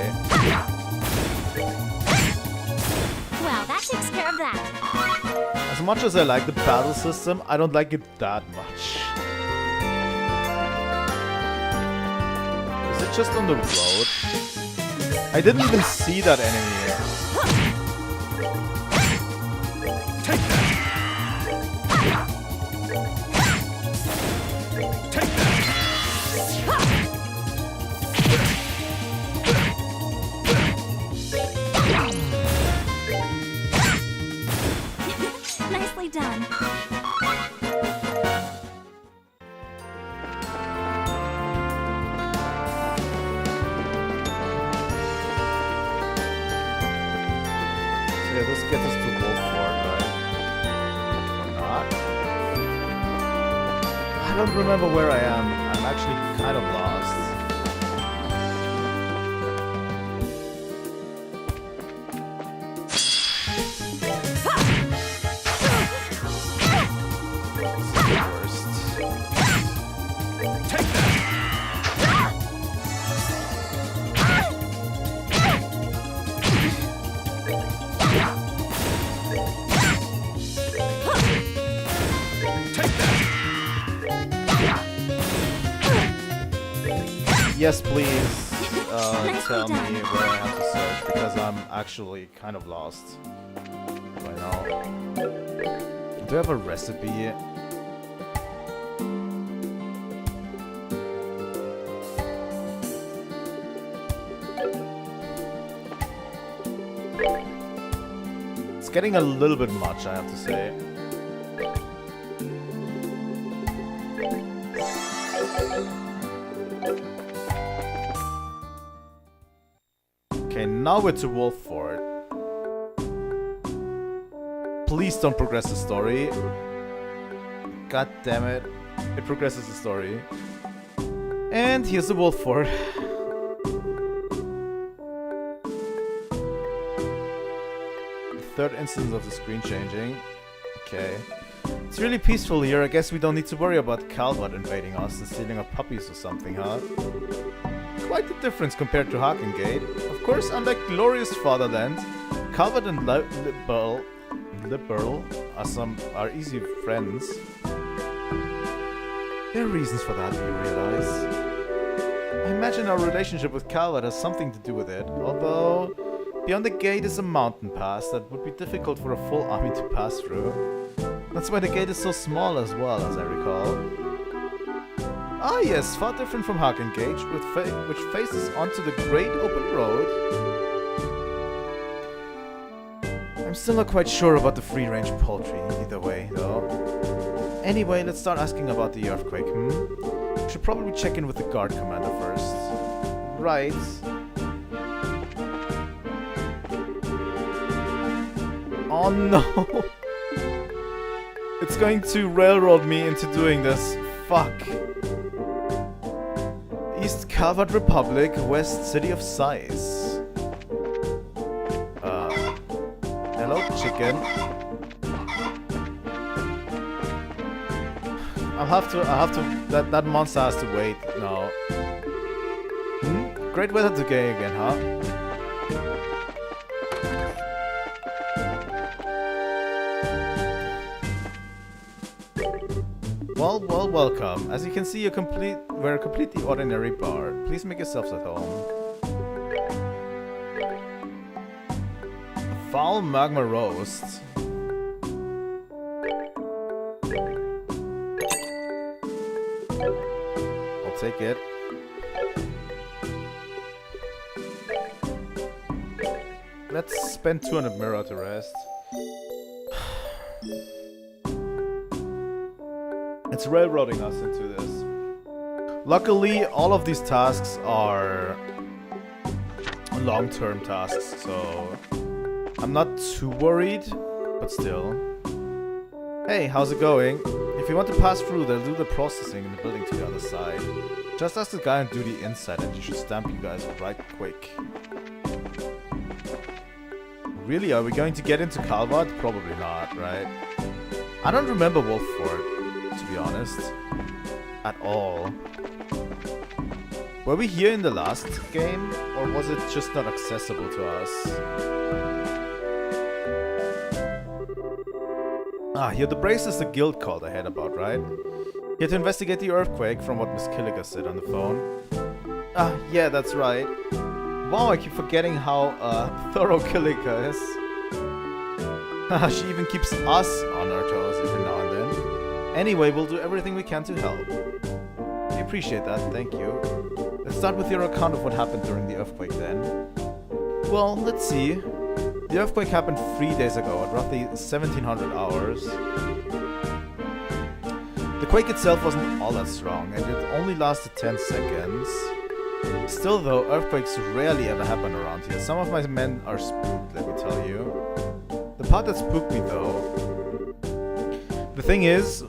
Well, that takes care of that. As much as I like the battle system, I don't like it that much. Is it just on the road? I didn't even see that enemy. Take that! Nicely done. Yeah, this gets us to Wolford, right? Or not? I don't remember where I am. I'm actually kind of lost. Yes, please tell me where I have to search, because I'm actually kind of lost right now. Do I have a recipe? It's getting a little bit much, I have to say. Okay, now we're to Wolford. Please don't progress the story. God damn it. It progresses the story. And here's the Wolford. Third instance of the screen changing. Okay. It's really peaceful here. I guess we don't need to worry about Calvert invading us and stealing our puppies or something, huh? Quite the difference compared to Hakengate. Of course, unlike glorious Fatherland, Calvert and Liberal are easy friends. There are reasons for that, you realize. I imagine our relationship with Calvert has something to do with it, although beyond the gate is a mountain pass that would be difficult for a full army to pass through. That's why the gate is so small as well, as I recall. Ah yes, far different from Hakengate, which faces onto the great open road. I'm still not quite sure about the free-range poultry, either way, though. Anyway, let's start asking about the earthquake, We should probably check in with the guard commander first. Right. Oh no! It's going to railroad me into doing this. Fuck. East Calvert Republic, West City of Zeiss. Hello, chicken. I'll have to, that monster has to wait now. Great weather today again, huh? Well, welcome. As you can see, we're a completely ordinary bar. Please make yourselves at home. Foul magma roast. I'll take it. Let's spend 200 mirror to rest. It's railroading us into this. Luckily, all of these tasks are long-term tasks, so I'm not too worried, but still. Hey, how's it going? If you want to pass through, they'll do the processing in the building to the other side. Just ask the guy on duty inside and he should stamp you guys right quick. Really, are we going to get into Calvert? Probably not, right? I don't remember Wolfford, to be honest. At all. Were we here in the last game? Or was it just not accessible to us? Ah, here the brace is the guild called I heard about, right? Here to investigate the earthquake, from what Miss Killiger said on the phone. Ah, yeah, that's right. Wow, I keep forgetting how thorough Killiger is. She even keeps us on our toes every now and then. Anyway, we'll do everything we can to help. We appreciate that, thank you. Let's start with your account of what happened during the earthquake then. Well, let's see. The earthquake happened 3 days ago at roughly 1700 hours. The quake itself wasn't all that strong, and it only lasted 10 seconds. Still though, earthquakes rarely ever happen around here. Some of my men are spooked, let me tell you. The part that spooked me though... The thing is,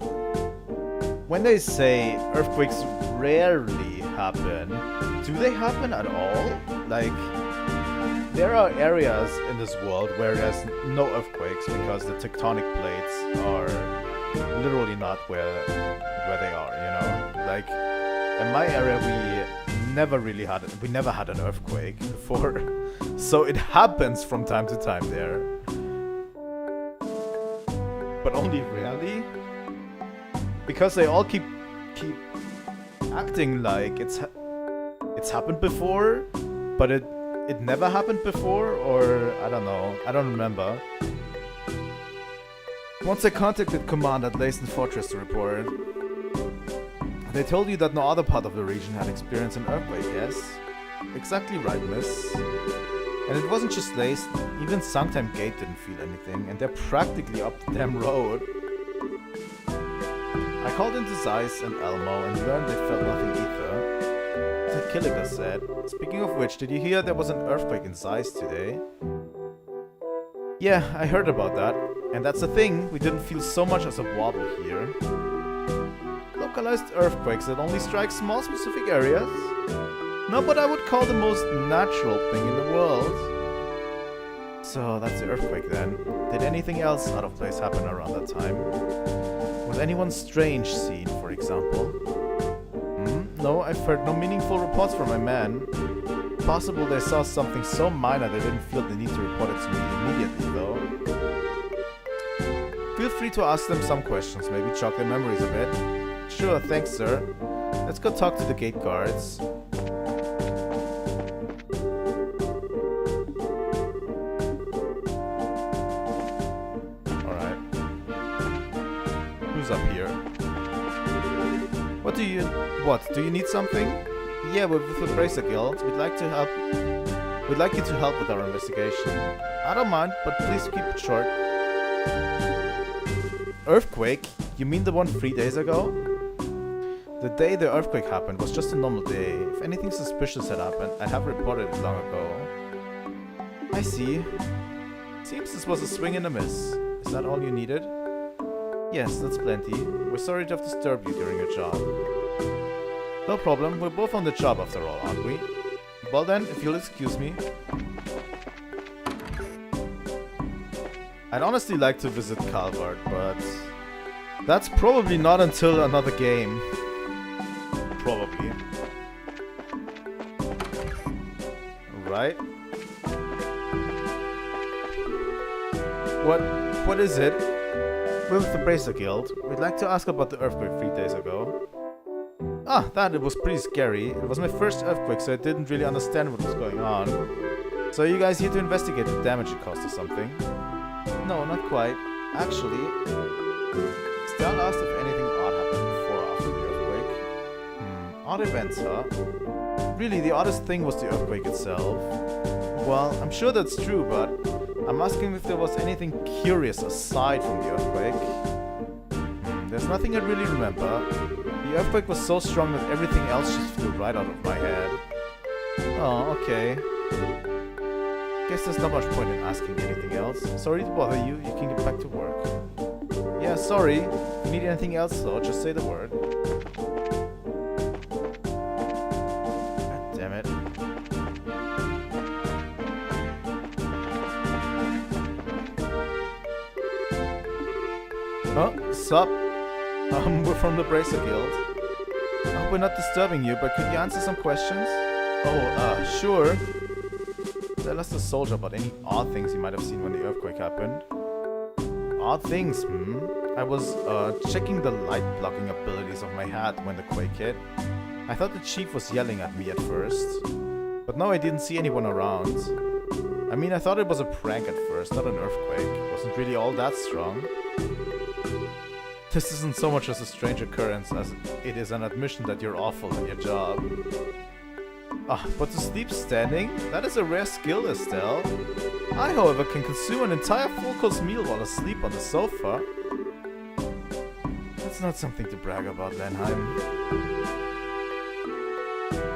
when they say earthquakes rarely happen, do they happen at all? Like, there are areas in this world where there's no earthquakes because the tectonic plates are literally not where they are, you know? Like, in my area we never had an earthquake before. So it happens from time to time there. But only rarely? Because they all keep acting like it's happened before, but it never happened before, or I don't know. I don't remember. Once I contacted Command at Layson Fortress to report, they told you that no other part of the region had experienced an earthquake, yes? Exactly right, miss. And it wasn't just Layson, even Sanctime Gate didn't feel anything, and they're practically up the damn road. I called into Zeiss and Elmo and learned they felt nothing either. Like Killiger said. Speaking of which, did you hear there was an earthquake in Zeiss today? Yeah, I heard about that. And that's the thing, we didn't feel so much as a wobble here. Localized earthquakes that only strike small specific areas? Not what I would call the most natural thing in the world. So that's the earthquake then. Did anything else out of place happen around that time? Has anyone strange seen, for example? No, I've heard no meaningful reports from my men. Possible they saw something so minor they didn't feel the need to report it to me immediately, though. Feel free to ask them some questions, maybe jog their memories a bit. Sure, thanks, sir. Let's go talk to the gate guards. Alright. Who's up here? What? Do you need something? Yeah, we're with the Bracer Guild. We'd like you to help with our investigation. I don't mind, but please keep it short. Earthquake? You mean the one 3 days ago? The day the earthquake happened was just a normal day. If anything suspicious had happened, I'd have reported it long ago. I see. Seems this was a swing and a miss. Is that all you needed? Yes, that's plenty. We're sorry to have disturbed you during your job. No problem, we're both on the job after all, aren't we? Well then, if you'll excuse me. I'd honestly like to visit Calvard, but that's probably not until another game. Probably. Right? What is it? We're with the Bracer Guild. We'd like to ask about the earthquake 3 days ago. Ah, it was pretty scary. It was my first earthquake, so I didn't really understand what was going on. So are you guys here to investigate the damage it caused or something? No, not quite. Actually, Estelle asked if anything odd happened before or after the earthquake. Odd events, huh? Really, the oddest thing was the earthquake itself. Well, I'm sure that's true, but I'm asking if there was anything curious aside from the earthquake. There's nothing I really remember. The earthquake was so strong that everything else just flew right out of my head. Oh, okay. Guess there's not much point in asking anything else. Sorry to bother you, you can get back to work. Yeah, sorry. If you need anything else though, just say the word. God damn it. Huh? Sup? We're from the Bracer Guild. I hope we're not disturbing you, but could you answer some questions? Oh, sure. Tell us the soldier about any odd things you might have seen when the earthquake happened. Odd things, I was, checking the light blocking abilities of my hat when the quake hit. I thought the chief was yelling at me at first. But no, I didn't see anyone around. I mean, I thought it was a prank at first, not an earthquake. It wasn't really all that strong. This isn't so much as a strange occurrence as it is an admission that you're awful at your job. But to sleep standing? That is a rare skill, Estelle. I, however, can consume an entire full-course meal while asleep on the sofa. That's not something to brag about, Lenheim.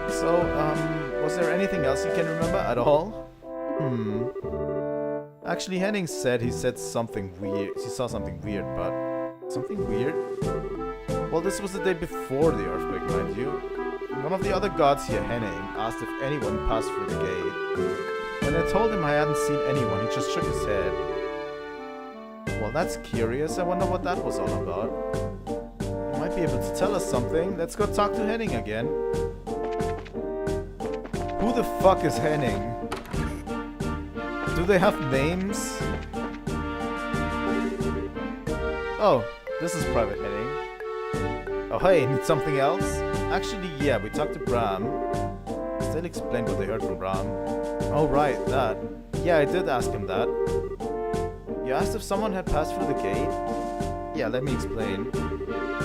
So, was there anything else you can remember at all? Actually, Henning said he said something weird. He saw something weird, but... Something weird? Well, this was the day before the earthquake, mind you. One of the other guards here, Henning, asked if anyone passed through the gate. When I told him I hadn't seen anyone, he just shook his head. Well, that's curious. I wonder what that was all about. You might be able to tell us something. Let's go talk to Henning again. Who the fuck is Henning? Do they have names? Oh, this is Private Henning. Oh hey, need something else? Actually, yeah, we talked to Bram. Estelle explained what they heard from Bram. Oh right, that. Yeah, I did ask him that. You asked if someone had passed through the gate? Yeah, let me explain.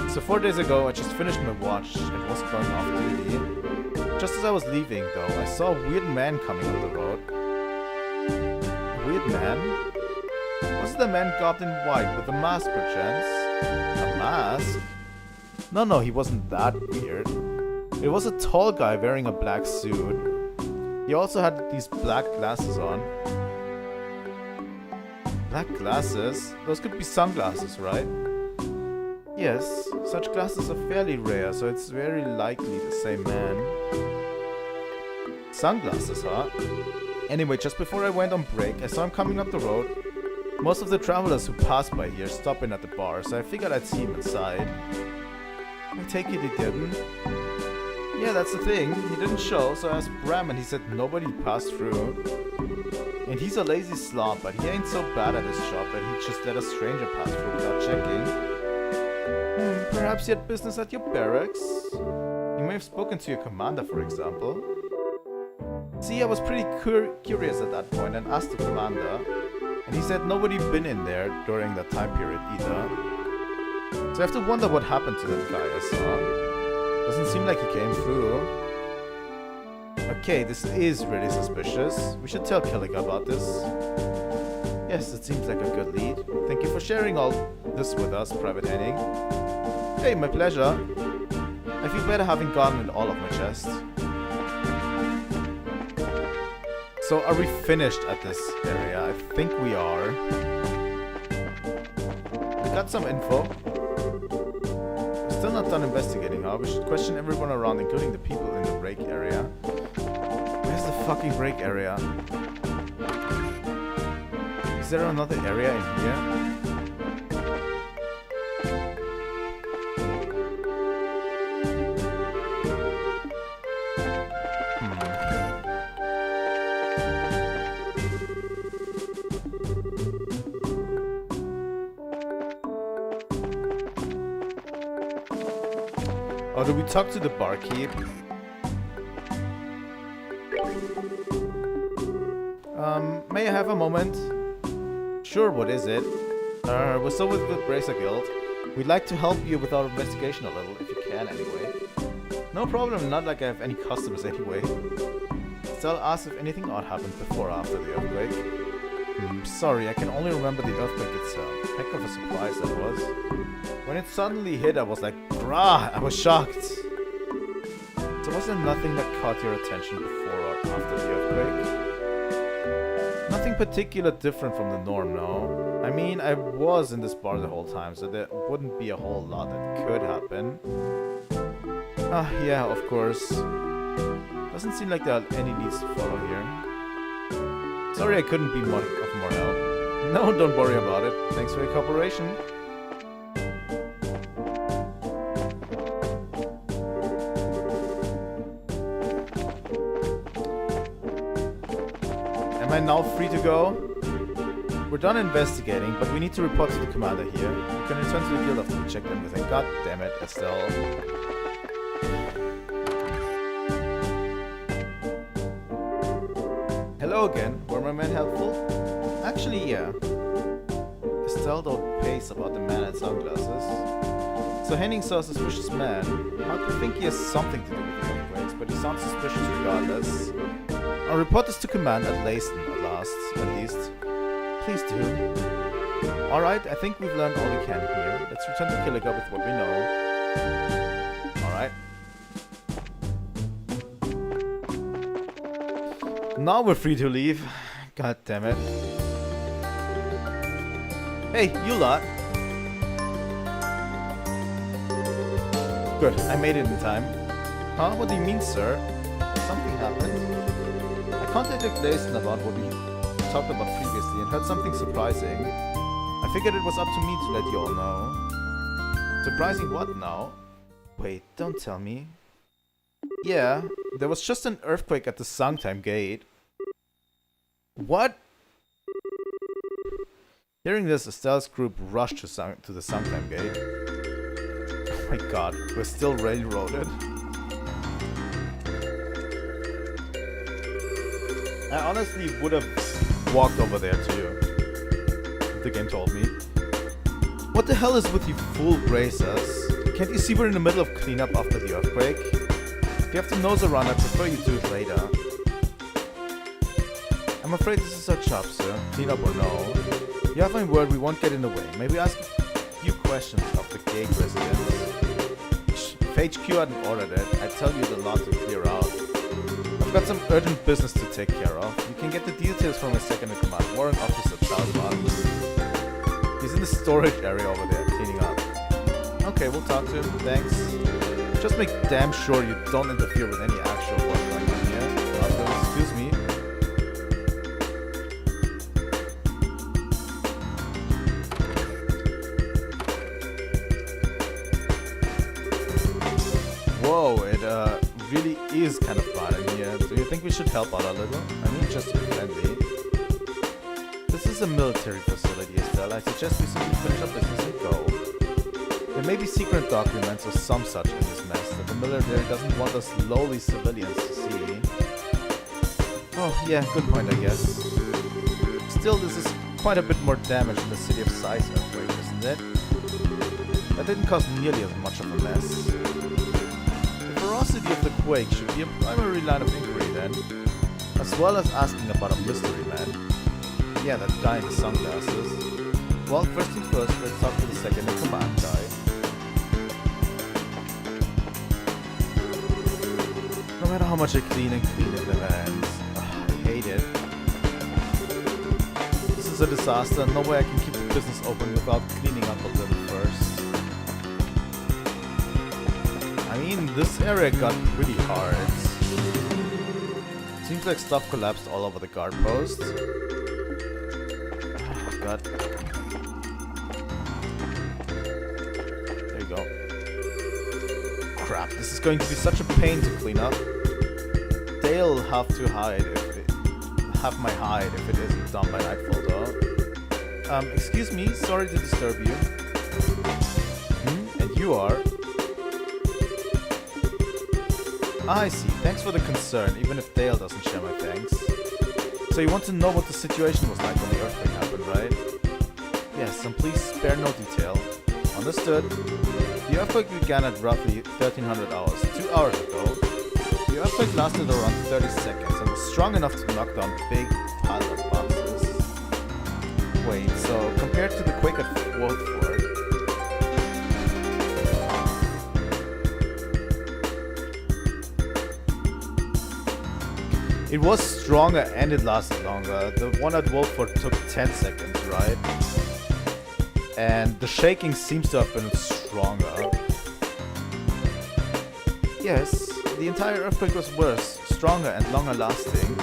So 4 days ago, I just finished my watch and was going off duty. Just as I was leaving, though, I saw a weird man coming up the road. A weird man? Was it the man garbed in white with a mask, perchance? A mask? No, he wasn't that weird. It was a tall guy wearing a black suit. He also had these black glasses on. Black glasses? Those could be sunglasses, right? Yes, such glasses are fairly rare, so it's very likely the same man. Sunglasses, huh? Anyway, just before I went on break, I saw him coming up the road. Most of the travelers who pass by here stop in at the bar, so I figured I'd see him inside. I take it he didn't? Yeah, that's the thing. He didn't show, so I asked Bram and he said nobody passed through. And he's a lazy slob, but he ain't so bad at his job that he'd just let a stranger pass through without checking. Perhaps you had business at your barracks? You may have spoken to your commander, for example. See, I was pretty curious at that point and asked the commander. And he said nobody been in there during that time period either. So I have to wonder what happened to that guy I saw. Doesn't seem like he came through. Okay, this is really suspicious. We should tell Killiga about this. Yes, it seems like a good lead. Thank you for sharing all this with us, Private Henning. Hey, my pleasure. I feel better having gotten it all off my chest. So are we finished at this area? I think we are. We got some info. We're still not done investigating, huh? We should question everyone around, including the people in the break area. Where's the fucking break area? Is there another area in here? Oh, do we talk to the barkeep? May I have a moment? Sure, what is it? We're still with the Bracer Guild. We'd like to help you with our investigation a little, if you can anyway. No problem, not like I have any customers anyway. Estelle asked if anything odd happened before or after the earthquake. Sorry, I can only remember the earthquake itself. Heck of a surprise that was. When it suddenly hit, I was like, "Grah!" I was shocked. So was there nothing that caught your attention before or after the earthquake? Nothing particular different from the norm, no. I mean, I was in this bar the whole time, so there wouldn't be a whole lot that could happen. Ah, yeah, of course. Doesn't seem like there are any leads to follow here. Sorry I couldn't be of more help. No, don't worry about it. Thanks for your cooperation. Am I now free to go? We're done investigating, but we need to report to the commander here. You can return to the guild after we checked everything. God damn it, Estelle. Hello again. Were my men helpful? Actually, yeah. Estelle don't pace about the man in sunglasses. So Henning saw a suspicious man. Hard to think he has something to do with the earthquakes, but he sounds suspicious regardless. I'll report this to command at Leyston at least. Please do. Alright, I think we've learned all we can here. Let's return to Killiga with what we know. Alright. Now we're free to leave. God damn it. Hey, you lot. Good, I made it in time. Huh? What do you mean, sir? Something happened. I contacted Leyston about what we talked about previously and heard something surprising. I figured it was up to me to let you all know. Surprising what now? Wait, don't tell me. Yeah, there was just an earthquake at the Sangtime Gate. What? Hearing this, Estelle's group rushed to the Sangtime Gate. Oh my god, we're still railroaded. I honestly would have walked over there too. The game told me. What the hell is with you fool bracers? Can't you see we're in the middle of cleanup after the earthquake? If you have to nose around, I prefer you do it later. I'm afraid this is our job, sir. Cleanup or no. You have my word, we won't get in the way. Maybe ask a few questions of the gate residents. If HQ hadn't ordered it, I'd tell you the lot to clear out. I've got some urgent business to take care of. You can get the details from my second in command, Warrant Officer Salman. He's in the storage area over there, cleaning up. Okay, we'll talk to him, thanks. Just make damn sure you don't interfere with any actual work going on here. Excuse me. really is kind of bad in here. Do you think we should help out a little? I mean, just to be friendly. This is a military facility, Estelle. I suggest we simply finish our business and go. There may be secret documents or some such in this mess that the military doesn't want us lowly civilians to see. Oh, yeah, good point, I guess. Still, this is quite a bit more damage than the city of Zeiss earthquake, isn't it? That didn't cause nearly as much of a mess. The ferocity of the quake should be a primary line of inquiry then, as well as asking about a mystery man. Yeah, that guy in the sunglasses. Well, first things first, let's talk to the second in command guy. No matter how much I clean, it never ends. Ugh, I hate it. This is a disaster. No way I can keep the business open without cleaning up a little first. I mean, this area got pretty hard. Seems like stuff collapsed all over the guard post. Oh, God. There you go. Crap, this is going to be such a pain to clean up. They'll have to have my hide if it isn't done by nightfall though. Excuse me, sorry to disturb you. And you are? I see, thanks for the concern, even if Dale doesn't share my thanks. So you want to know what the situation was like when the earthquake happened, right? Yes, and please spare no detail. Understood. The earthquake began at roughly 1300 hours, 2 hours ago. The earthquake lasted around 30 seconds and was strong enough to knock down big piles of boxes. Wait, so compared to the quake at Wolford, it was stronger and it lasted longer. The one at Wolford took 10 seconds, right? And the shaking seems to have been stronger. Yes, the entire earthquake was worse, stronger and longer lasting.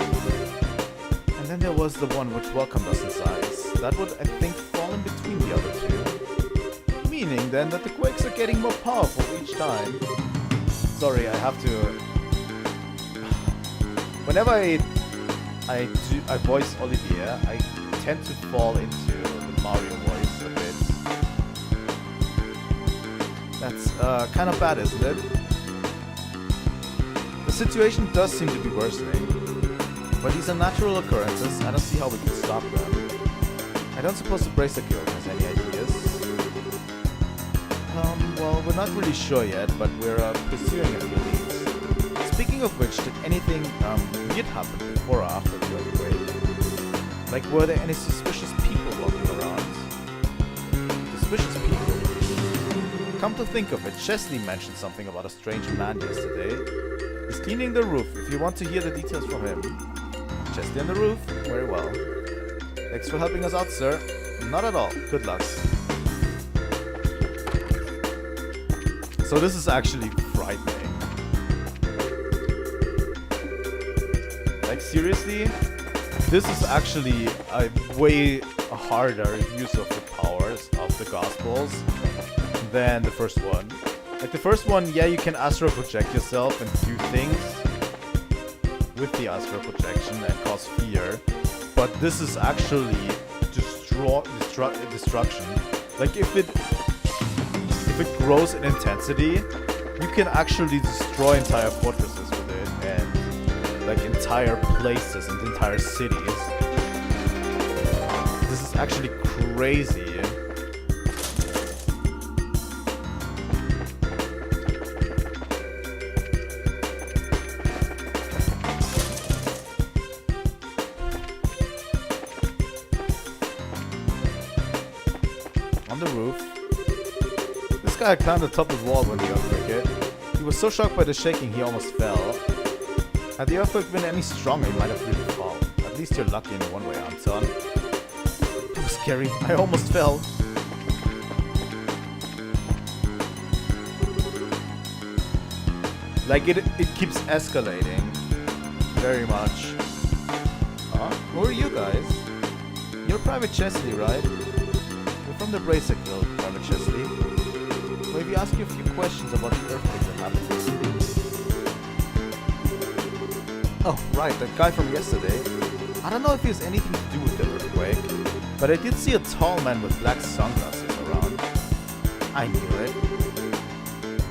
And then there was the one which welcomed us in Zeiss. That would, I think, fall in between the other two. Meaning then that the quakes are getting more powerful each time. Sorry, I have to... Whenever I voice Olivier, I tend to fall into the Mario voice a bit. That's kind of bad, isn't it? The situation does seem to be worsening, but these are natural occurrences. I don't see how we can stop them. I don't suppose the Bracer Guild has any ideas. Well, we're not really sure yet, but we're pursuing a few leads. Speaking of which, did anything weird happen before or after the earthquake? Like, were there any suspicious people walking around? Suspicious people? Come to think of it, Chesley mentioned something about a strange man yesterday. He's cleaning the roof, if you want to hear the details from him. Chesley on the roof? Very well. Thanks for helping us out, sir. Not at all. Good luck. So this is actually frightening. Like, seriously? This is actually a way harder use of the powers of the Gospels than the first one. Like, the first one, yeah, you can astral project yourself and do things with the astral projection and cause fear, but this is actually destruction. Like, if it grows in intensity, you can actually destroy entire fortresses with it, and like entire places and entire cities. This is actually crazy. On the roof, this guy climbed the top of the wall when the earthquake hit. He was so shocked by the shaking he almost fell. Had the earthquake been any stronger, he might have really fallen. At least you're lucky in one way, Anton. It was scary. I almost fell. Like, it keeps escalating. Very much. Huh? Who are you guys? You're Private Chesley, right? We're from the Bracer Guild, Private Chesley. Maybe ask you a few questions about the earthquake that happened in the city. Oh, right, that guy from yesterday. I don't know if he has anything to do with the earthquake, but I did see a tall man with black sunglasses around. I knew it.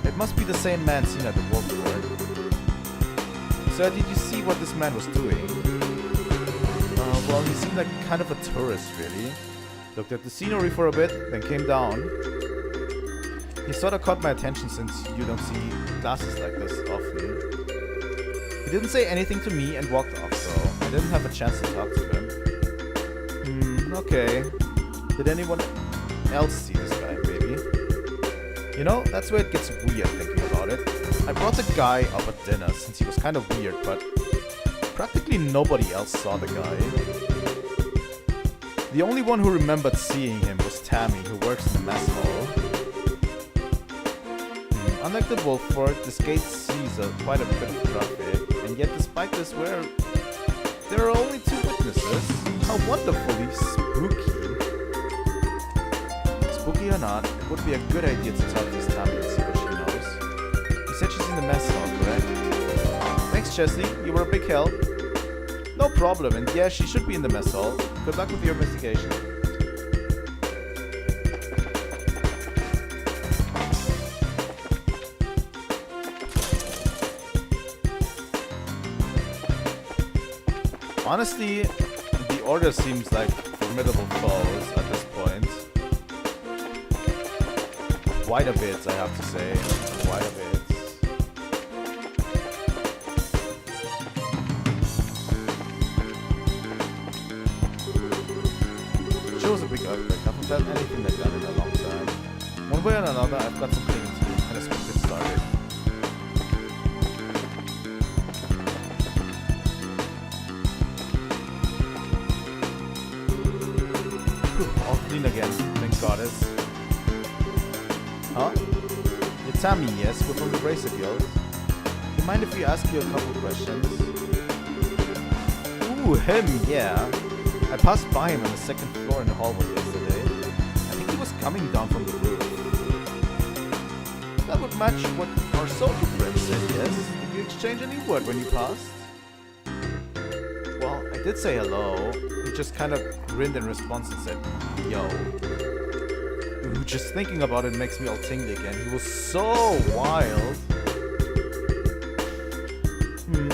It must be the same man seen at the wolf court. So did you see what this man was doing? Well, he seemed like kind of a tourist, really. Looked at the scenery for a bit, then came down. He sort of caught my attention since you don't see glasses like this often. He didn't say anything to me and walked off, so I didn't have a chance to talk to him. Okay. Did anyone else see this guy, maybe? You know, that's where it gets weird thinking about it. I brought the guy up at dinner since he was kind of weird, but practically nobody else saw the guy. The only one who remembered seeing him was Tammy, who works in the mess hall. Unlike the wolf fort, this gate sees quite a bit of traffic, and yet despite this, there are only 2 witnesses. How wonderfully spooky. Spooky or not, it would be a good idea to talk to this Tammy and see what she knows. You said she's in the mess hall, correct? Thanks, Chesley. You were a big help. No problem, and yeah, she should be in the mess hall. Good luck with your investigation. Honestly, the Order seems like formidable foes at this point. Quite a bit, I have to say. Quite a bit. Shows a big earthquake. I haven't felt anything like that in a long time. One way or another, I've got some cleaning to do, and let's get started. All clean again, thank goddess. Huh? You're Tammy, yes? We're from the Bracer Guild. Do you mind if we ask you a couple questions? Ooh, him, yeah. I passed by him on the 2nd floor in the hallway yesterday. I think he was coming down from the roof. That would match what our social friend said, yes? Did you exchange any word when you passed? Well, I did say hello. He just kind of grinned in response and said, yo. Ooh, just thinking about it makes me all tingly again. He was so wild.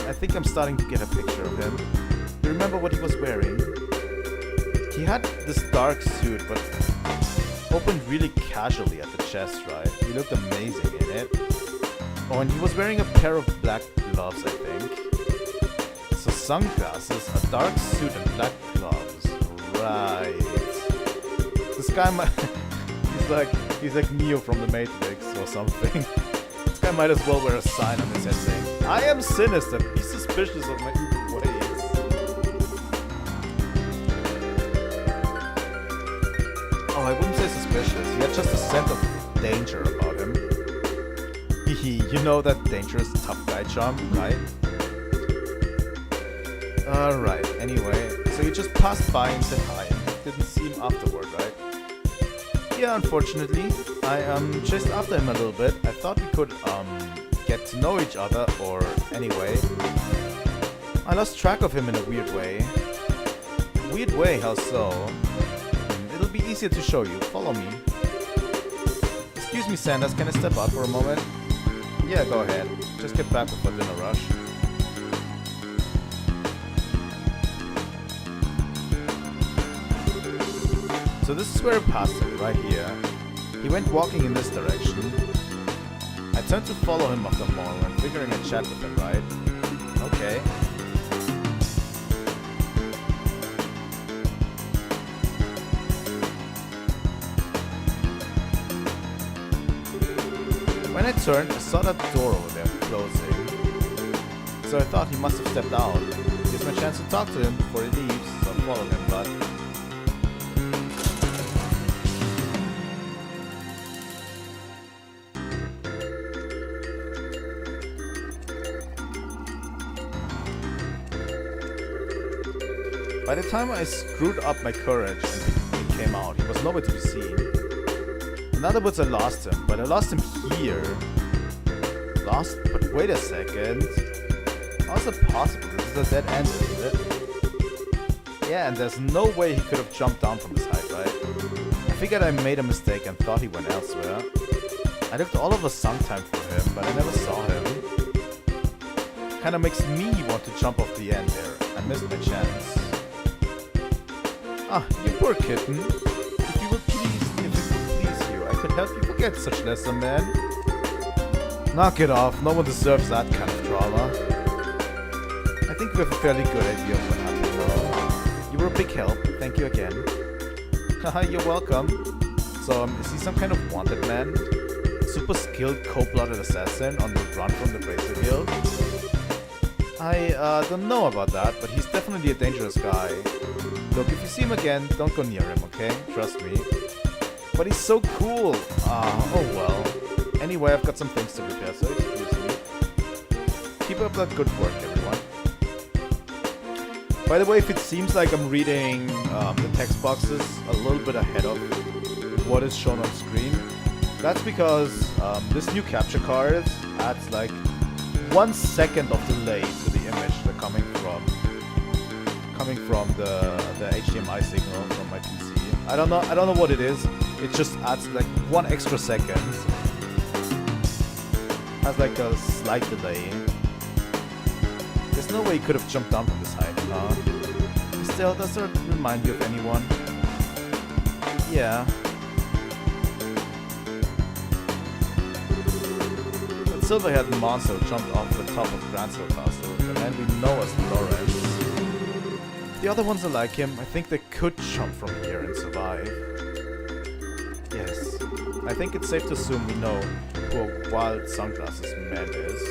I think I'm starting to get a picture of him. You remember what he was wearing? He had this dark suit, but opened really casually at the chest, right? He looked amazing in it. Oh, and he was wearing a pair of black gloves, I think. So sunglasses, a dark suit, and black gloves. Right. This guy might... he's like Neo from the Matrix or something. This guy might as well wear a sign on his head saying, I am sinister, be suspicious of my evil ways. I wouldn't say suspicious. He had just a scent of danger about him. You know that dangerous tough guy charm, right? Alright, anyway. So you just passed by and said hi and didn't see him afterward, right? Yeah, unfortunately. I chased after him a little bit. I thought we could get to know each other, or anyway. I lost track of him in a weird way. Weird way, how so? It'll be easier to show you. Follow me. Excuse me, Sanders, can I step out for a moment? Yeah, go ahead. Just get back before dinner rush. So this is where I passed him, right here. He went walking in this direction. I turned to follow him up the mall and figuring I'd chat with him, right? Okay. When I turned, I saw that door over there closing. So I thought he must have stepped out. Gives me a chance to talk to him before he leaves, so I followed him, but... By the time I screwed up my courage and he came out, he was nowhere to be seen. In other words, I lost him, but I lost him here. Lost? But wait a second. Oh How's it possible? This is a dead end, isn't it? Yeah, and there's no way he could have jumped down from this height, right? I figured I made a mistake and thought he went elsewhere. I looked all over sometime for him, but I never saw him. Kinda makes me want to jump off the end there. I missed my chance. Ah, you poor kitten. If it would please you, I could help you forget such lesson, man. Knock it off, no one deserves that kind of drama. I think we have a fairly good idea of what happened though. You were a big help, thank you again. Haha, you're welcome. So, is he some kind of wanted man? Super skilled, cold-blooded assassin on the run from the Bracer Guild? I don't know about that, but he's definitely a dangerous guy. Look, if you see him again, don't go near him, okay? Trust me. But he's so cool! Oh well. Anyway, I've got some things to prepare, so excuse me. Keep up that good work, everyone. By the way, if it seems like I'm reading the text boxes a little bit ahead of what is shown on screen, that's because this new capture card adds like 1 second of delay to the image they're coming from the HDMI signal from my PC. I don't know what it is. It just adds like 1 extra second. Has like a slight delay. There's no way you could have jumped down from this height, huh? Estelle, does that remind you of anyone? Yeah. That silver-haired monster jumped off the top of Gransville Castle, the man we know as Lawrence. The other ones are like him. I think they could jump from here and survive. Yes. I think it's safe to assume we know who a wild sunglasses man is.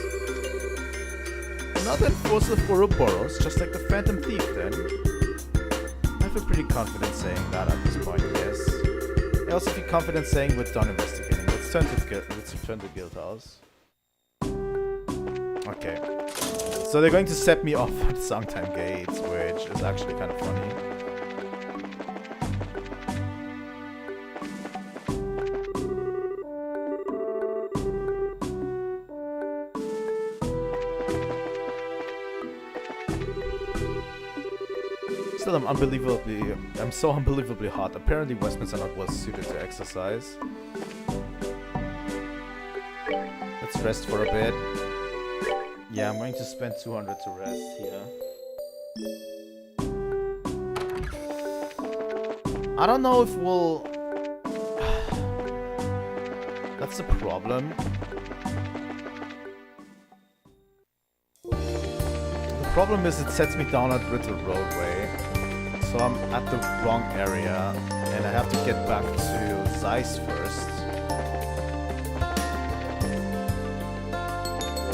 Not enforcer of Ouroboros, just like the Phantom Thief then. I feel pretty confident saying that at this point, yes. I also feel confident saying we're done investigating. Let's return to Guildhouse. Okay. So they're going to set me off at Songtime Gates, which is actually kind of funny. Still, I'm so unbelievably hot. Apparently Westminster are not well suited to exercise. Let's rest for a bit. Yeah, I'm going to spend 200 to rest here. I don't know if we'll... That's the problem. The problem is it sets me down at Ritter Roadway. So I'm at the wrong area. And I have to get back to Zeiss first.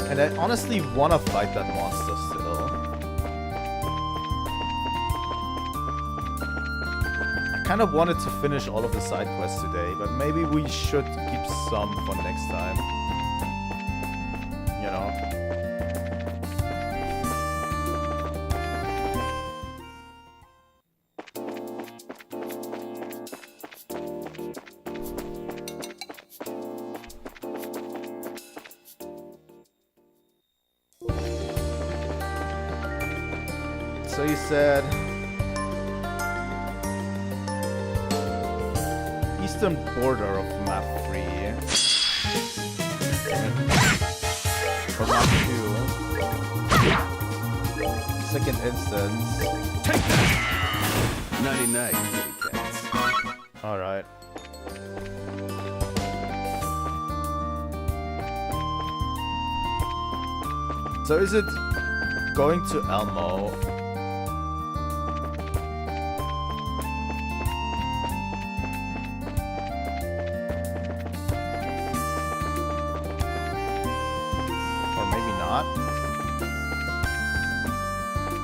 And I honestly want to fight that monster still. I kind of wanted to finish all of the side quests today, but maybe we should keep some for next time. You know? So you said eastern border of map 3 or map 2. Second instance. Take that! 99 kitty cats. Alright. So is it going to Elmo?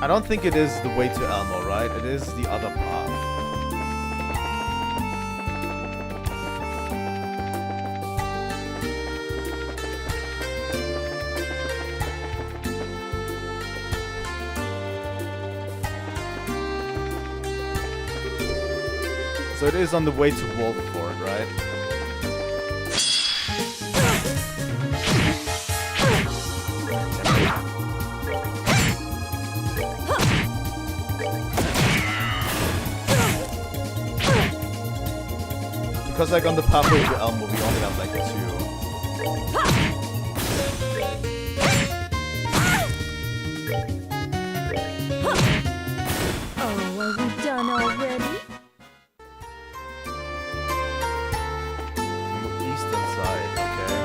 I don't think it is the way to Elmo, right? It is the other path. So it is on the way to Wolford, right? because like on the pathway to Elmo, we only have like 2. Oh, are we done already? On the eastern side, okay.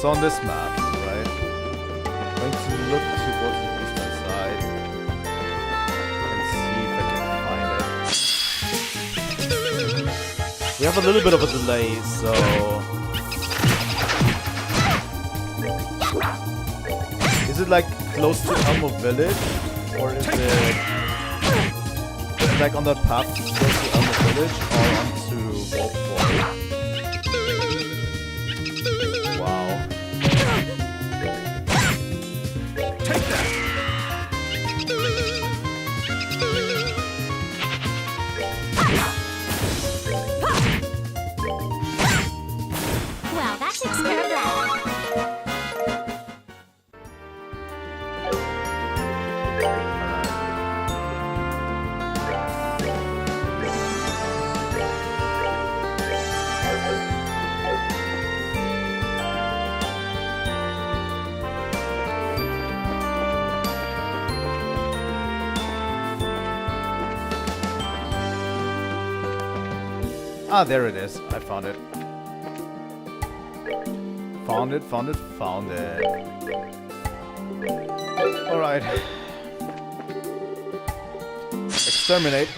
So on this map, right? I'm going to look towards the eastern side and see if I can find it. We have a little bit of a delay, so is it like close to Elmo Village, or is it like on that path close to Elmo Village, or onto Wolf Boy? Wow. Take that! Well, that takes care of that. Ah, there it is. I found it. Found it, found it, found it. Alright. Exterminate.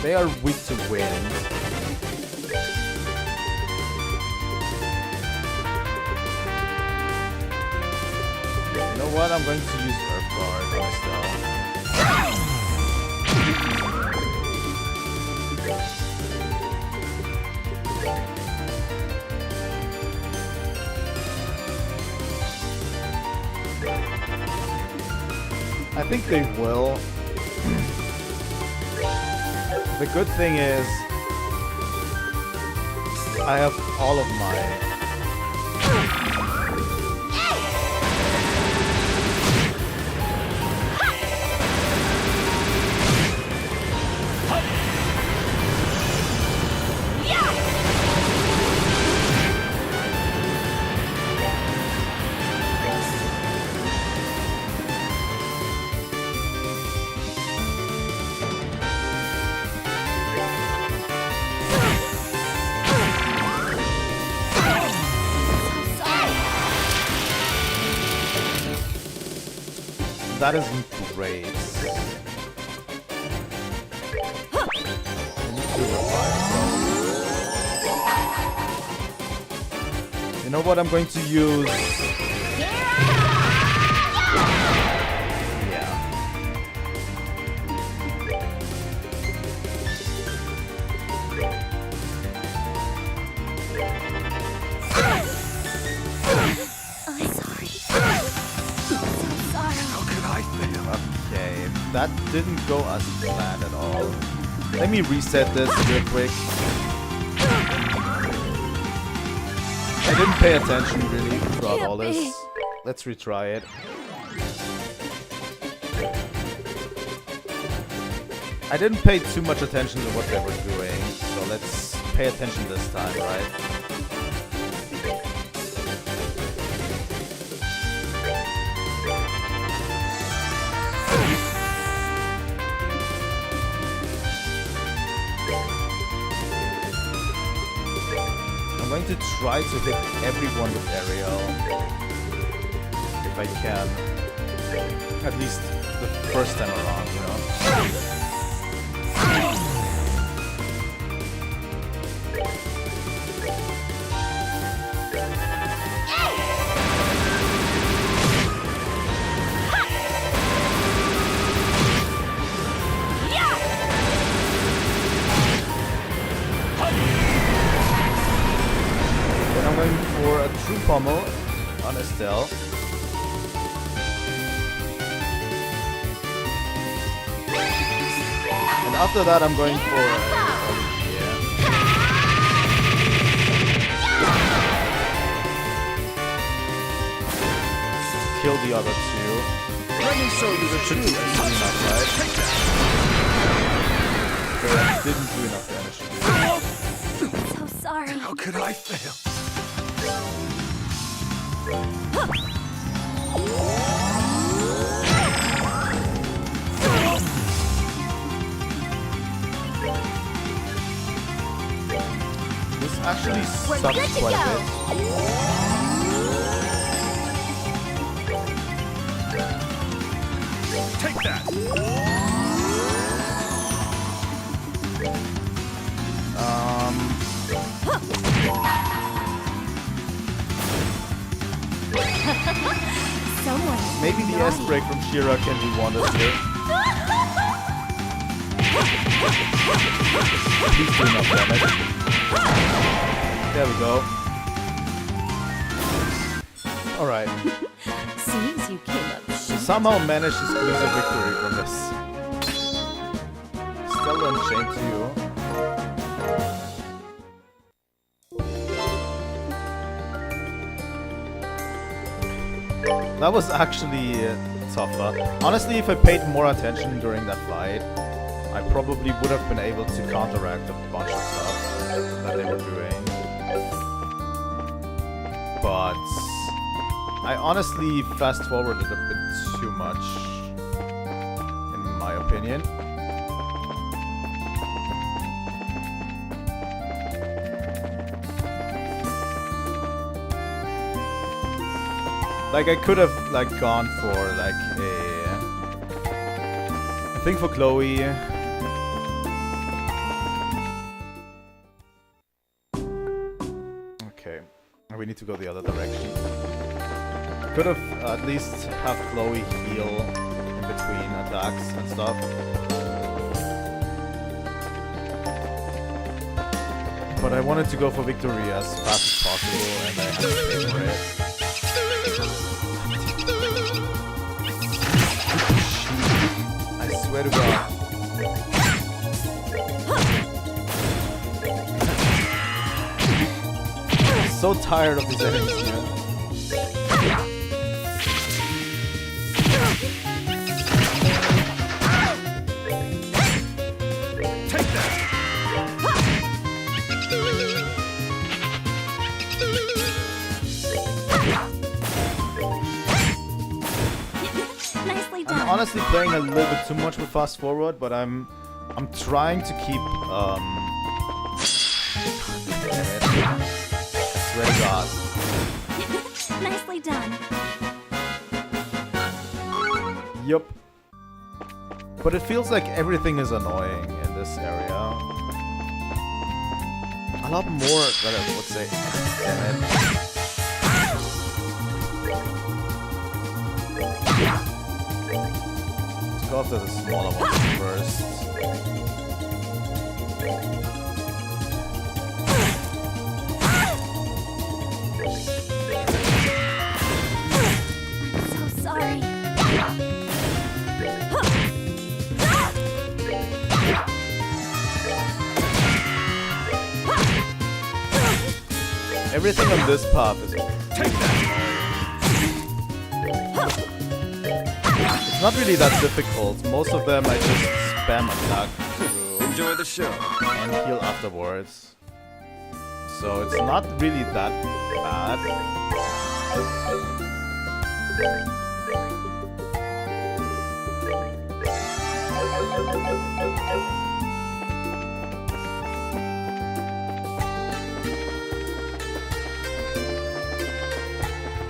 They are weak to wind. You know what? I'm going to use Earth Guard on Estelle. I think they will. The good thing is I have all of my that isn't great. You know what I'm going to use? Yeah. I'm sorry. Okay, that didn't go as planned at all. Let me reset this real quick. I didn't pay attention really throughout all this. Let's retry it. I didn't pay too much attention to what they were doing, so let's pay attention this time, right? I'm going to try to hit everyone with aerial, if I can. At least the first time around, you know? I'm going for a true pommel on Estelle. And after that I'm going for yeah. kill the other two. Let me show you the Should be truth. easy enough, right? Take that. Okay, I didn't do enough damage to do. So sorry. How could I fail? This actually We're sucks good to quite go. a bit. Take that. Someone. Maybe the S break from Shira can do wonders here. Please do enough damage. There we go. Alright. Seems you came up short. Somehow managed to squeeze a victory from this. Still unchained to you. That was actually tougher. Honestly, if I paid more attention during that fight, I probably would have been able to counteract a bunch of stuff that they were doing. But I honestly fast-forwarded a bit too much, in my opinion. Like, I could have, like, gone for, like, a thing for Chloe. Okay. We need to go the other direction. Could have at least have Chloe heal in between attacks and stuff. But I wanted to go for victory as fast as possible, and I had to pay for it. I swear to God. I'm so tired of these enemies, man. Take that. Nicely I'm done. honestly playing a little bit too much with fast forward, but I'm trying to keep damn it. I swear to God. Nicely done. Yup. But it feels like everything is annoying in this area. A lot more that I would say. Damn it. Let's go after the smaller ones first. So sorry. Everything on this path is... Take that. It's not really that difficult. Most of them I just spam attack through Enjoy the show. and heal afterwards. So it's not really that bad.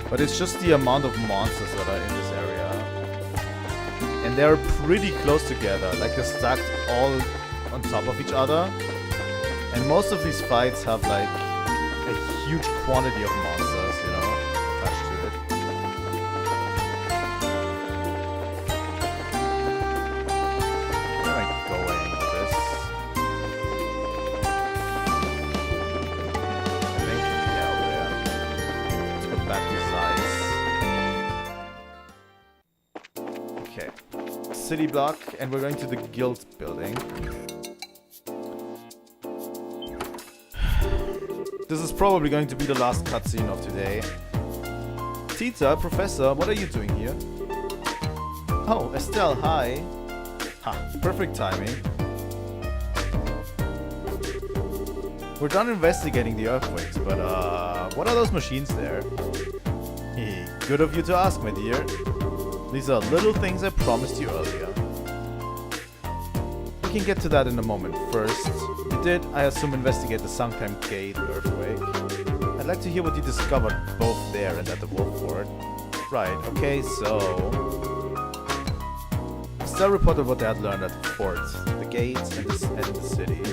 But it's just the amount of monsters that are in this area. And they're pretty close together, like they're stacked all on top of each other. And most of these fights have like a huge quantity of monsters, you know, attached to it. Where am I going with this? I think, yeah, over there. Let's go back to Zeiss. Okay. City block, and we're going to the guild building. This is probably going to be the last cutscene of today. Tita, Professor, what are you doing here? Oh, Estelle, hi. Ha, perfect timing. We're done investigating the earthquakes, but what are those machines there? Heh, good of you to ask, my dear. These are little things I promised you earlier. We can get to that in a moment. First, you did, I assume, investigate the Sunktime Gate earthquake. I'd like to hear what you discovered both there and at the Wolf Fort. Right, okay, so... Estelle reported what they had learned at the fort, the gates, and the city.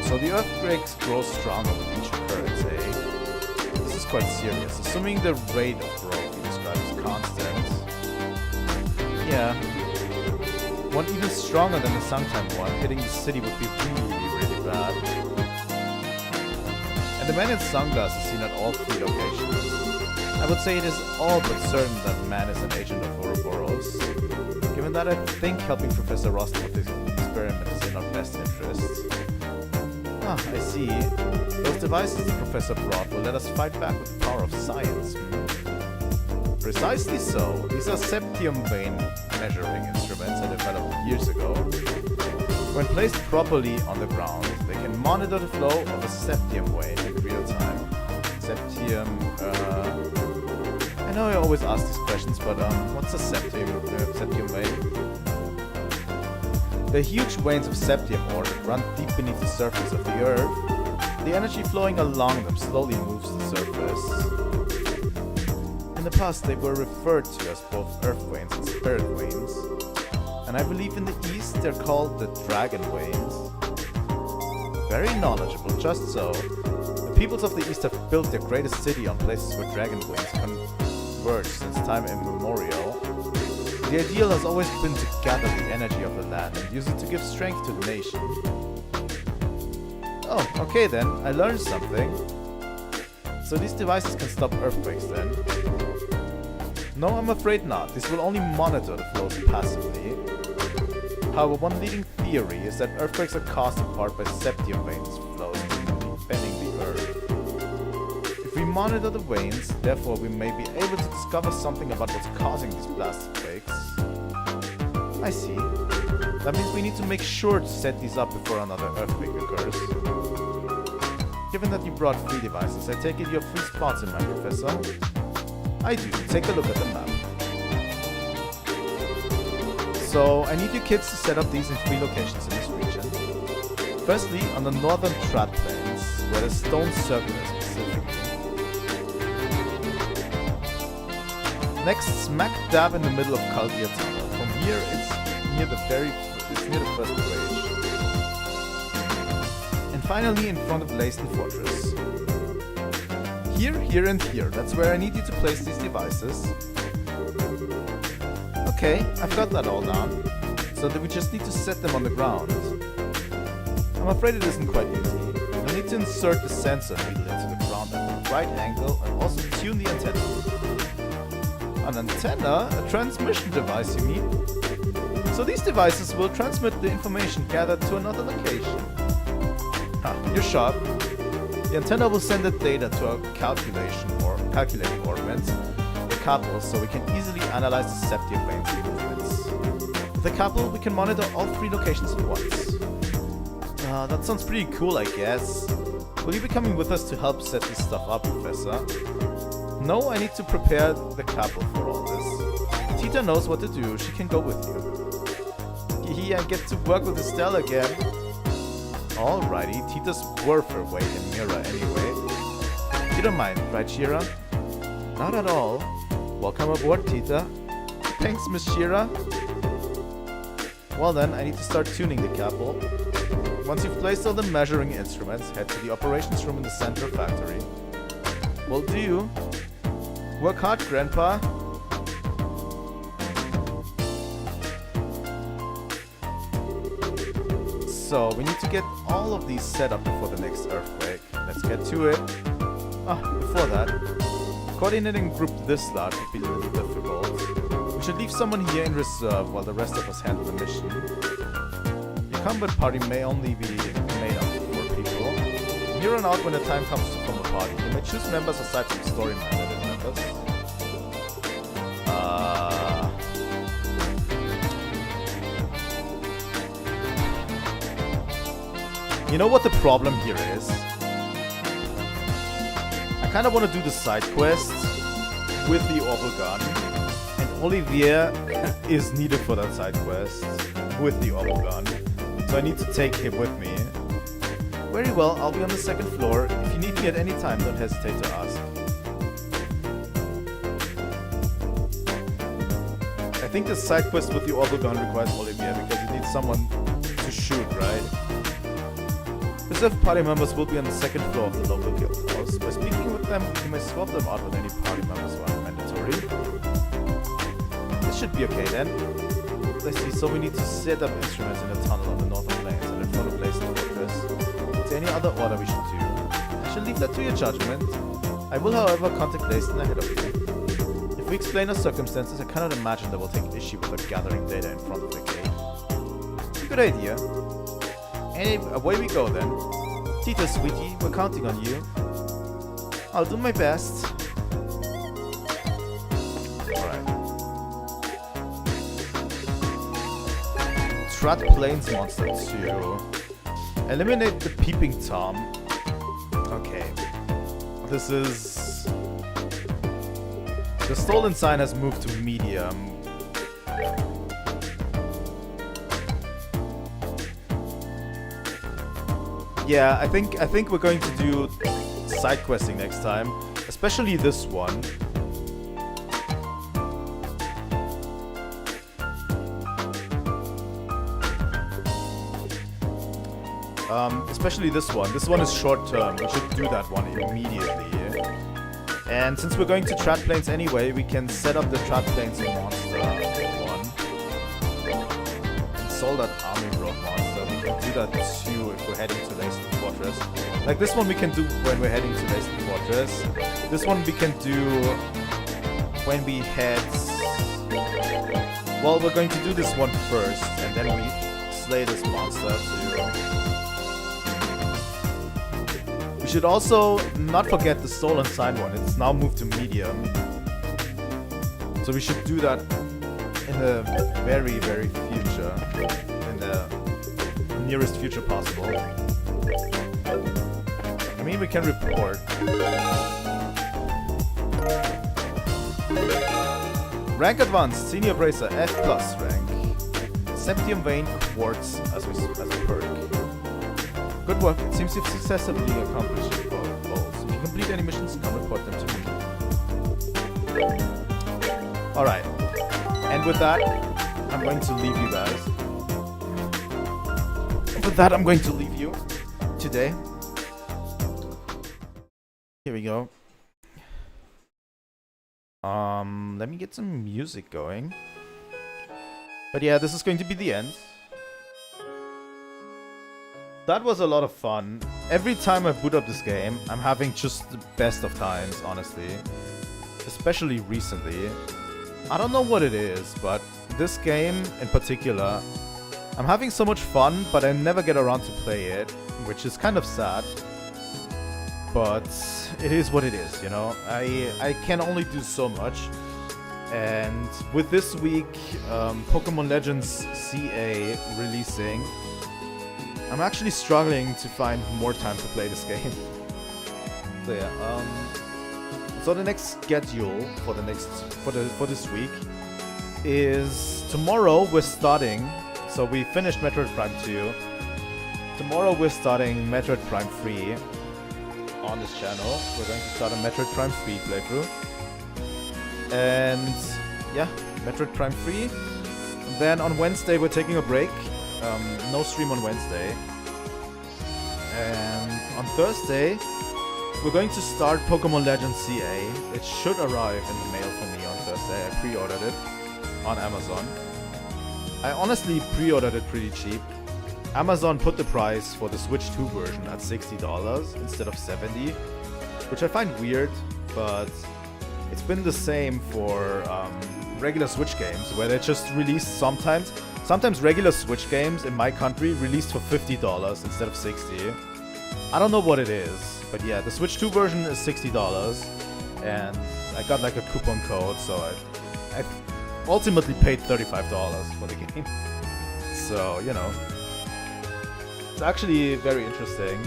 So the earthquakes grow stronger with each occurrence, eh? This is quite serious, assuming the rate of growth you describe is constant. Yeah. One even stronger than the Sunktime one, hitting the city would be really bad. And the man in sunglasses is seen at all 3 locations. I would say it is all but certain that man is an agent of Ouroboros. Given that, I think helping Professor Rostam with his experiment is in our best interest. Ah, I see. Those devices the Professor brought will let us fight back with the power of science. Precisely so. These are Septium vein measuring instruments I developed years ago. When placed properly on the ground, they can monitor the flow of a Septium vein in real time. Septium, I know I always ask these questions, but what's a Septium vein? The huge veins of Septium ore that run deep beneath the surface of the Earth. The energy flowing along them slowly moves the surface. In the past, they were referred to as both Earth veins and Spirit veins. And I believe in the East, they're called the Dragon veins. Very knowledgeable, just so. The peoples of the East have built their greatest city on places where dragon veins converge since time immemorial. The ideal has always been to gather the energy of the land and use it to give strength to the nation. Oh, okay then, I learned something. So these devices can stop earthquakes then? No, I'm afraid not. This will only monitor the flows passively. However, one leading theory is that earthquakes are caused in part by Septium veins flows bending the Earth. If we monitor the veins, therefore we may be able to discover something about what's causing these blasted quakes. I see. That means we need to make sure to set these up before another earthquake occurs. Given that you brought 3 devices, I take it you have 3 spots in mind, Professor? I do. Take a look at the map. So, I need you kids to set up these in 3 locations in this region. Firstly, on the northern Trat Plains, where the stone circle is specifically. Next, smack dab in the middle of Kaldir Tunnel. From here, it's near the first bridge. And finally, in front of Leyston Fortress. Here, here, and here. That's where I need you to place these devices. Okay, I've got that all down. So that we just need to set them on the ground. I'm afraid it isn't quite easy. I need to insert the sensor needle into the ground at the right angle and also tune the antenna. An antenna? A transmission device, you mean? So these devices will transmit the information gathered to another location. Ha, you're sharp. The antenna will send the data to a calculating Orbments, the couple, so we can easily analyze the Septium veins movements. With the couple, we can monitor all 3 locations at once. That sounds pretty cool, I guess. Will you be coming with us to help set this stuff up, Professor? No, I need to prepare the couple for all this. Tita knows what to do, she can go with you. Hee, I get to work with Estelle again. Alrighty, Tita's worth her weight in Mira anyway. You don't mind, right, Shira? Not at all. Welcome aboard, Tita. Thanks, Miss Shira. Well then, I need to start tuning the couple. Once you've placed all the measuring instruments, head to the operations room in the center factory. Will do. Work hard, Grandpa. So, we need to get all of these set up before the next earthquake. Let's get to it. Before that, coordinating a group this large would be a little difficult. We should leave someone here in reserve while the rest of us handle the mission. Your combat party may only be made up of 4 people. When you run out when the time comes to form a party, you may choose members aside from the story man that members. You know what the problem here is? I kind of want to do the side quest with the orbital gun, and Olivier is needed for that side quest with the orbital gun, so I need to take him with me. Very well, I'll be on the second floor. If you need me at any time, don't hesitate to ask. I think the side quest with the orbital gun requires Olivier because you need someone to shoot, right? Reserve party members will be on the second floor of the local guild house. By speaking with them, you may swap them out with any party members who are mandatory. This should be okay then. Let's see, so we need to set up instruments in a tunnel on the northern plains and in front of Blaze Fortress. Is there any other order we should do? I shall leave that to your judgment. I will, however, contact Blaze ahead of you. If we explain our circumstances, I cannot imagine they will take issue with our gathering data in front of the gate. Good idea. Anyway, away we go then. Tito, sweetie, we're counting on you. I'll do my best. Alright. Strat Plains Monster 2. Eliminate the Peeping Tom. Okay. This is... The stolen sign has moved to medium. Yeah, I think we're going to do side questing next time, especially this one. Especially this one. This one is short term. We should do that one immediately. And since we're going to Strat Plains anyway, we can set up the Strat Plains monster one. Install that army road monster. We can do that too if we're heading to Blaze Fortress. Like this one we can do when we're heading to Blaze Fortress. This one we can do when we head... Well, we're going to do this one first, and then we slay this monster too. We should also not forget the stolen sign one. It's now moved to medium. So we should do that in the very, very future. In the nearest future possible. I mean, we can report. Rank advanced, senior bracer, F+ rank. Septium vein quartz as a perk. Good work. It seems you've successfully accomplished your goals. If you complete any missions, come report them to me. Alright. And with that, I'm going to leave you guys. With that, I'm going to leave you today. Here we go. Let me get some music going. But yeah, this is going to be the end. That was a lot of fun. Every time I boot up this game, I'm having just the best of times, honestly. Especially recently. I don't know what it is, but this game in particular, I'm having so much fun, but I never get around to play it, which is kind of sad. But it is what it is, you know? I can only do so much. And with this week, Pokemon Legends CA releasing, I'm actually struggling to find more time to play this game. So yeah, so the next schedule for this week is tomorrow we're starting. So we finished Metroid Prime 2. Tomorrow we're starting Metroid Prime 3 on this channel. We're going to start a Metroid Prime 3 playthrough. And yeah, Metroid Prime 3. Then on Wednesday we're taking a break. No stream on Wednesday. And on Thursday we're going to start Pokemon Legends CA. It should arrive in the mail for me on Thursday. I pre-ordered it on Amazon. I honestly pre-ordered it pretty cheap. Amazon put the price for the Switch 2 version at $60 instead of $70, which I find weird, but it's been the same for regular Switch games, where they just release sometimes regular Switch games in my country released for $50 instead of $60. I don't know what it is, but yeah, the Switch 2 version is $60, and I got like a coupon code, so I ultimately paid $35 for the game. So, you know, it's actually very interesting.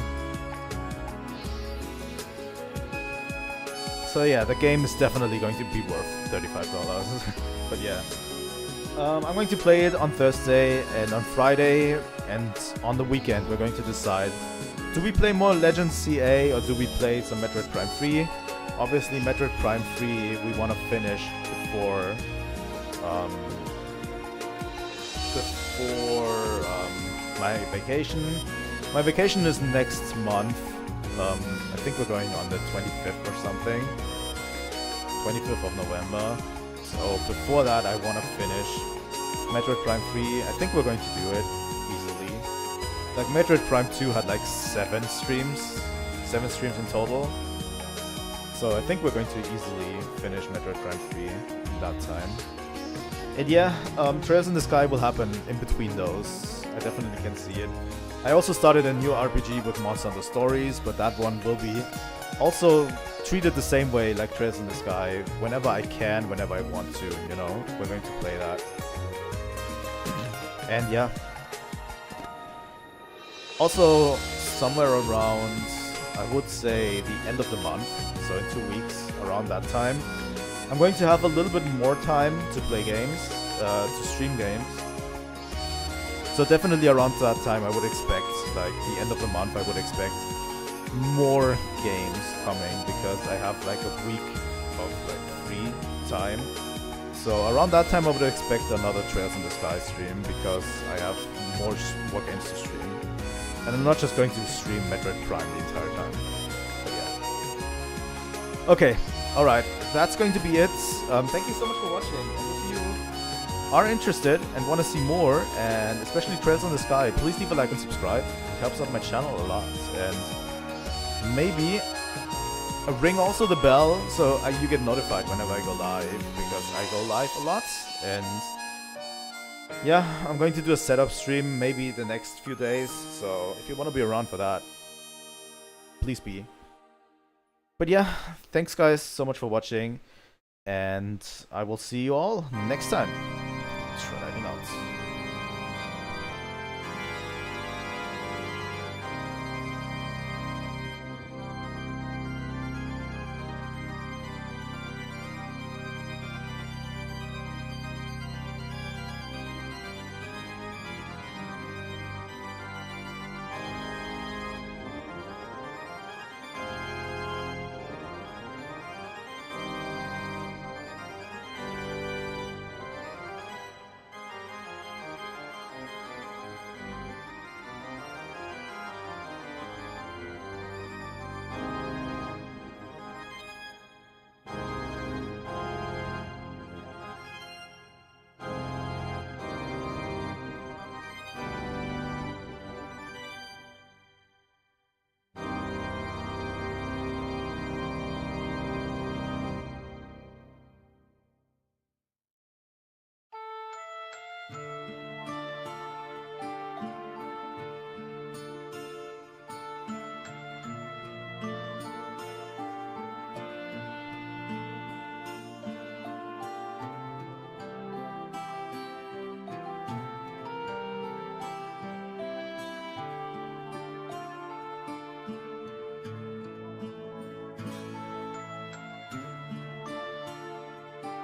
So yeah, the game is definitely going to be worth $35. But yeah. I'm going to play it on Thursday and on Friday, and on the weekend we're going to decide, do we play more Legends CA or do we play some Metroid Prime 3? Obviously Metroid Prime 3 we want to finish before my vacation. My vacation is next month. I think we're going on the 25th or something. 25th of November. So before that I want to finish Metroid Prime 3. I think we're going to do it easily. Like Metroid Prime 2 had like 7 streams in total. So I think we're going to easily finish Metroid Prime 3 in that time. And yeah, Trails in the Sky will happen in between those. I definitely can see it. I also started a new RPG with Monster Hunter Stories, but that one will be also treated the same way like Trails in the Sky. Whenever I can, whenever I want to, you know, we're going to play that. And yeah. Also, somewhere around, I would say, the end of the month, so in 2 weeks, around that time, I'm going to have a little bit more time to play games, to stream games. So definitely around that time I would expect, like the end of the month, I would expect more games coming, because I have like a week of like free time. So around that time I would expect another Trails in the Sky stream, because I have more games to stream. And I'm not just going to stream Metroid Prime the entire time. But yeah. Okay, alright, that's going to be it. Thank you so much for watching. And if you are interested and want to see more, and especially Trails in the Sky, please leave a like and subscribe. It helps out my channel a lot. And maybe ring also the bell so you get notified whenever I go live, because I go live a lot. And yeah, I'm going to do a setup stream maybe the next few days, so if you want to be around for that, please be. But yeah, thanks guys so much for watching, and I will see you all next time. Trilightning out.